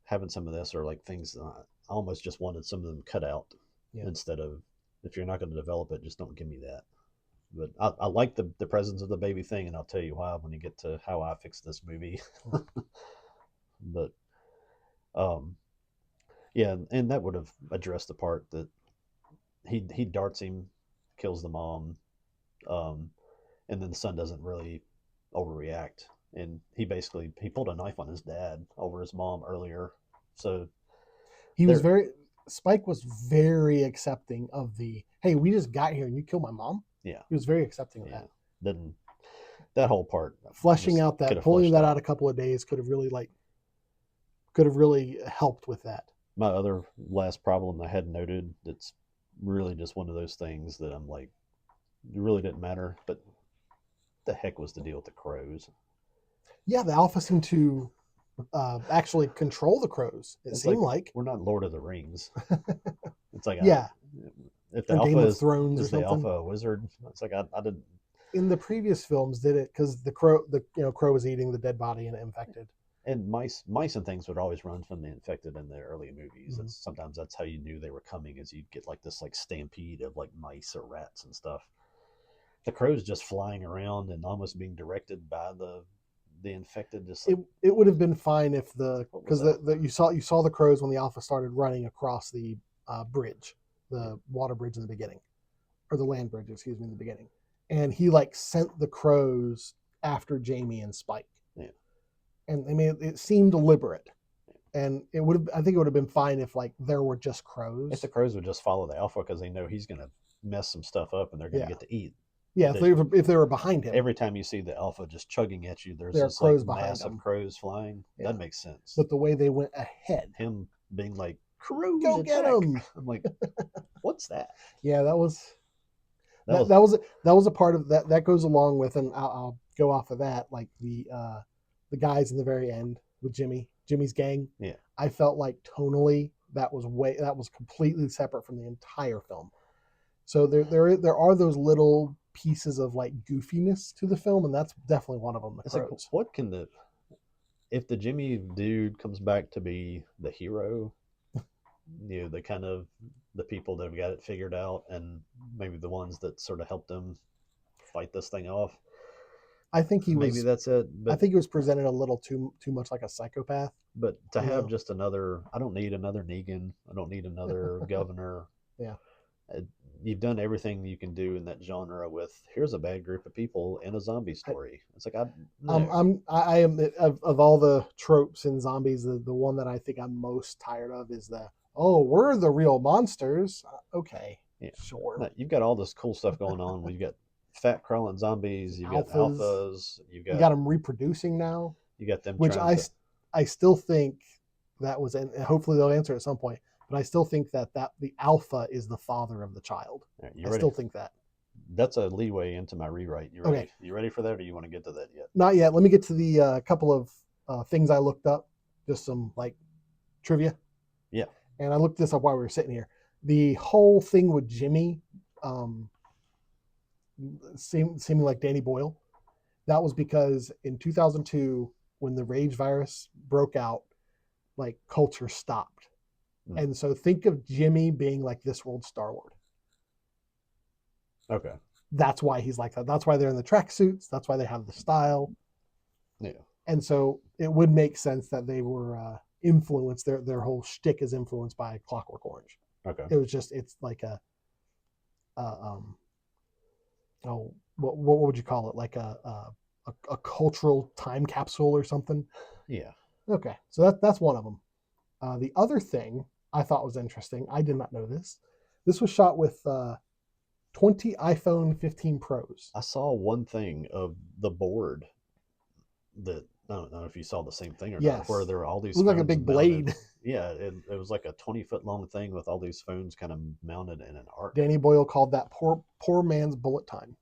having some of this are like things that I almost just wanted some of them cut out, Yeah. instead of, if you're not going to develop it, just don't give me that. But I like the presence of the baby thing, and I'll tell you why when you get to how I fixed this movie. But um, yeah, and that would have addressed the part that he darts him, kills the mom, um, and then the son doesn't really overreact, and he pulled a knife on his dad over his mom earlier, so He was there, very Spike was very accepting of the hey, we just got here and you killed my mom. yeah, He was very accepting of yeah. that. Then that whole part, Fleshing out could that have pulling fleshed that out. out a couple of days could have really helped with that. My other last problem I had noted, that's really just one of those things that I'm like, it really didn't matter, but the heck was the deal with the crows? Yeah, the alpha seemed to actually control the crows. It It's seemed like like we're not Lord of the Rings. It's like yeah, if the or alpha Game of Thrones or is the something. alpha a wizard? It's like I didn't. In the previous films, did it because the crow was eating the dead body and it infected. And mice and things would always run from the infected in the early movies. Mm-hmm. Sometimes that's how you knew they were coming, is you'd get like this like stampede of like mice or rats and stuff. The crows just flying around and almost being directed by the infected, just like, It would have been fine if what was because that? you saw the crows when the alpha started running across the bridge, Yeah. the water bridge in the beginning, or the land bridge, excuse me, in the beginning, and he like sent the crows after Jamie and Spike, Yeah. and I mean it seemed deliberate, and it would have I think it would have been fine if like there were just If crows. the crows would just follow the alpha, because they know he's going to mess some stuff up and they're going to Yeah, get to eat. yeah. If they were behind him, Every time you see the alpha just chugging at you, there's there are this like crows behind mass of him. crows flying. Yeah. That makes sense. But the way they went ahead, Him being like, crows go attack. get them. I'm like, what's that? Yeah, that was That was that was a part of that goes along with, and I'll go off of that, like the guys in the very end with Jimmy's gang. Yeah. I felt like tonally that was completely separate from the entire film. So there are those little pieces of like goofiness to the film, and that's definitely one of them. The It's like, crows. what can the if the Jimmy dude comes back to be the hero, the kind of the people that have got it figured out, and maybe the ones that sort of helped them fight this thing off. I think Maybe that's it. I But think he was presented a little too much like a psychopath. to You have know? just another, I don't need another Negan. I don't need another governor. Yeah. Uh, You've done everything you can do in that genre with, here's a bad group of people in a zombie story. It's like, no. I am of all the tropes in zombies, the one that I think I'm most tired of is we're the real monsters. Okay, Yeah. sure. No, you've got all this cool stuff going on. We've got fat crawling zombies. You've got Alphas. alphas. You got them reproducing now, you got them which trying to. I still think that was, and hopefully they'll answer at some point. But I still think that the alpha is the father of the child. All right, I still think that. That's a leeway into my rewrite. You ready? Okay. You ready for that, or you want to get to that yet? Not yet. Let me get to the couple of things I looked up, just some like trivia. Yeah. And I looked this up while we were sitting here. The whole thing with Jimmy seeming like Danny Boyle, that was because in 2002, when the rage virus broke out, like culture stopped. And so think of Jimmy being like this world Star-Lord. Okay. That's why he's like that. That's why they're in the tracksuits. That's why they have the style. Yeah. And so it would make sense that they were influenced. Their whole shtick is influenced by Clockwork Orange. Okay. It's like what would you call it? Like a cultural time capsule or something. Yeah. Okay, so that's one of them. The other thing I thought was interesting, I did not know this. This was shot with 20 iPhone 15 Pros. I saw one thing of the board that I don't know if you saw the same thing or not, where Yes. there were all It these looked like a phones big mounted. blade. Yeah, it was like a 20-foot long thing with all these phones kind of mounted in an arc. Danny Boyle called that poor man's bullet time.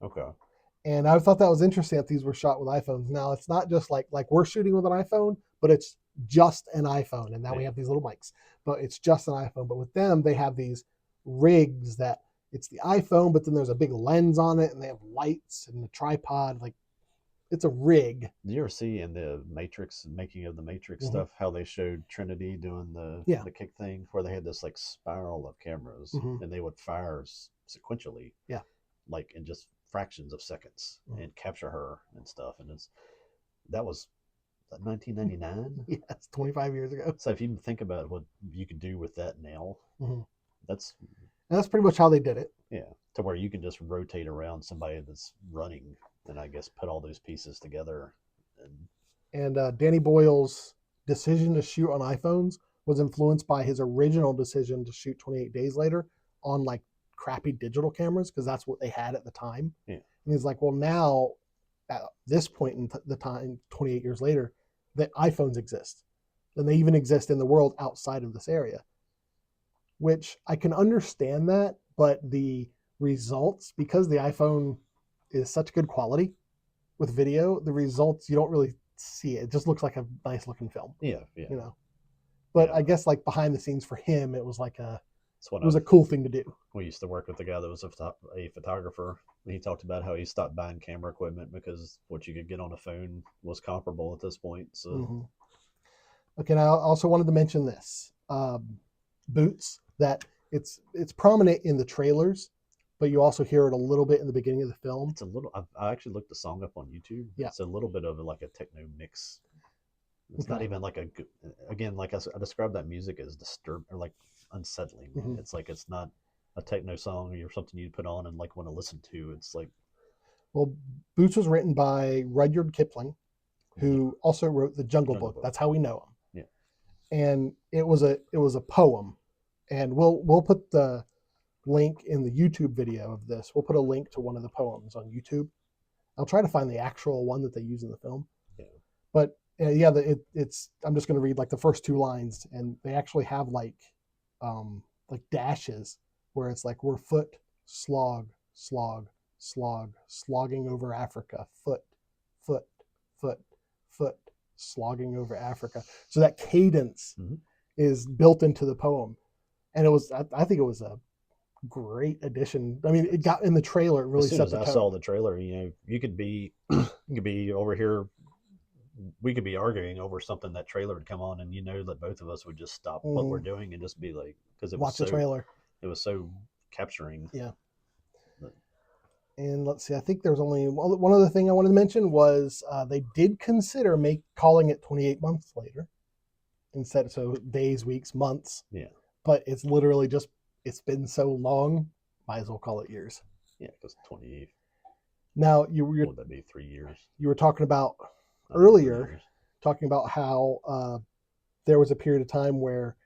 Okay. And I thought that was interesting that these were shot with iPhones. Now it's not just like we're shooting with an iPhone, but it's just an iPhone. And now we have these little mics, but it's just an iPhone. But with them, they have these rigs that it's the iPhone, but then there's a big lens on it, and they have lights and the tripod. Like it's a rig. Did you ever see in the Matrix, making of the Matrix Mhm. stuff, how they showed Trinity doing the Yeah. the kick thing, where they had this like spiral of cameras, Mhm. and they would fire sequentially, Yeah. like in just fractions of seconds, Mhm. and capture her and stuff. And that was 1999. Yes, 25 years ago. So if you think about what you could do with that now, Mhm. that's And that's pretty much how they did it. yeah, to where you can just rotate around somebody that's running, and I guess put all those pieces together. And Danny Boyle's decision to shoot on iPhones was influenced by his original decision to shoot 28 Days Later on like crappy digital cameras because that's what they had at the time. Yeah. And he's like, well, now at this point in the time, 28 years later, that iPhones exist. And they even exist in the world outside of this area, which I can understand that. But the results, because the iPhone is such good quality with video, the results, you don't really see it. It just looks like a nice looking film, Yeah, you know. But Yeah. I guess like behind the scenes for him, it was like That's what it was a cool thing to do. we used to work with a guy that was a photographer. He talked about how he stopped buying camera equipment because what you could get on a phone was comparable at this point. So Mhm. Okay, now I also wanted to mention this boots that it's prominent in the trailers, but you also hear it a little bit in the beginning of the film. it's a little. I actually looked the song up on YouTube. Yeah. It's a little bit of like a techno mix. It's not Okay. even like again, like I described that music as disturbed or like unsettling. Mhm. It's like it's not a techno song or something you put on and like want to listen to. It's like Well, Boots was written by Rudyard Kipling, who also wrote the Jungle Jungle Book. Book. That's how we know him. Yeah. And it was a poem, and we'll put the link in the YouTube video of this. We'll put a link to one of the poems on YouTube. I'll try to find the actual one that they use in the film. Yeah. But yeah, it's. I'm just going to read like the first two lines, and they actually have like dashes where it's like we're foot slog slog slog slogging over Africa, foot foot foot foot slogging over Africa. So that cadence Mhm. is built into the poem, and it was. I think it was a great addition. I mean, it got in the trailer. It really As soon set as the I tone. saw the trailer, you could be you could be over here. We could be arguing over something that trailer would come on, and that both of us would just stop what we're doing and just be like, because Watch the trailer. It was so capturing. Yeah. But, And let's see. I think there's only one other thing I wanted to mention was they did consider calling it 28 months later instead. So days, weeks, months. yeah. But it's literally just it's been so long. Might as well call it years. Yeah, because 28. Now What would that be? 3 years. You were talking about I mean, 3 earlier, years. talking about how there was a period of time where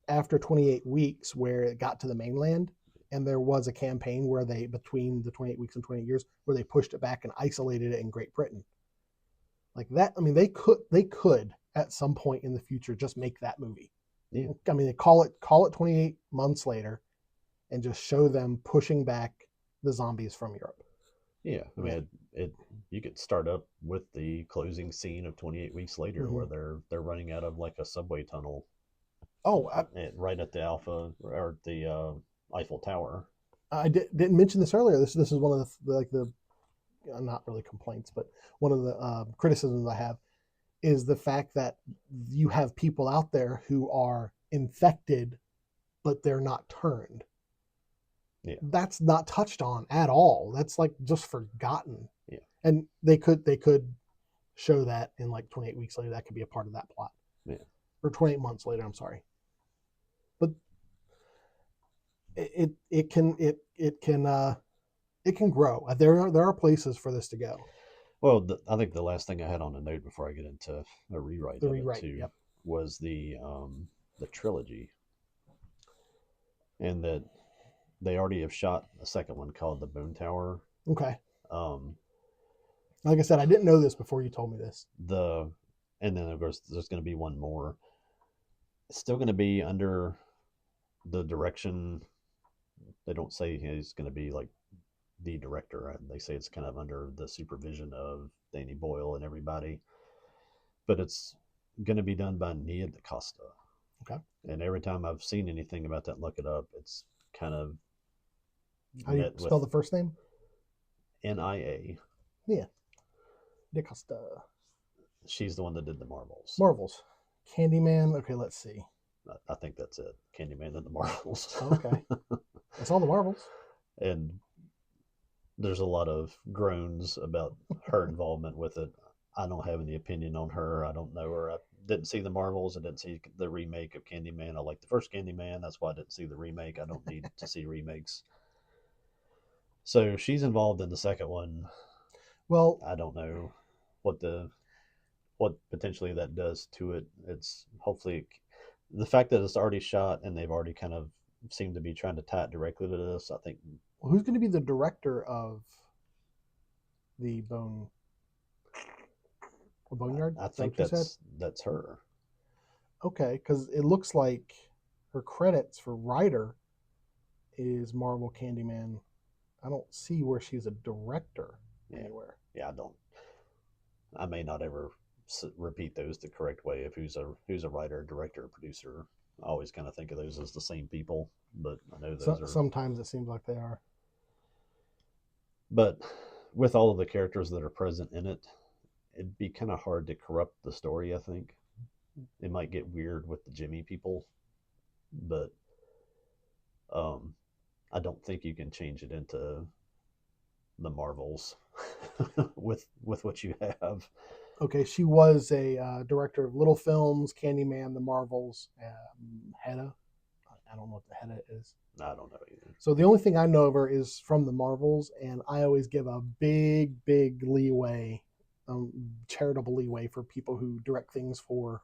after 28 weeks where it got to the mainland, and there was a campaign where they between the 28 weeks and 28 years where they pushed it back and isolated it in Great Britain. Like that, I mean, they could at some point in the future just make that movie. Yeah. I mean, they call it 28 months later, and just show them pushing back the zombies from Europe. Yeah, I mean, you could start up with the closing scene of 28 weeks later, Mhm. where they're running out of like a subway tunnel. Oh, right at the Alpha or the Eiffel Tower. I didn't mention this earlier. This is one of the not really complaints, but one of the criticisms I have is the fact that you have people out there who are infected, but they're not turned. Yeah. That's not touched on at all. That's like just forgotten. Yeah. And they could show that in like 28 weeks later. That could be a part of that plot. Yeah. Or 28 months later. I'm sorry. But it can grow. There are places for this to go. Well, I think the last thing I had on a note before I get into a rewrite The of rewrite, it too yep. was the trilogy, and that they already have shot a second one called The Boom Tower. Okay. Um, Like I said, I didn't know this before you told me this. and then of course there's going to be one more. It's still going to be under the direction. They don't say he's going to be like the director. They say it's kind of under the supervision of Danny Boyle and everybody. But it's going to be done by Nia DaCosta. Okay. And every time I've seen anything about that, look it up. It's kind of How do you spell the first name? Nia. Yeah. DaCosta. She's the one that did the Marvels. Marvels. Candyman. Okay, let's see. I think that's it. Candyman and the Marvels. Okay. That's all the Marvels. And there's a lot of groans about her involvement with it. I don't have any opinion on her. I don't know her. I didn't see the Marvels. I didn't see the remake of Candyman. I like the first Candyman. That's why I didn't see the remake. I don't need to see remakes. So she's involved in the second one. Well, I don't know what potentially that does to it. It's hopefully the fact that it's already shot and they've already kind of seemed to be trying to tie it directly to this. I think. Well, who's going to be the director of the Boneyard? I think that's her. Okay, because it looks like her credits for writer is Marvel Candyman. I don't see where she's a director anywhere. Yeah, I don't. I may not ever repeat those the correct way of who's a writer, director, producer. I always kind of think of those as the same people, but I know those are. Sometimes it seems like they are. But with all of the characters that are present in it, it'd be kind of hard to corrupt the story, I think. It might get weird with the Jimmy people, but I don't think you can change it into the Marvels with what you have. Okay, she was a director of little films, Candyman, The Marvels, Hedda. I don't know what the Hedda is. I don't know either. So the only thing I know of her is from The Marvels, and I always give a big leeway, charitable leeway for people who direct things for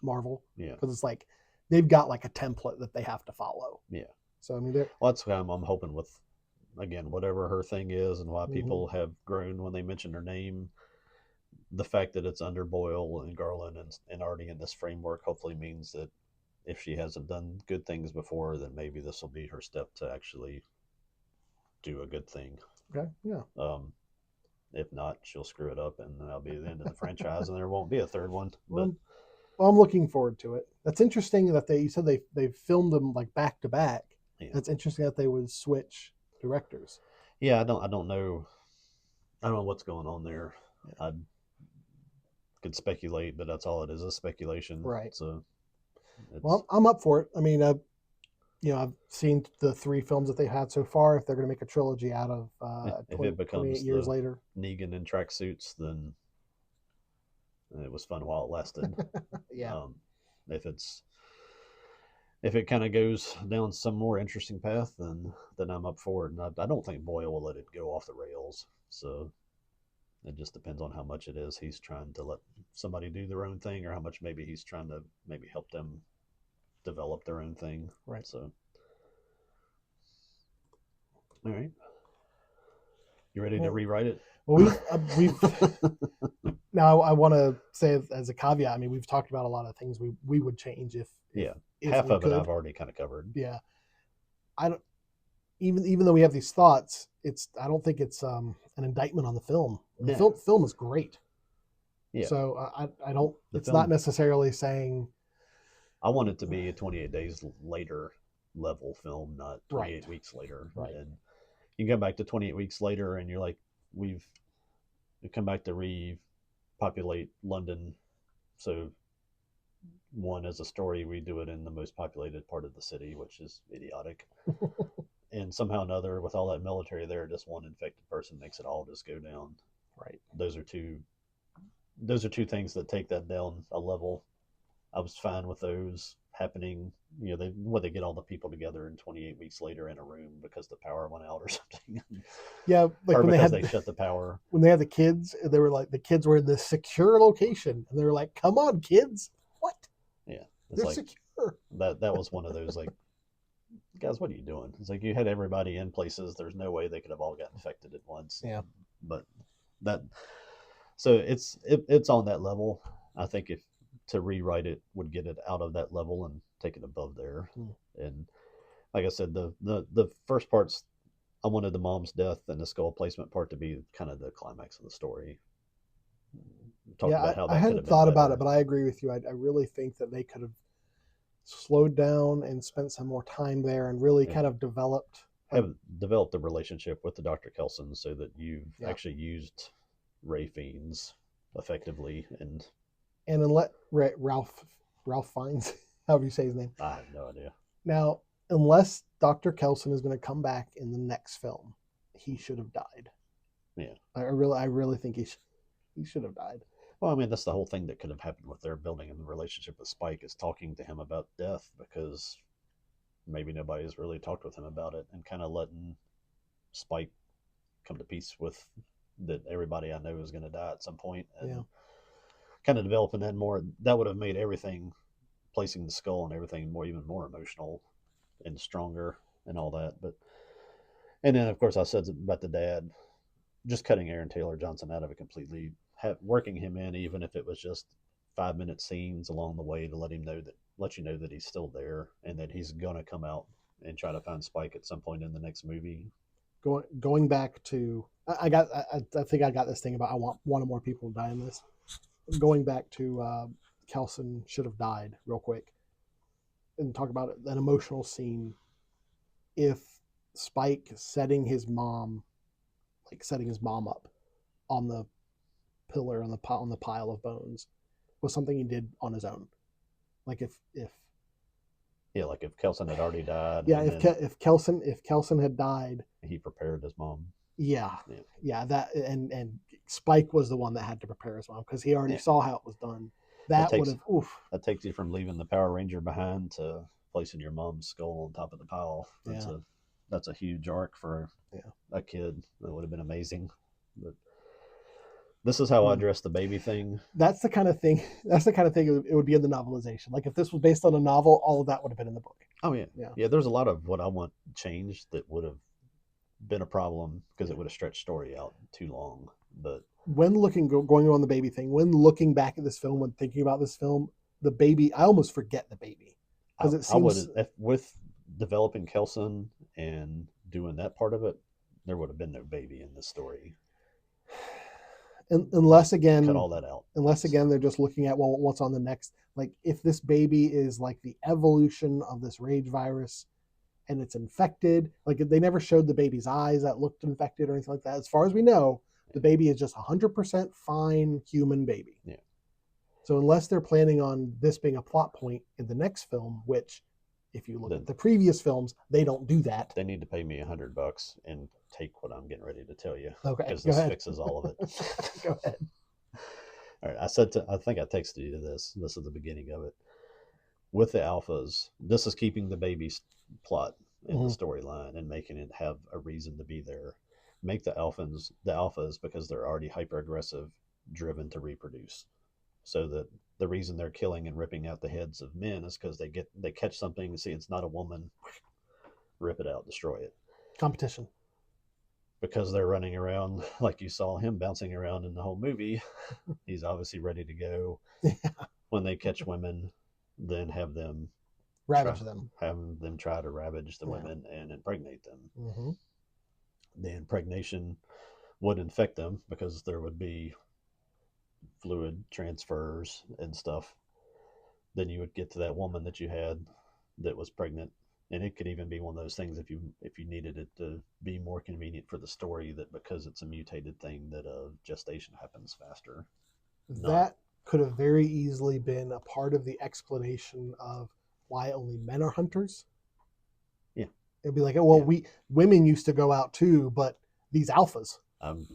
Marvel. Yeah. Because it's like they've got like a template that they have to follow. Yeah. So I mean, well, that's what I'm hoping with, again, whatever her thing is and why people have groaned when they mention her name. The fact that it's under Boyle and Garland and already in this framework hopefully means that if she hasn't done good things before, then maybe this will be her step to actually do a good thing. Okay. Yeah. If not, she'll screw it up and that'll be the end of the franchise and there won't be a third one. But well, I'm looking forward to it. That's interesting that you said they filmed them like back to back. Yeah. That's interesting that they would switch directors. Yeah, I don't know. I don't know what's going on there. Yeah. I could speculate, but that's all it is, a speculation. Right. So, well, I'm up for it. I mean, I've seen the 3 films that they had so far. If they're going to make a trilogy out of 28 years later, Negan in tracksuits, then it was fun while it lasted. Yeah. If it kind of goes down some more interesting path, then I'm up for it. And I don't think Boyle will let it go off the rails. So it just depends on how much it is he's trying to let somebody do their own thing, or how much maybe he's trying to help them develop their own thing. Right. So, all right, you ready to rewrite it? Well, we've now I want to say as a caveat. I mean, we've talked about a lot of things we would change if half of it I've already kind of covered. Yeah, I don't. Even though we have these thoughts, I don't think it's an indictment on the film. The film is great. Yeah. So I don't. It's not necessarily saying. I want it to be a 28 days later level film, not 28 weeks later. Right. And you come back to 28 weeks later, and you're like, we come back to repopulate London. So, one, as a story, we do it in the most populated part of the city, which is idiotic. And somehow or another, with all that military there, just one infected person makes it all just go down. Right. Those are two things that take that down a level. I was fine with those happening. They get all the people together and 28 weeks later in a room because the power went out or something. Yeah, like or when they shut the power. When they had the kids, they were like, the kids were in this secure location, and they were like, "Come on, kids!" What? Yeah, they're secure. That was one of those like, guys, what are you doing? It's like you had everybody in places. There's no way they could have all got infected at once. Yeah. But that, so it's on that level. I think if to rewrite it would get it out of that level and take it above there. And like I said, the first parts, I wanted the mom's death and the skull placement part to be kind of the climax of the story. Talked Yeah, about how I that could hadn't have been thought about better. it, but I agree with you. I really think that they could have slowed down and spent some more time there and really Yeah. kind of developed. Have developed a relationship with the Dr. Kelson so that you've Yeah. actually used Ray Fiends effectively. And then let Ralph Fiennes, however you say his name. I have no idea. Now, unless Dr. Kelson is going to come back in the next film, he should have died. Yeah. I really think he should have died. Well, I mean, that's the whole thing that could have happened with their building and the relationship with Spike, is talking to him about death, because maybe nobody's really talked with him about it, and kind of letting Spike come to peace with that everybody I know is going to die at some point, and kind of developing that more. That would have made everything, placing the skull and everything, even more emotional and stronger and all that. But and then of course I said about the dad, just cutting Aaron Taylor Johnson out of it completely, working him in, even if it was just 5-minute scenes along the way to let you know that he's still there and that he's gonna come out and try to find Spike at some point in the next movie. Going back to, I think I got this thing about I want one or more people to die in this. Going back to Kelson should have died real quick, and talk about an emotional scene. If Spike setting his mom up on the pillar on the pile of bones was something he did on his own, like if like if Kelson had already died, if Kelson had died, he prepared his mom. That and Spike was the one that had to prepare his mom because he already saw how it was done. That takes you from leaving the Power Ranger behind to placing your mom's skull on top of the pile. That's a huge arc for a kid. That would have been amazing. But this is how I address the baby thing. That's the kind of thing. It would be in the novelization. Like if this was based on a novel, all of that would have been in the book. Oh yeah. There's a lot of what I want changed that would have been a problem because it would have stretched story out too long. But when going on the baby thing, when looking back at this film, when thinking about this film, the baby, I almost forget the baby because it seems with developing Kelson and doing that part of it, there would have been no baby in this story. Unless again, cut all that out. Unless again, they're just looking at what's on the next. Like if this baby is like the evolution of this rage virus, and it's infected. Like they never showed the baby's eyes that looked infected or anything like that. As far as we know, the baby is just 100% fine human baby. Yeah. So unless they're planning on this being a plot point in the next film, which if you look at the previous films, they don't do that. They need to pay me $100 and take what I'm getting ready to tell you. Okay. Because this fixes all of it. Go ahead. All right. I think I texted you this. This is the beginning of it. With the alphas, this is keeping the baby's plot in the storyline and making it have a reason to be there. Make the alphas because they're already hyper aggressive, driven to reproduce. So that the reason they're killing and ripping out the heads of men is because they catch something, see it's not a woman, rip it out, destroy it. Competition. Because they're running around like you saw him bouncing around in the whole movie. He's obviously ready to go. When they catch women, then have them ravage them. Have them try to ravage the women and impregnate them. Mm-hmm. The impregnation would infect them because there would be fluid transfers and stuff. Then you would get to that woman that you had that was pregnant, and it could even be one of those things if you needed it to be more convenient for the story, that because it's a mutated thing that gestation happens faster. That could have very easily been a part of the explanation of why only men are hunters. Yeah. It'd be like, women used to go out too, but these alphas. I'm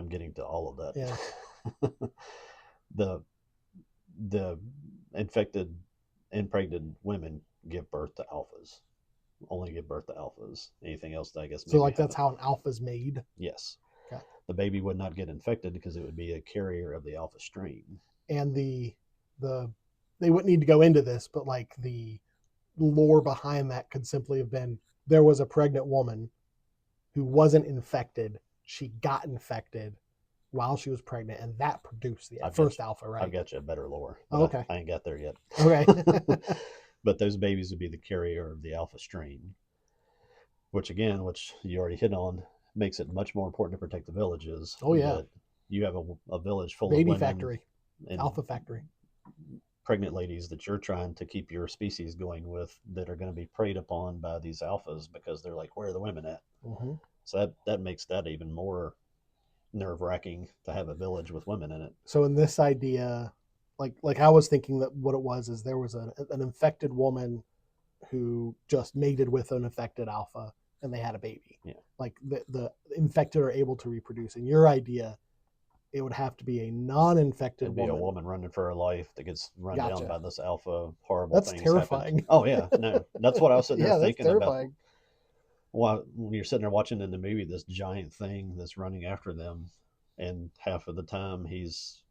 getting to all of that. Yeah. The infected, impregnated women give birth to alphas. Only give birth to alphas. Anything else, I guess. So that's how an alpha is made? Yes. Okay. The baby would not get infected because it would be a carrier of the alpha strain. And they wouldn't need to go into this, but like the lore behind that could simply have been there was a pregnant woman who wasn't infected. She got infected while she was pregnant, and that produced the first alpha, right? I've got you a better lore. Oh, okay. I ain't got there yet. Okay. But those babies would be the carrier of the alpha strain, which you already hit on, makes it much more important to protect the villages. Oh, yeah. That you have a village full Baby of women factory. and Alpha factory. pregnant ladies that you're trying to keep your species going with that are going to be preyed upon by these alphas because they're like, where are the women at? Mm-hmm. So that makes that even more nerve-wracking to have a village with women in it. So in this idea, like I was thinking that what it was is there was an infected woman who just mated with an infected alpha and they had a baby. Yeah. Like the infected are able to reproduce. In your idea, it would have to be a non-infected woman. It'd be a woman running for her life that gets run down by this alpha. Horrible That's things terrifying. happen. Oh yeah, no, that's what I was sitting there thinking that's terrifying. about. When you're sitting there watching in the movie this giant thing that's running after them, and half of the time he's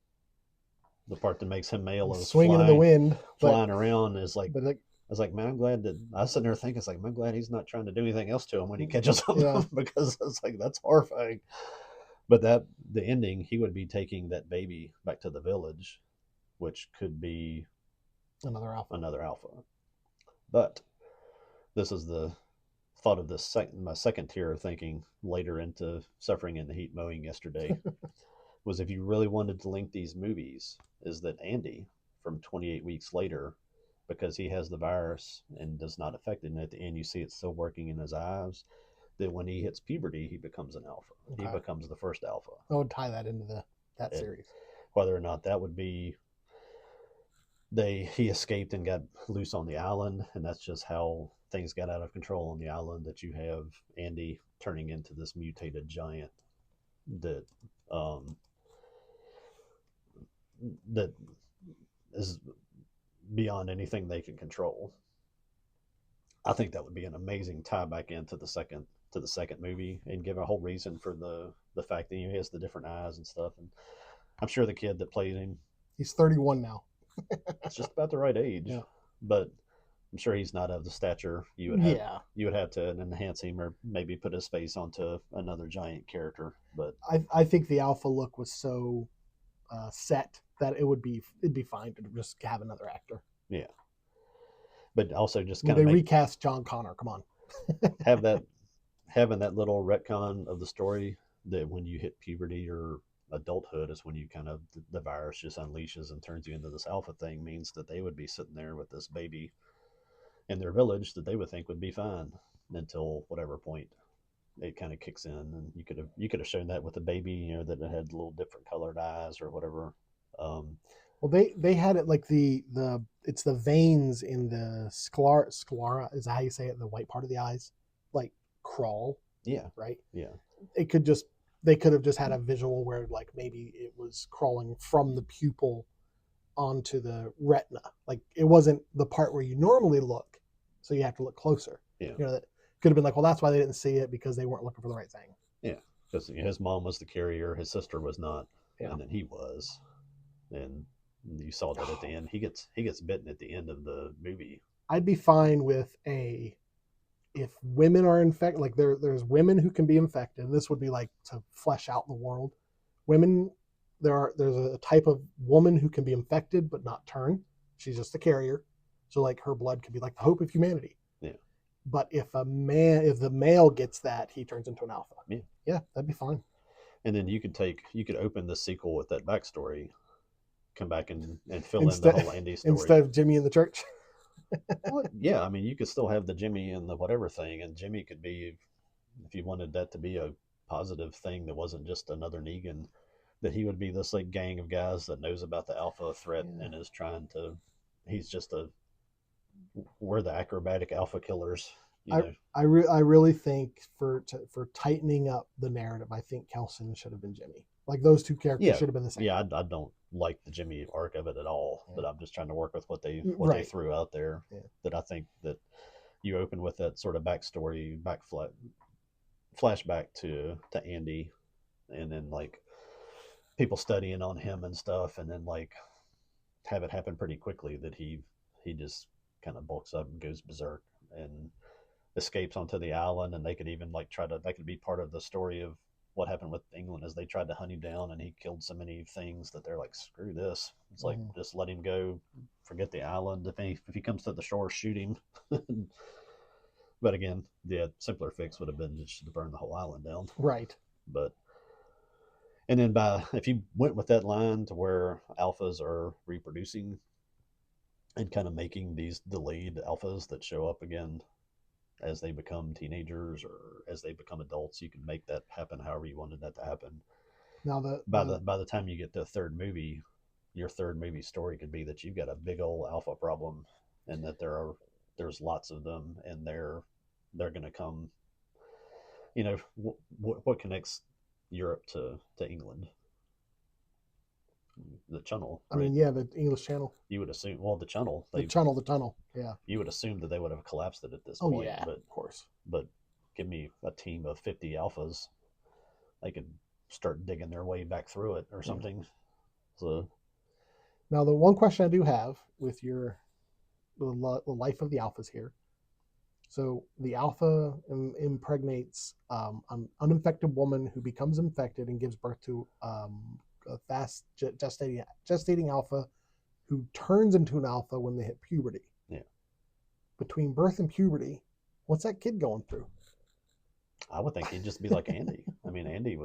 the part that makes him male is swinging in the wind, flying around is like. But like, I was like, man, I'm glad that I was sitting there thinking, it's like, man, I'm glad he's not trying to do anything else to him when he catches him because it's like that's horrifying. But the ending, he would be taking that baby back to the village, which could be another alpha. But this is the thought of this my second tier of thinking later into Suffering in the Heat mowing yesterday was if you really wanted to link these movies, is that Andy from 28 weeks later, because he has the virus and does not affect it, and at the end you see it still working in his eyes, that when he hits puberty, he becomes an alpha. Okay. He becomes the first alpha. I would tie that into that series. Whether or not that would be he escaped and got loose on the island, and that's just how things got out of control on the island, that you have Andy turning into this mutated giant that that is beyond anything they can control. I think that would be an amazing tie back into the second movie and give a whole reason for the fact that he has the different eyes and stuff. And I'm sure the kid that played him, he's 31 now. It's just about the right age. Yeah. But I'm sure he's not of the stature you would have. Yeah. You would have to enhance him or maybe put his face onto another giant character. But I think the alpha look was so set that it'd be fine to just have another actor. Yeah. But also just kind of recast John Connor. Come on. having that little retcon of the story that when you hit puberty or adulthood is when you kind of the virus just unleashes and turns you into this alpha thing, means that they would be sitting there with this baby in their village that they would think would be fine until whatever point it kind of kicks in. And you could have shown that with the baby, that it had little different colored eyes or whatever. Well, they had it like it's the veins in the sclera, is that how you say it? The white part of the eyes, like crawl. Yeah. Right. Yeah. They could have just had a visual where like maybe it was crawling from the pupil onto the retina. Like it wasn't the part where you normally look, so you have to look closer. Yeah. That could have been like, well, that's why they didn't see it, because they weren't looking for the right thing. Yeah. Because his mom was the carrier, his sister was not, and then he was, and you saw that at the end. He gets bitten at the end of the movie. I'd be fine with if women are infected, like there's women who can be infected. This would be like to flesh out the world. Women, there's a type of woman who can be infected but not turn. She's just a carrier. So like her blood could be like the hope of humanity. Yeah. But if the male gets that, he turns into an alpha. Yeah. Yeah, that'd be fine. And then you could open the sequel with that backstory, come back and fill in the whole Andy story. Instead of Jimmy in the church. Well, yeah, I mean, you could still have the Jimmy and the whatever thing, and Jimmy could be, if you wanted that to be a positive thing that wasn't just another Negan, that he would be this like gang of guys that knows about the alpha threat and is trying to. He's just we're the acrobatic alpha killers. I really think for tightening up the narrative, I think Kelson should have been Jimmy. Like those two characters should have been the same. Yeah, I don't like the Jimmy arc of it at all, but I'm just trying to work with what they threw out there. Yeah. That I think that you open with that sort of backstory, flashback to Andy, and then like people studying on him and stuff, and then like have it happen pretty quickly that he just kind of bulks up and goes berserk and escapes onto the island. And they could even like that could be part of the story of what happened with England, as they tried to hunt him down and he killed so many things that they're like, screw this. It's like, just let him go, forget the island. If he comes to the shore, shoot him. But again, the simpler fix would have been just to burn the whole island down. Right. But and then if you went with that line to where alphas are reproducing and kind of making these delayed alphas that show up again as they become teenagers or as they become adults, you can make that happen however you wanted that to happen. Now by the time you get to a third movie, your third movie story could be that you've got a big old alpha problem, and that there's lots of them, and they're going to come. You know, what connects Europe to England? The Channel. Right? I mean, yeah, the English Channel. You would assume, well, the Channel. The tunnel. Yeah. You would assume that they would have collapsed it at this point. Yeah, but, of course. But give me a team of 50 alphas, they could start digging their way back through it or something. So now the one question I do have with the life of the alphas here. So the alpha impregnates an uninfected woman who becomes infected and gives birth to a fast gestating alpha who turns into an alpha when they hit puberty. Yeah. Between birth and puberty, what's that kid going through? I would think he'd just be like Andy. I mean, Andy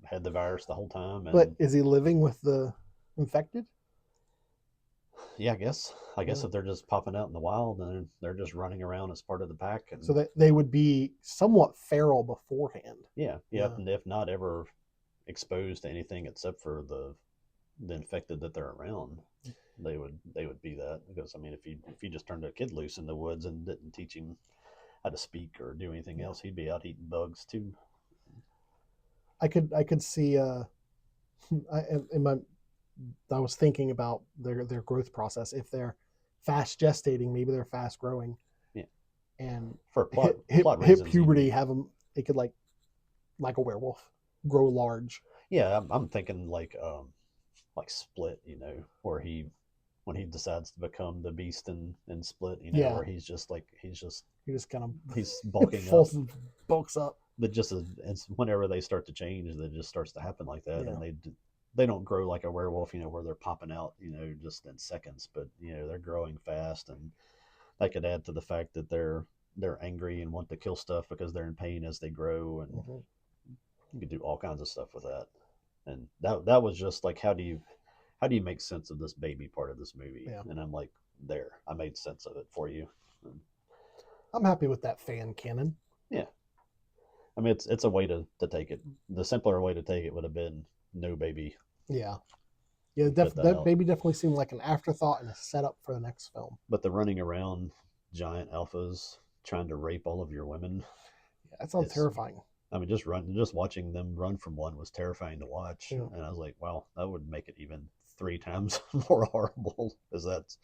had the virus the whole time. But is he living with the infected? Yeah, I guess if they're just popping out in the wild and they're just running around as part of the pack, and so that they would be somewhat feral beforehand. Yeah. And if not ever exposed to anything except for the infected that they're around, they would be that. Because I mean, if you just turned a kid loose in the woods and didn't teach him how to speak or do anything else, he'd be out eating bugs too. I could see I was thinking about their growth process. If they're fast gestating, maybe they're fast growing. Yeah. And for plot hit puberty, have them. They could like a werewolf, grow large. Yeah, I'm thinking like Split, where when he decides to become the beast in Split, where he's bulking up, bulks up. But just whenever they start to change, that just starts to happen like that, and they don't grow like a werewolf, where they're popping out, just in seconds, but they're growing fast, and that could add to the fact that they're angry and want to kill stuff because they're in pain as they grow, and you could do all kinds of stuff with that. And that was just like, how do you make sense of this baby part of this movie? Yeah. And I'm like, I made sense of it for you. I'm happy with that fan canon. Yeah. I mean, it's a way to take it. The simpler way to take it would have been no baby. Yeah. Yeah, that baby definitely seemed like an afterthought and a setup for the next film. But the running around giant alphas trying to rape all of your women. Yeah, that sounds terrifying. I mean, just watching them run from one was terrifying to watch. Yeah. And I was like, wow, that would make it even 3 times more horrible, because that's.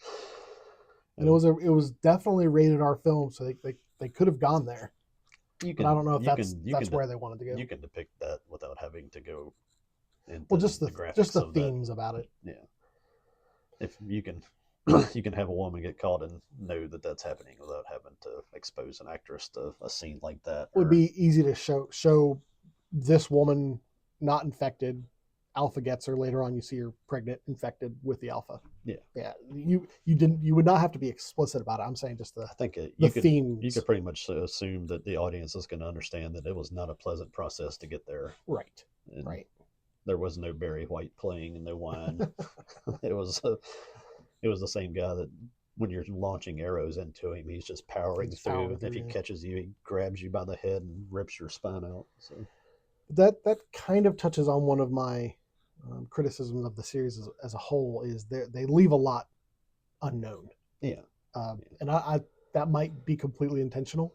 And it was definitely a rated R film, so they could have gone there. But I don't know if that's where they wanted to go. You can depict that without having to go. Just the themes about it. Yeah. If you can have a woman get caught and know that that's happening without having to expose an actress to a scene like that. It would be easy to show this woman not infected. Alpha gets her. Later on, you see her pregnant, infected with the alpha. Yeah. Yeah. You would not have to be explicit about it. I'm saying just the themes. You could pretty much assume that the audience is going to understand that it was not a pleasant process to get there. Right. And right. There was no Barry White playing and no wine. It was the same guy that when you're launching arrows into him, he's just powering through. If he catches you, he grabs you by the head and rips your spine out. So that kind of touches on one of my criticisms of the series as a whole, is they leave a lot unknown. Yeah. And I that might be completely intentional.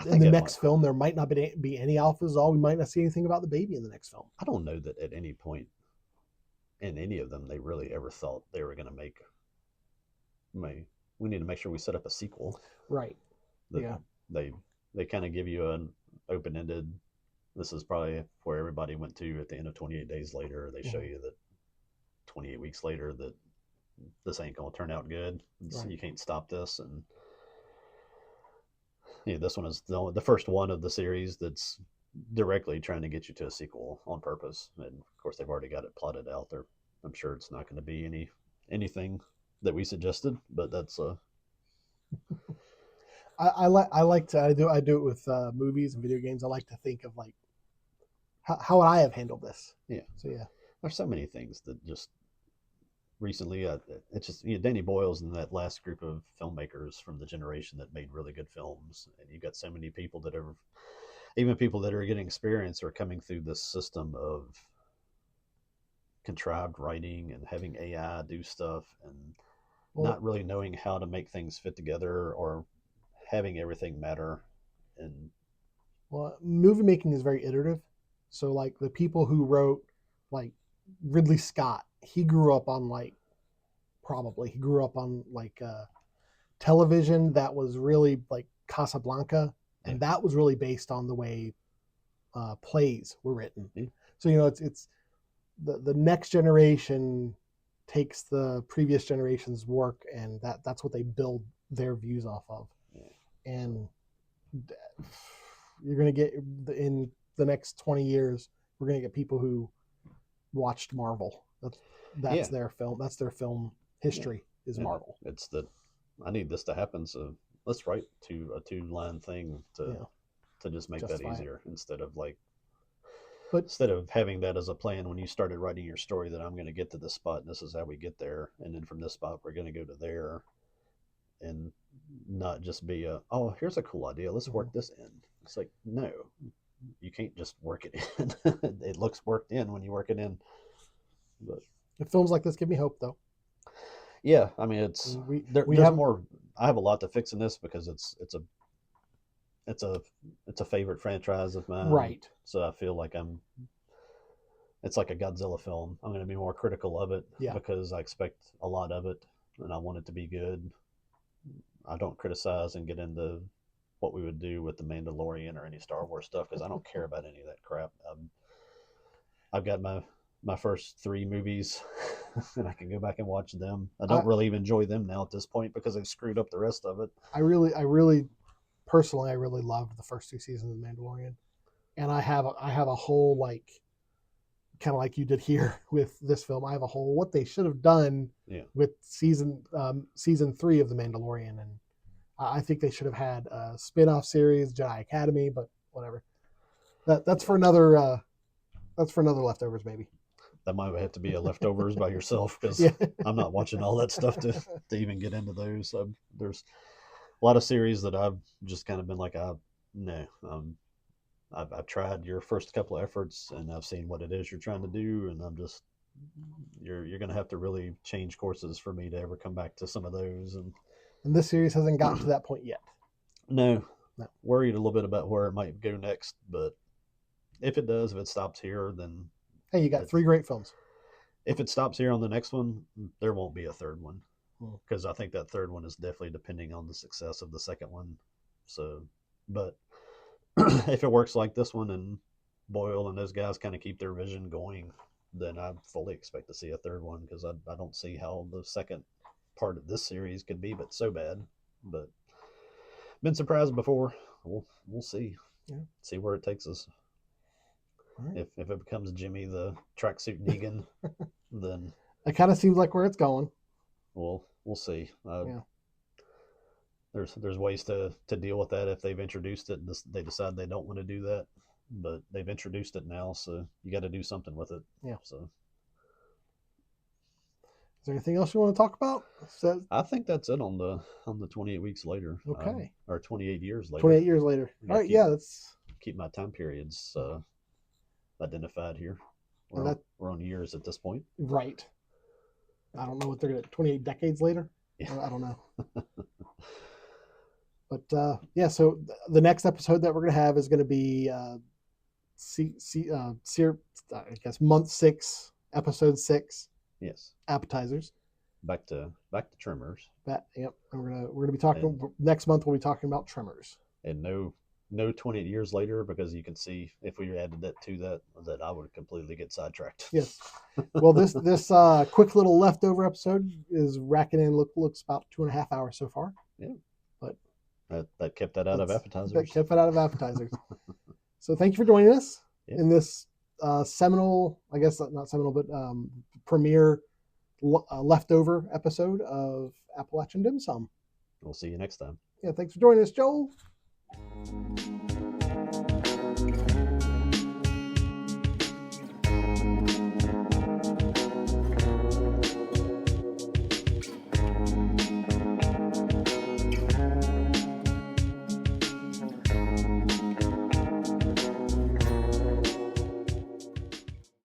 In the next film, there might not be any alphas at all. We might not see anything about the baby in the next film. I don't know that at any point in any of them they really ever thought they were going to make. We need to make sure we set up a sequel. Right. Yeah. They kind of give you an open-ended. This is probably where everybody went to at the end of 28 Days Later. They show you that 28 weeks later that this ain't gonna turn out good. Right. You can't stop this. And yeah, this one is the first one of the series that's directly trying to get you to a sequel on purpose. And of course, they've already got it plotted out there. I'm sure it's not going to be anything that we suggested, but that's I like to I do it with movies and video games. I like to think of like how would I have handled this. yeah. So yeah, There's so many things that just recently, it's just Danny Boyle's in that last group of filmmakers from the generation that made really good films, and you've got so many people that are even people that are getting experience are coming through this system of contrived writing and having AI do stuff and well, not really knowing how to make things fit together or having everything matter. And movie making is very iterative. So like the people who wrote like Ridley Scott, he grew up on like probably he grew up on like television that was really like Casablanca, yeah, and that was really based on the way plays were written. yeah, So it's the next generation takes the previous generation's work, and that's what they build their views off of. yeah. And you're going to get in the next 20 years, we're going to get people who watched Marvel. That's Yeah. their film. That's their film history is And Marvel. it's that I need this to happen, so let's write to a 2-line thing to just make Justify that it. easier instead of like But instead of having that as a plan when you started writing your story that I'm going to get to this spot and this is how we get there, and then from this spot we're going to go to there, and not just be oh, here's a cool idea, let's work this in. It's like, no, you can't just work it in. It looks worked in when you work it in. But films like this give me hope, though. yeah, I mean, it's We there's have more. I have a lot to fix in this because it's a favorite franchise of mine. right. So I feel like it's like a Godzilla film. I'm going to be more critical of it Yeah. because I expect a lot of it and I want it to be good. I don't criticize and get into what we would do with the Mandalorian or any Star Wars stuff because I don't care about any of that crap. I've got my first 3 movies and I can go back and watch them. I don't really even enjoy them now at this point because they've screwed up the rest of it. I really personally I really loved the first 2 seasons of Mandalorian, and I have a whole like kind of like you did here with this film. I have a whole what they should have done with season 3 of the Mandalorian, and I think they should have had a spin-off series, Jedi Academy, but whatever. That's for another leftovers, maybe. That might have to be a leftovers by yourself because Yeah. I'm not watching all that stuff to even get into those. There's a lot of series that I've just kind of been like, no, I've tried your first couple of efforts and I've seen what it is you're trying to do, and I'm just you're going to have to really change courses for me to ever come back to some of those. And this series hasn't gotten to that point yet. No. Worried a little bit about where it might go next, but if it does, if it stops here, then hey, you got 3 great films. If it stops here on the next one, there won't be a third one because I think that third one is definitely depending on the success of the second one. So, but if it works like this one and Boyle and those guys kind of keep their vision going, then I fully expect to see a third one because I don't see how the second part of this series could be but so bad. But been surprised before. We'll see. Yeah. See where it takes us. Right. If it becomes Jimmy the tracksuit Negan, then it kind of seems like where it's going. We'll see. Yeah. There's ways to deal with that if they've introduced it and they decide they don't want to do that, but they've introduced it now, so you got to do something with it. Yeah. So, is there anything else you want to talk about? I think that's it on the 28 weeks later. Okay. Or 28 years later. 28 years later. All right. That's keep my time periods identified here. We're on years at this point. Right. I don't know what they're going to 28 decades later. Yeah. I don't know. But so the next episode that we're going to have is going to be I guess month 6, episode 6. Yes. Appetizers. Back to Tremors. Yep. And we're gonna be talking next month. We'll be talking about Tremors. And no no 20 years later, because you can see if we added that to that I would completely get sidetracked. Yes. Well, this quick little leftover episode is racking in. Looks about 2.5 hours so far. Yeah. But that kept that out of appetizers. That kept it out of appetizers. So thank you for joining us in this seminal, I guess not seminal, but premiere leftover episode of Appalachian Dim Sum. We'll see you next time. Yeah, thanks for joining us, Joel.